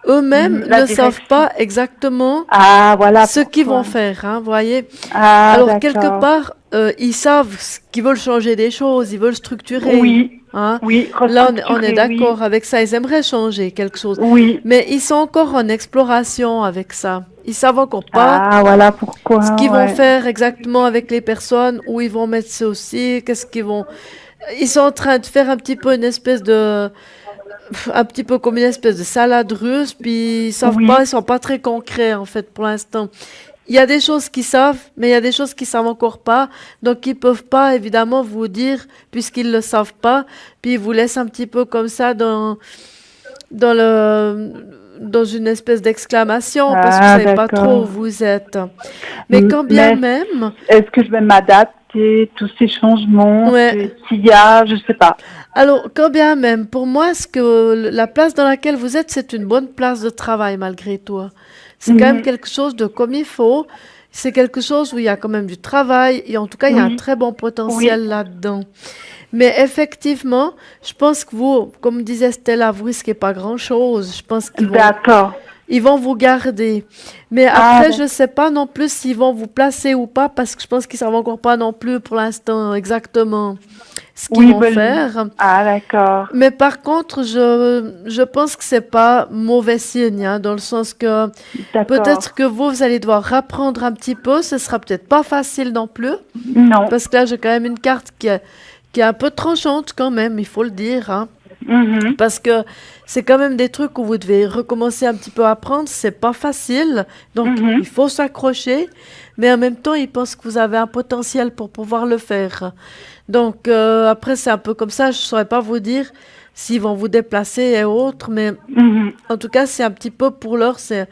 eux-mêmes La ne savent pas exactement Ah, voilà. ce qu'ils pourquoi. vont faire, hein, vous voyez. Ah, Alors, d'accord. quelque part, ils savent qu'ils veulent changer des choses, ils veulent structurer. Oui, Hein. oui. Là, on est restructurer, d'accord avec ça. Ils aimeraient changer quelque chose. Oui. Mais ils sont encore en exploration avec ça. Ils savent encore pas Ah, voilà pourquoi. ce qu'ils ouais. vont faire exactement avec les personnes, où ils vont mettre ça aussi, qu'est-ce qu'ils vont... Ils sont en train de faire un petit peu une espèce de... Un petit peu comme une espèce de salade russe, puis ils savent Oui. pas, ils sont pas très concrets en fait pour l'instant. Il y a des choses qu'ils savent, mais il y a des choses qu'ils savent encore pas. Donc, ils peuvent pas, évidemment, vous dire, puisqu'ils le savent pas. Puis, ils vous laissent un petit peu comme ça dans une espèce d'exclamation, parce que vous Ah, savez pas d'accord. trop où vous êtes. Mais quand bien Mais même, est-ce que je vais m'adapter, tous ces changements, Ouais. s'il y a, je sais pas. alors, quand bien même, pour moi, la place dans laquelle vous êtes, c'est une bonne place de travail, malgré tout. C'est quand même quelque chose de comme il faut. C'est quelque chose où il y a quand même du travail, et en tout cas, il y a un Oui. très bon potentiel là-dedans. Mais effectivement, je pense que vous, comme disait Stella, vous risquez pas grand-chose. Je pense qu'ils D'accord. vont vous garder. Mais Ah, après, d'accord. je sais pas non plus s'ils vont vous placer ou pas, parce que je pense qu'ils savent encore pas non plus pour l'instant exactement ce qu'ils Oui, vont ben, faire. Ah, d'accord. Mais par contre, je pense que c'est pas mauvais signe, hein, dans le sens que D'accord. peut-être que vous allez devoir apprendre un petit peu. Ce sera peut-être pas facile non plus, Non. parce que là, j'ai quand même une carte qui est un peu tranchante quand même, il faut le dire, hein. Mhm. Parce que c'est quand même des trucs où vous devez recommencer un petit peu à apprendre, c'est pas facile, donc il faut s'accrocher, mais en même temps, ils pensent que vous avez un potentiel pour pouvoir le faire. Donc après, c'est un peu comme ça, je saurais pas vous dire s'ils vont vous déplacer et autres, mais Mhm. en tout cas, c'est un petit peu pour l'heure, c'est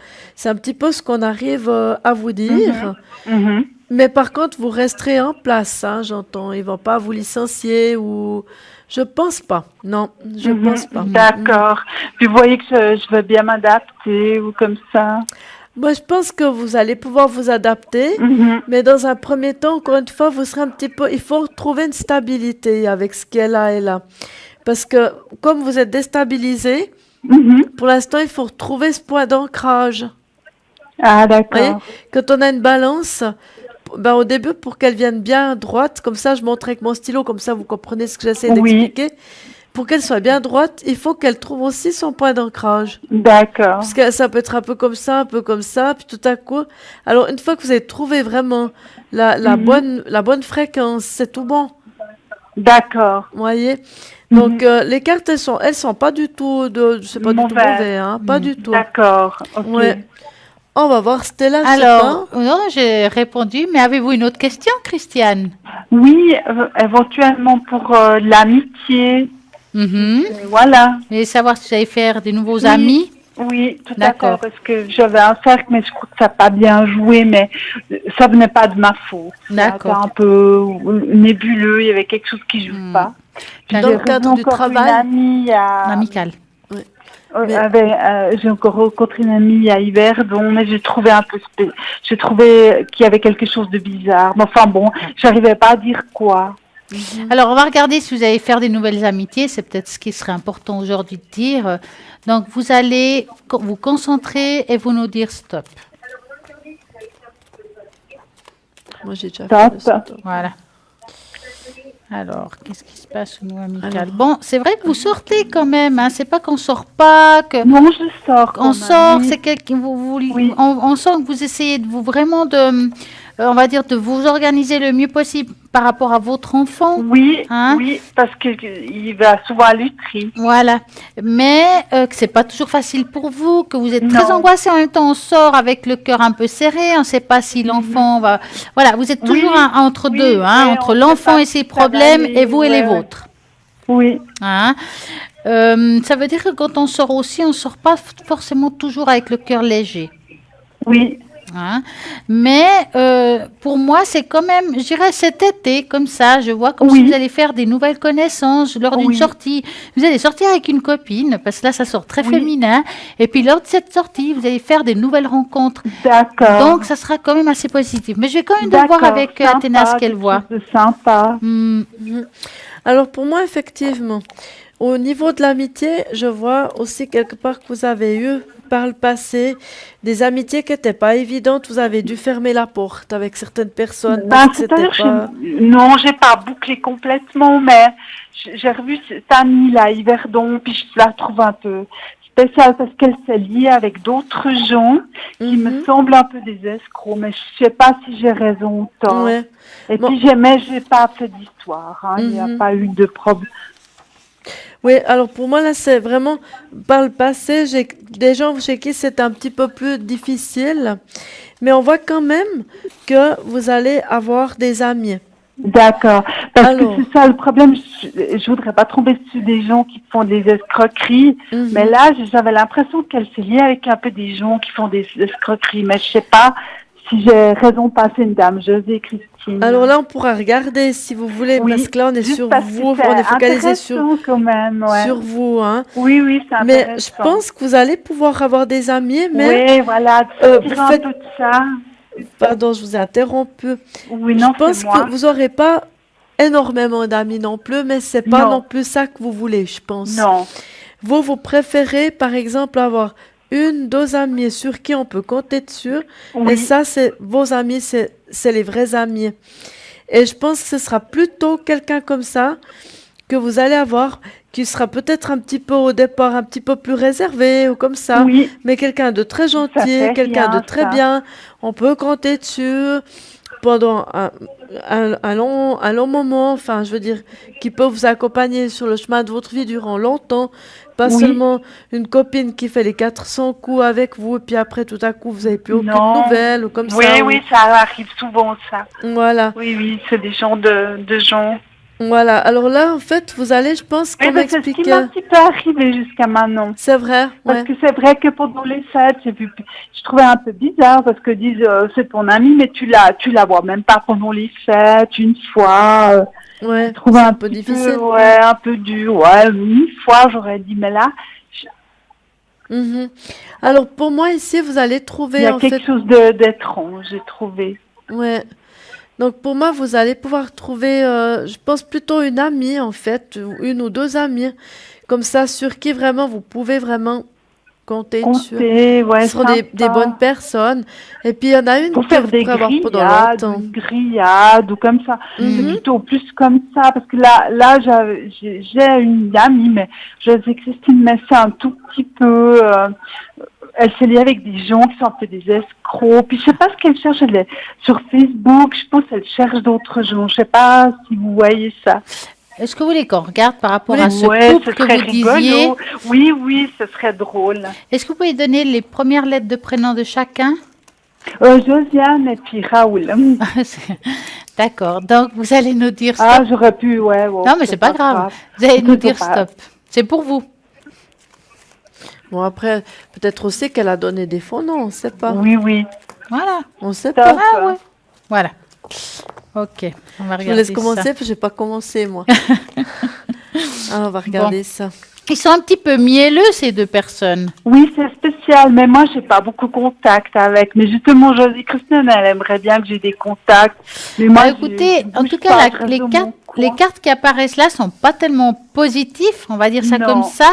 un petit peu ce qu'on arrive à vous dire. Mhm. Mais par contre, vous resterez en place, hein, j'entends. Ils vont pas vous licencier ou... Je pense pas. Non, je pense pas. D'accord. Puis vous voyez que je vais bien m'adapter ou comme ça. Moi, je pense que vous allez pouvoir vous adapter, Mhm. mais dans un premier temps, encore une fois, vous serez un petit peu. Il faut trouver une stabilité avec ce qui est là et là. Parce que comme vous êtes déstabilisé, Mhm. pour l'instant, il faut retrouver ce point d'ancrage. Ah, Vous voyez, d'accord. quand on a une balance, ben, au début, pour qu'elle vienne bien droite, comme ça, je montre avec mon stylo, comme ça, vous comprenez ce que j'essaie Oui, d'expliquer. Pour qu'elle soit bien droite, il faut qu'elle trouve aussi son point d'ancrage. d'accord. Parce que ça peut être un peu comme ça, un peu comme ça, puis tout à coup. Alors, une fois que vous avez trouvé vraiment Mhm. la bonne fréquence, c'est tout bon. D'accord. Vous voyez? Mhm. Donc, les cartes, elles sont pas du tout c'est pas du tout Mauvais. mauvais, hein, pas du tout. D'accord. Ok. Ouais. On va voir, Stella, je sais Alors, pas. non, j'ai répondu, mais avez-vous une autre question, Christiane? Oui, éventuellement pour l'amitié. Mhm. Voilà. Et savoir si vous allez faire des nouveaux Oui, amis? oui, tout à fait. D'accord. Parce que j'avais un cercle, mais je crois que ça n'a pas bien joué, mais ça venait pas de ma faute. C'était D'accord. un peu nébuleux. Il y avait quelque chose qui joue pas. Puis Dans j'ai le cadre revu du encore une travail. amie à, Amical. Ouais. Mais- j'ai encore rencontré une amie à Yverdon, mais j'ai trouvé j'ai trouvé qu'il y avait quelque chose de bizarre. Mais enfin bon, j'arrivais pas à dire quoi. Alors, on va regarder si vous allez faire des nouvelles amitiés. C'est peut-être ce qui serait important aujourd'hui de dire. Donc, vous allez vous concentrer et vous nous dire stop. Moi, j'ai déjà Stop. fait le stop. Voilà. Alors, qu'est-ce qui se passe au niveau amical? Alors. Bon, c'est vrai que vous sortez quand même. Hein. C'est pas qu'on sort pas, que Non, je sors quand on même, sort. oui. C'est quelqu'un. Oui. On sent que vous essayez de vous vraiment de, on va dire, de vous organiser le mieux possible par rapport à votre enfant. Oui, Hein? oui, parce que il va souvent à l'uterie. Voilà, mais que c'est pas toujours facile pour vous, que vous êtes très Non. angoissé en même temps. On sort avec le cœur un peu serré, on ne sait pas si l'enfant va. Voilà, vous êtes Oui, toujours entre oui, deux, hein, ouais, entre on sait l'enfant pas et si ses ça va problèmes aller, et vous et les ouais, ouais. vôtres. Oui, Hein. Ça veut dire que quand on sort aussi, on ne sort pas forcément toujours avec le cœur léger. oui, Hein. Mais pour moi, c'est quand même, je dirais cet été, comme ça, je vois comme si Oui. vous allez faire des nouvelles connaissances lors d'une Oui. sortie. Vous allez sortir avec une copine, parce que là, ça sort très Oui. féminin. Et puis lors de cette sortie, vous allez faire des nouvelles rencontres. d'accord. Donc, ça sera quand même assez positif. Mais je vais quand même devoir D'accord, avec Athéna ce sympa, qu'elle quelque voit. chose de sympa. Hmm. Alors, pour moi, effectivement, au niveau de l'amitié, je vois aussi quelque part que vous avez eu par le passé des amitiés qui n'étaient pas évidentes. Vous avez dû fermer la porte avec certaines personnes parce Ben, que tout à c'était l'heure, pas. non, j'ai pas bouclé complètement, mais j'ai revu cette amie-là, Yverdon, puis je la trouve un peu spéciale parce qu'elle s'est liée avec d'autres gens qui me Mhm. semblent un peu des escrocs, mais je sais pas si j'ai raison ou tort. Ouais. Et Bon. puis j'ai pas fait d'histoire, hein, il n'y a Mhm. pas eu de problème. Oui, alors pour moi, là, c'est vraiment par le passé, j'ai des gens chez qui c'est un petit peu plus difficile, mais on voit quand même que vous allez avoir des amis. D'accord. Parce Alors. que c'est ça le problème. Je voudrais pas tomber sur des gens qui font des escroqueries. Mhm. Mais là, j'avais l'impression qu'elle s'est liée avec un peu des gens qui font des escroqueries. Mais je sais pas si j'ai raison de passer une dame. José Christine. Alors là, on pourra regarder si vous voulez, Oui, parce que là, on est juste sur parce que vous, c'est on est focalisé sur, intéressant quand même. Ouais. sur vous, hein. Oui, oui, c'est Mais intéressant. je pense que vous allez pouvoir avoir des amis, mais, Oui, voilà. vous Sortir un faites- peu de ça. pardon, je vous ai interrompu. Oui, Je non, pense c'est moi. que vous n'aurez pas énormément d'amis non plus, mais c'est pas Non. non plus ça que vous voulez, je pense. Non. Vous préférez, par exemple, avoir une, deux amis sur qui on peut compter dessus, et Oui. ça, c'est vos amis, c'est les vrais amis. Et je pense que ce sera plutôt quelqu'un comme ça que vous allez avoir, qui sera peut-être un petit peu au départ, un petit peu plus réservé ou comme ça, Oui. mais quelqu'un de très Ça gentil, fait quelqu'un de rien, très ça. bien. On peut compter dessus pendant un long moment, enfin, je veux dire, qui peut vous accompagner sur le chemin de votre vie durant longtemps. Pas Oui. seulement une copine qui fait les 400 coups avec vous, et puis après, tout à coup, vous n'avez plus aucune Non. nouvelle, ou comme Oui, ça. oui, ça arrive souvent, ça. Voilà. Oui, oui, c'est des gens de gens. Voilà. Alors là, en fait, vous allez, je pense, Oui, comme mais c'est ce qui expliquer. m'a un petit peu arrivé jusqu'à maintenant. C'est vrai, Parce ouais. que c'est vrai que pendant les fêtes, je trouvais un peu bizarre parce que disent c'est ton ami, mais tu la vois même pas pendant les fêtes, une fois. Ouais, Je trouvais c'est un un peu petit difficile. peu, ouais, un peu dur. Ouais, une fois, j'aurais dit, mais là, Mhm. Alors pour moi ici, vous allez Il y trouver a en quelque fait, chose d'étrange, j'ai trouvé. ouais. Donc pour moi, vous allez pouvoir trouver, je pense plutôt une amie en fait, ou une ou deux amies, comme ça, sur qui vraiment vous pouvez vraiment compter dessus. Compter, Ce ouais, seront des bonnes sympa. personnes. Et puis il y en a une Pour que faire vous des pourrez avoir pendant grillades, ou longtemps. une grillade, ou comme ça. C'est Mhm. plutôt plus comme ça, parce que là, j'ai une amie, mais je sais que Christine, mais c'est un tout petit peu, elle se lie avec des gens qui sont un peu des escrocs. Puis je sais pas ce qu'elle cherche. Elle est sur Facebook. Je pense qu'elle cherche d'autres gens. Je sais pas si vous voyez ça. Est-ce que vous voulez qu'on regarde par rapport Oui. à ce Ouais, couple ce que serait vous disiez? rigolo. Oui, oui, ce serait drôle. Est-ce que vous pouvez donner les premières lettres de prénom de chacun? Josiane et puis Raoul. D'accord. Donc, vous allez nous dire Ah, stop. j'aurais pu, ouais. Bon, Non, mais c'est pas grave. Vous allez nous dire stop. C'est pour vous. Bon après, peut-être aussi qu'elle a donné des faux noms, on ne sait pas. Oui, oui. Voilà. On ne sait Stop. pas. Ah ouais. Voilà. Ok. On va Je vous regarder laisse ça. commencer parce que j'ai pas commencé moi. Alors on va regarder ça. Ils sont un petit peu mielleux, ces deux personnes. Oui, c'est spécial, mais moi, j'ai pas beaucoup de contact avec. Mais justement, Josie Christine, elle aimerait bien que j'ai des contacts. Mais moi, Bah, écoutez, je en bouge tout pas, cas, je reste dans mon les coin. cartes qui apparaissent là sont pas tellement positifs, on va dire ça Non. comme ça,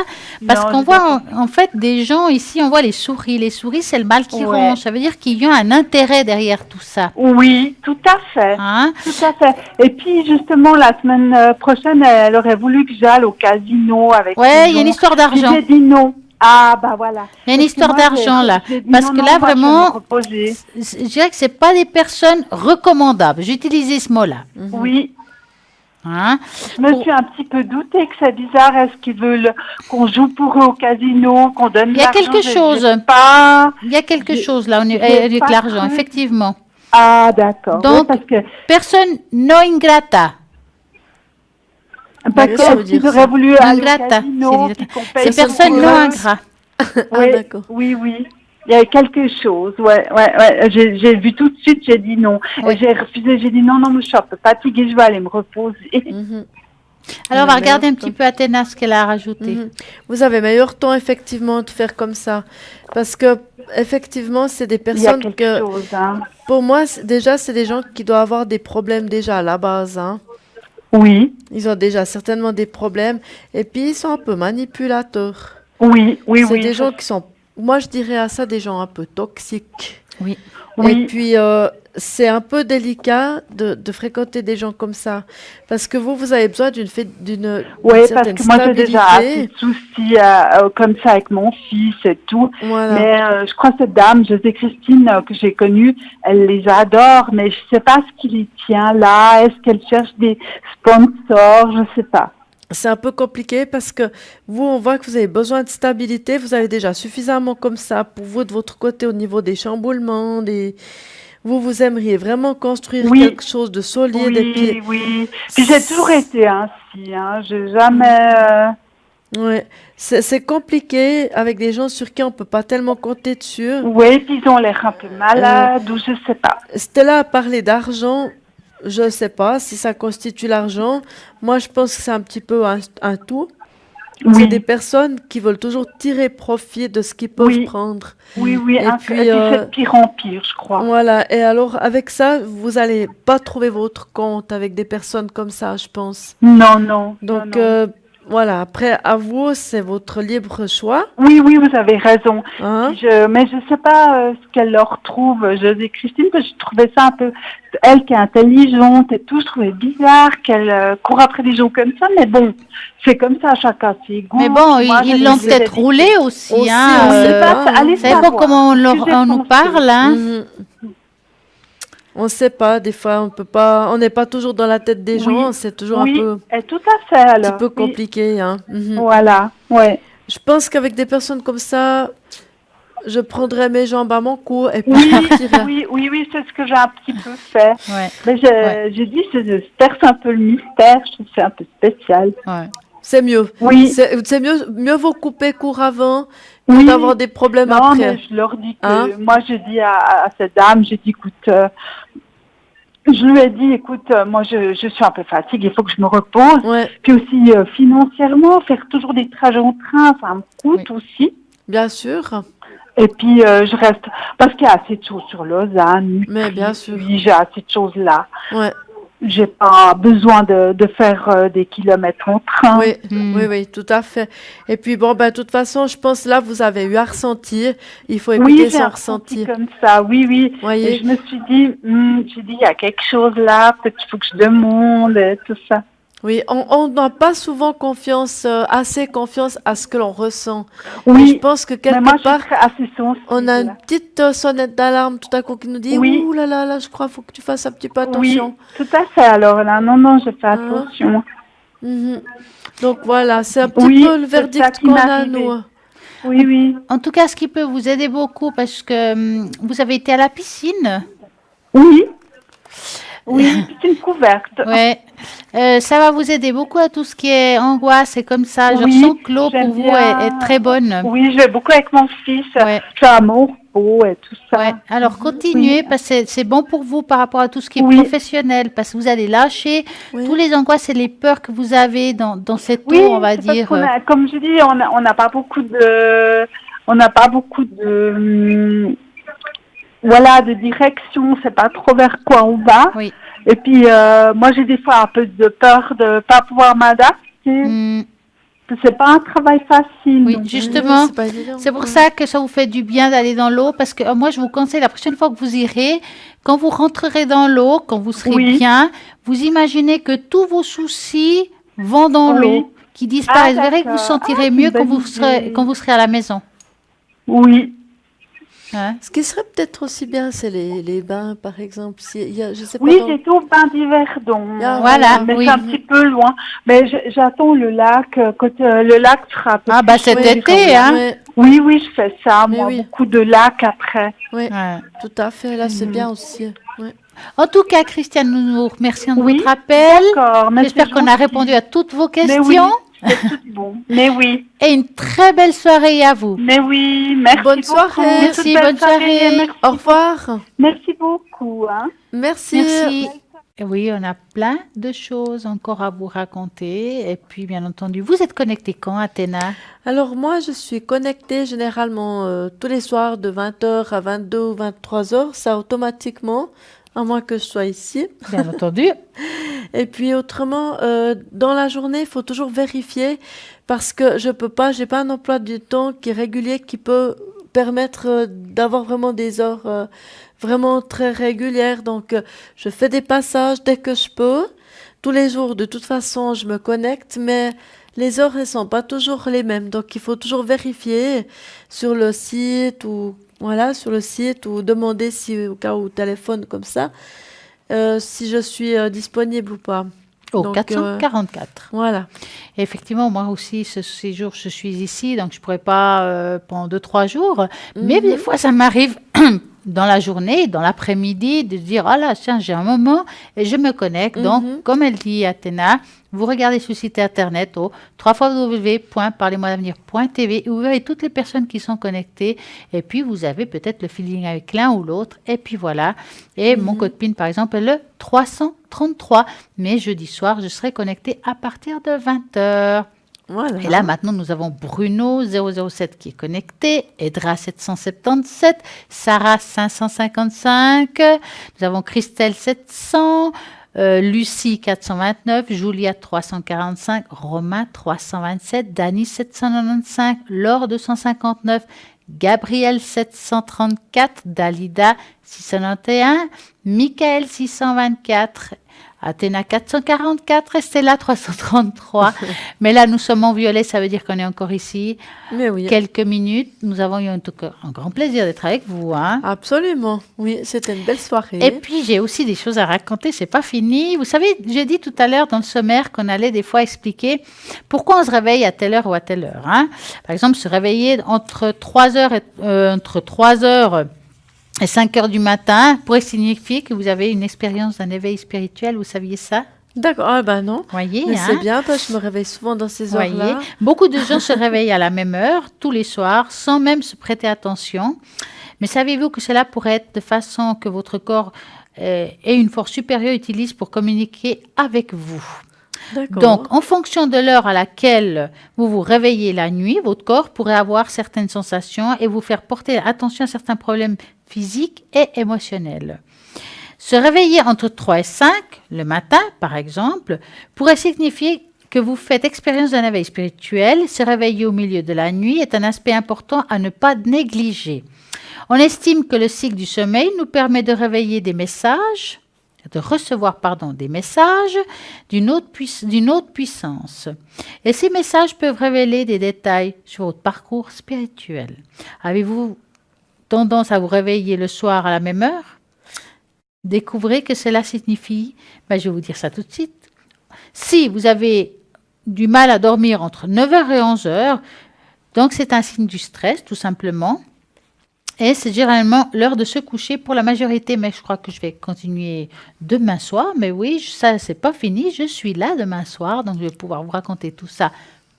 parce Non, qu'on je voit en fait des gens ici, on voit les souris. Les souris, c'est le mal qui Ouais. ronge. Ça veut dire qu'il y a un intérêt derrière tout ça. Oui, tout à fait. Hein? Tout à fait. Et puis, justement, la semaine prochaine, elle aurait voulu que j'aille au casino avec Ouais, ces il y a une gens. histoire Puis d'argent. j'ai dit non. Ah, bah voilà. Il y a une Parce que histoire moi, d'argent là. j'ai dit Parce non, que non, là, moi, je vais me vraiment, reposer. je dirais que c'est pas des personnes recommandables. J'utilisais ce mot-là. Oui, Hein? je me suis un petit peu doutée que c'est bizarre. Est-ce qu'ils veulent qu'on joue pour eux au casino, qu'on donne Il y a l'argent? quelque chose. J'ai pas... Il y a quelque J'ai- chose là j'ai avec pas l'argent, cru. effectivement. Ah, d'accord. Donc, Oui, parce que, personne non ingrata. parce qu'est-ce que ça veut qu'ils dire, auraient ça? voulu Non aller au grata. casino, puis qu'on paye C'est pour personne eux. non ingrat. Ah Oui, d'accord. oui, oui. Il y a quelque chose, ouais. J'ai vu tout de suite, j'ai dit non. Ouais. J'ai refusé, j'ai dit non, je suis un peu fatiguée, je vais aller me reposer. Mhm. Alors, on va Ouais, regarder un meilleur petit temps. peu Athéna ce qu'elle a rajouté. Mhm. Vous avez meilleur temps effectivement de faire comme ça. Parce que effectivement, c'est des Il y a personnes quelque que, chose, hein. pour moi, déjà, c'est des gens qui doivent avoir des problèmes déjà à la base, hein. Oui, Ils ont déjà certainement des problèmes. Et puis, ils sont un peu manipulateurs. oui, C'est des je- gens qui sont, moi, je dirais à ça des gens un peu toxiques. Oui. Et Oui, puis, c'est un peu délicat de fréquenter des gens comme ça. Parce que vous avez besoin d'une oui, parce certaine que moi j'ai déjà assez stabilité. de soucis comme ça avec mon fils et tout. Voilà. Mais je crois que cette dame, José Christine, que j'ai connue, elle les adore, mais je sais pas ce qui les tient là. Est-ce qu'elle cherche des sponsors? Je sais pas. C'est un peu compliqué parce que vous, on voit que vous avez besoin de stabilité. Vous avez déjà suffisamment comme ça pour vous, de votre côté, au niveau des chamboulements, vous aimeriez vraiment construire Oui. quelque chose de solide. Et puis, Oui. Puis j'ai toujours été ainsi, hein. J'ai jamais. ouais, c'est compliqué avec des gens sur qui on peut pas tellement compter dessus. Oui, puis ils ont l'air un peu malades ou je sais pas. Stella a parlé d'argent. Je ne sais pas si ça constitue l'argent. Moi, je pense que c'est un petit peu un tout. C'est des Oui, personnes qui veulent toujours tirer profit de ce qu'ils peuvent Oui. prendre. oui. Et puis, puis c'est de pire en pire, je crois. Voilà. Et alors, avec ça, vous allez pas trouver votre compte avec des personnes comme ça, je pense. Non. Donc, non. voilà. Après, à vous, c'est votre libre choix. Oui, vous avez raison. Hein? Mais je sais pas ce qu'elle leur trouve, José Christine, parce que je trouvais ça un peu, elle qui est intelligente et tout, je trouvais bizarre qu'elle court après des gens comme ça, mais bon, c'est comme ça, chacun ses goûts. Mais bon, Moi, ils j'ai l'ont des peut-être idées. roulé aussi. Aussi, Hein, on sait pas, allez vous savez pas savoir. comment Que j'ai on nous pensé. parle. Hein? Mhm. On sait pas, des fois, on peut pas, on n'est pas toujours dans la tête des Oui. gens, c'est toujours Oui, un et tout à fait, petit alors. peu Oui. compliqué, hein. Mhm. Voilà, ouais. Je pense qu'avec des personnes comme ça, je prendrais mes jambes à mon cou et puis Oui, je partirais. oui, c'est ce que j'ai un petit peu fait. Ouais, Mais j'ai dit, je perce un peu le mystère, je trouve que c'est un peu spécial. ouais. C'est mieux. Oui. C'est mieux vaut couper court avant que Oui. d'avoir des problèmes Non, après. mais je leur dis que, Hein? moi, je dis à cette dame, j'ai dit, écoute, je lui ai dit, écoute, moi, je suis un peu fatiguée, il faut que je me repose. Ouais, Puis aussi, financièrement, faire toujours des trajets en train, ça me coûte aussi. Bien sûr, Et puis, je reste, parce qu'il y a assez de choses sur Lausanne. mais bien sûr. Oui, j'ai assez de choses là. Ouais. J'ai pas besoin de faire des kilomètres en train. Oui, Hmm. oui, tout à fait. Et puis bon, ben, de toute façon, je pense là, vous avez eu à ressentir. Il faut Oui, écouter j'ai son un ressenti ressenti. comme ça, oui, oui. Et Voyez? je me suis dit, il y a quelque chose là, peut-être qu'il faut que je demande et tout ça. Oui, on n'a pas souvent confiance, assez confiance à ce que l'on ressent. Et je Oui, pense que mais moi, quelque je part, suis assez sensible. on a une petite sonnette d'alarme tout à coup qui nous dit, Oui. ouh là, je crois, faut que tu fasses un petit peu Oui, attention. tout à fait. Alors là, non, je fais Hein? attention. Mhm. Donc voilà, c'est un petit Oui, peu le c'est ça verdict qui qu'on m'est a, arrivé. nous. Oui, oui. En tout cas, ce qui peut vous aider beaucoup, parce que vous avez été à la piscine. Oui, oui, c'est une couverte. Ouais. Ça va vous aider beaucoup à tout ce qui est angoisse et comme ça. Je Oui, ressens que l'eau j'aime pour vous bien. est très bonne. Oui, je vais beaucoup avec mon fils. Ouais. Je fais à mon repos et tout ça. Ouais. Alors continuez Oui. parce que c'est bon pour vous par rapport à tout ce qui est Oui. professionnel parce que vous allez lâcher Oui. tous les angoisses et les peurs que vous avez dans cette eau, Oui, on va c'est parce dire. qu'on a, comme je dis, on n'a pas beaucoup de, voilà, de direction. C'est pas trop vers quoi on va. Oui. Et puis, moi, j'ai des fois un peu de peur de pas pouvoir m'adapter. Hmm, C'est pas un travail facile. oui, donc, justement. c'est pas évident. C'est pour ça que ça vous fait du bien d'aller dans l'eau parce que moi je vous conseille la prochaine fois que vous irez, quand vous rentrerez dans l'eau, quand vous serez Oui. bien, vous imaginez que tous vos soucis vont dans Oui. l'eau, qui disparaissent. Vous verrez que vous d'accord. sentirez Ah, c'est mieux une quand bonne idée. quand vous serez à la maison. Oui. Hein. Ce qui serait peut-être aussi bien, c'est les bains, par exemple. Il y a, je sais pas Oui, dans- j'ai tout au bain d'Yverdon. Ah, voilà, Mais oui. c'est un petit peu loin. Mais j'attends le lac. Quand le lac sera un peu Ah bah plus cet cher, été, hein. Ouais, Oui, oui, je fais ça. Mais Moi, oui. beaucoup de lacs après. ouais, Ouais. tout à fait. Là, c'est bien aussi. Ouais. En tout cas, Christiane, nous nous remercions de Oui, votre appel. d'accord. mais J'espère c'est qu'on a gentil. répondu à toutes vos Mais questions oui, c'est tout bon. Mais oui, et une très belle soirée à vous. mais oui. Merci Bonne beaucoup. soirée. Merci, Toute belle bonne soirée. Merci, Au revoir. merci beaucoup. Hein. Merci. Merci. Et oui, on a plein de choses encore à vous raconter. Et puis, bien entendu, vous êtes connecté quand, Athéna? Alors moi, je suis connectée généralement tous les soirs de 20h à 22 ou 23h, ça automatiquement, à moins que je sois ici. Bien entendu. Et puis autrement, dans la journée, il faut toujours vérifier parce que je peux pas, j'ai pas un emploi du temps qui est régulier qui peut permettre d'avoir vraiment des heures vraiment très régulières. Donc, je fais des passages dès que je peux. Tous les jours, de toute façon, je me connecte, mais les heures ne sont pas toujours les mêmes. Donc, il faut toujours vérifier sur le site ou voilà, sur le site ou demander si au cas où téléphone comme ça, si je suis disponible ou pas. Au Donc, 444. Voilà. Et effectivement, moi aussi, ces jours, je suis ici, donc je ne pourrais pas pendant 2-3 jours. Mais des fois, ça m'arrive dans la journée, dans l'après-midi, de dire, ah là, tiens, j'ai un moment et je me connecte. Donc, comme elle dit, Athéna, vous regardez sur le site internet au www.parlez-moi-d'avenir.tv où vous verrez toutes les personnes qui sont connectées. Et puis, vous avez peut-être le feeling avec l'un ou l'autre. Et puis, voilà. Et mon code PIN, par exemple, est le 333. Mais jeudi soir, je serai connectée à partir de 20h. Voilà. Et là, maintenant, nous avons Bruno 007 qui est connecté, Edra 777, Sarah 555, nous avons Christelle 700, Lucie 429, Julia 345, Romain 327, Dani 795, Laure 259, Gabriel 734, Dalida 691, Michael 624, Athéna 444 et Stella 333. Mais là, nous sommes en violet, ça veut dire qu'on est encore ici. Mais oui. Quelques minutes. Nous avons eu en tout cas un grand plaisir d'être avec vous. Hein. Absolument. Oui, c'était une belle soirée. Et puis, j'ai aussi des choses à raconter. C'est pas fini. Vous savez, j'ai dit tout à l'heure dans le sommaire qu'on allait des fois expliquer pourquoi on se réveille à telle heure ou à telle heure. Hein. Par exemple, se réveiller entre 3 heures et 5 heures du matin pourrait signifier que vous avez une expérience d'un éveil spirituel. Vous saviez ça? D'accord. Ah ben non. Voyez, Mais hein? c'est bien, parce que je me réveille souvent dans ces Voyez, heures-là. beaucoup de gens se réveillent à la même heure, tous les soirs, sans même se prêter attention. Mais savez-vous que cela pourrait être de façon que votre corps et une force supérieure utilisent pour communiquer avec vous? D'accord. Donc, en fonction de l'heure à laquelle vous vous réveillez la nuit, votre corps pourrait avoir certaines sensations et vous faire porter attention à certains problèmes physiques et émotionnels. Se réveiller entre 3 et 5 le matin, par exemple, pourrait signifier que vous faites expérience d'un éveil spirituel. Se réveiller au milieu de la nuit est un aspect important à ne pas négliger. On estime que le cycle du sommeil nous permet de recevoir des messages d'une autre puissance. Et ces messages peuvent révéler des détails sur votre parcours spirituel. Avez-vous tendance à vous réveiller le soir à la même heure? Découvrez que cela signifie, je vais vous dire ça tout de suite. Si vous avez du mal à dormir entre 9h et 11h, donc c'est un signe du stress, tout simplement. Et c'est généralement l'heure de se coucher pour la majorité, mais je crois que je vais continuer demain soir. Mais oui, ça, c'est pas fini. Je suis là demain soir, donc je vais pouvoir vous raconter tout ça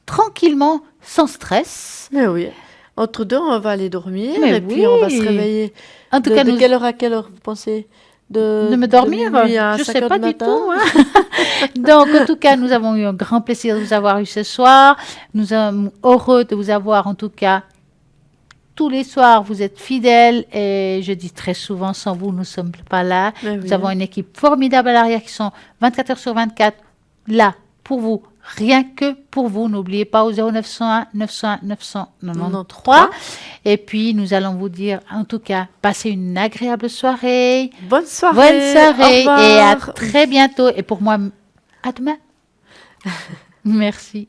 tranquillement, sans stress. Mais oui. Entre deux, on va aller dormir Mais et puis on va se réveiller. En tout cas, de quelle heure à quelle heure vous pensez de me dormir? Je ne sais pas du tout. Donc, en tout cas, nous avons eu un grand plaisir de vous avoir eu ce soir. Nous sommes heureux de vous avoir, en tout cas, tous les soirs, vous êtes fidèles et je dis très souvent, sans vous, nous ne sommes pas là. Nous avons une équipe formidable à l'arrière qui sont 24 heures sur 24 là pour vous, rien que pour vous. N'oubliez pas au 0901 901 993. Et puis, nous allons vous dire, en tout cas, passez une agréable soirée. Bonne soirée. Bonne soirée et à très bientôt. Et pour moi, à demain. Merci.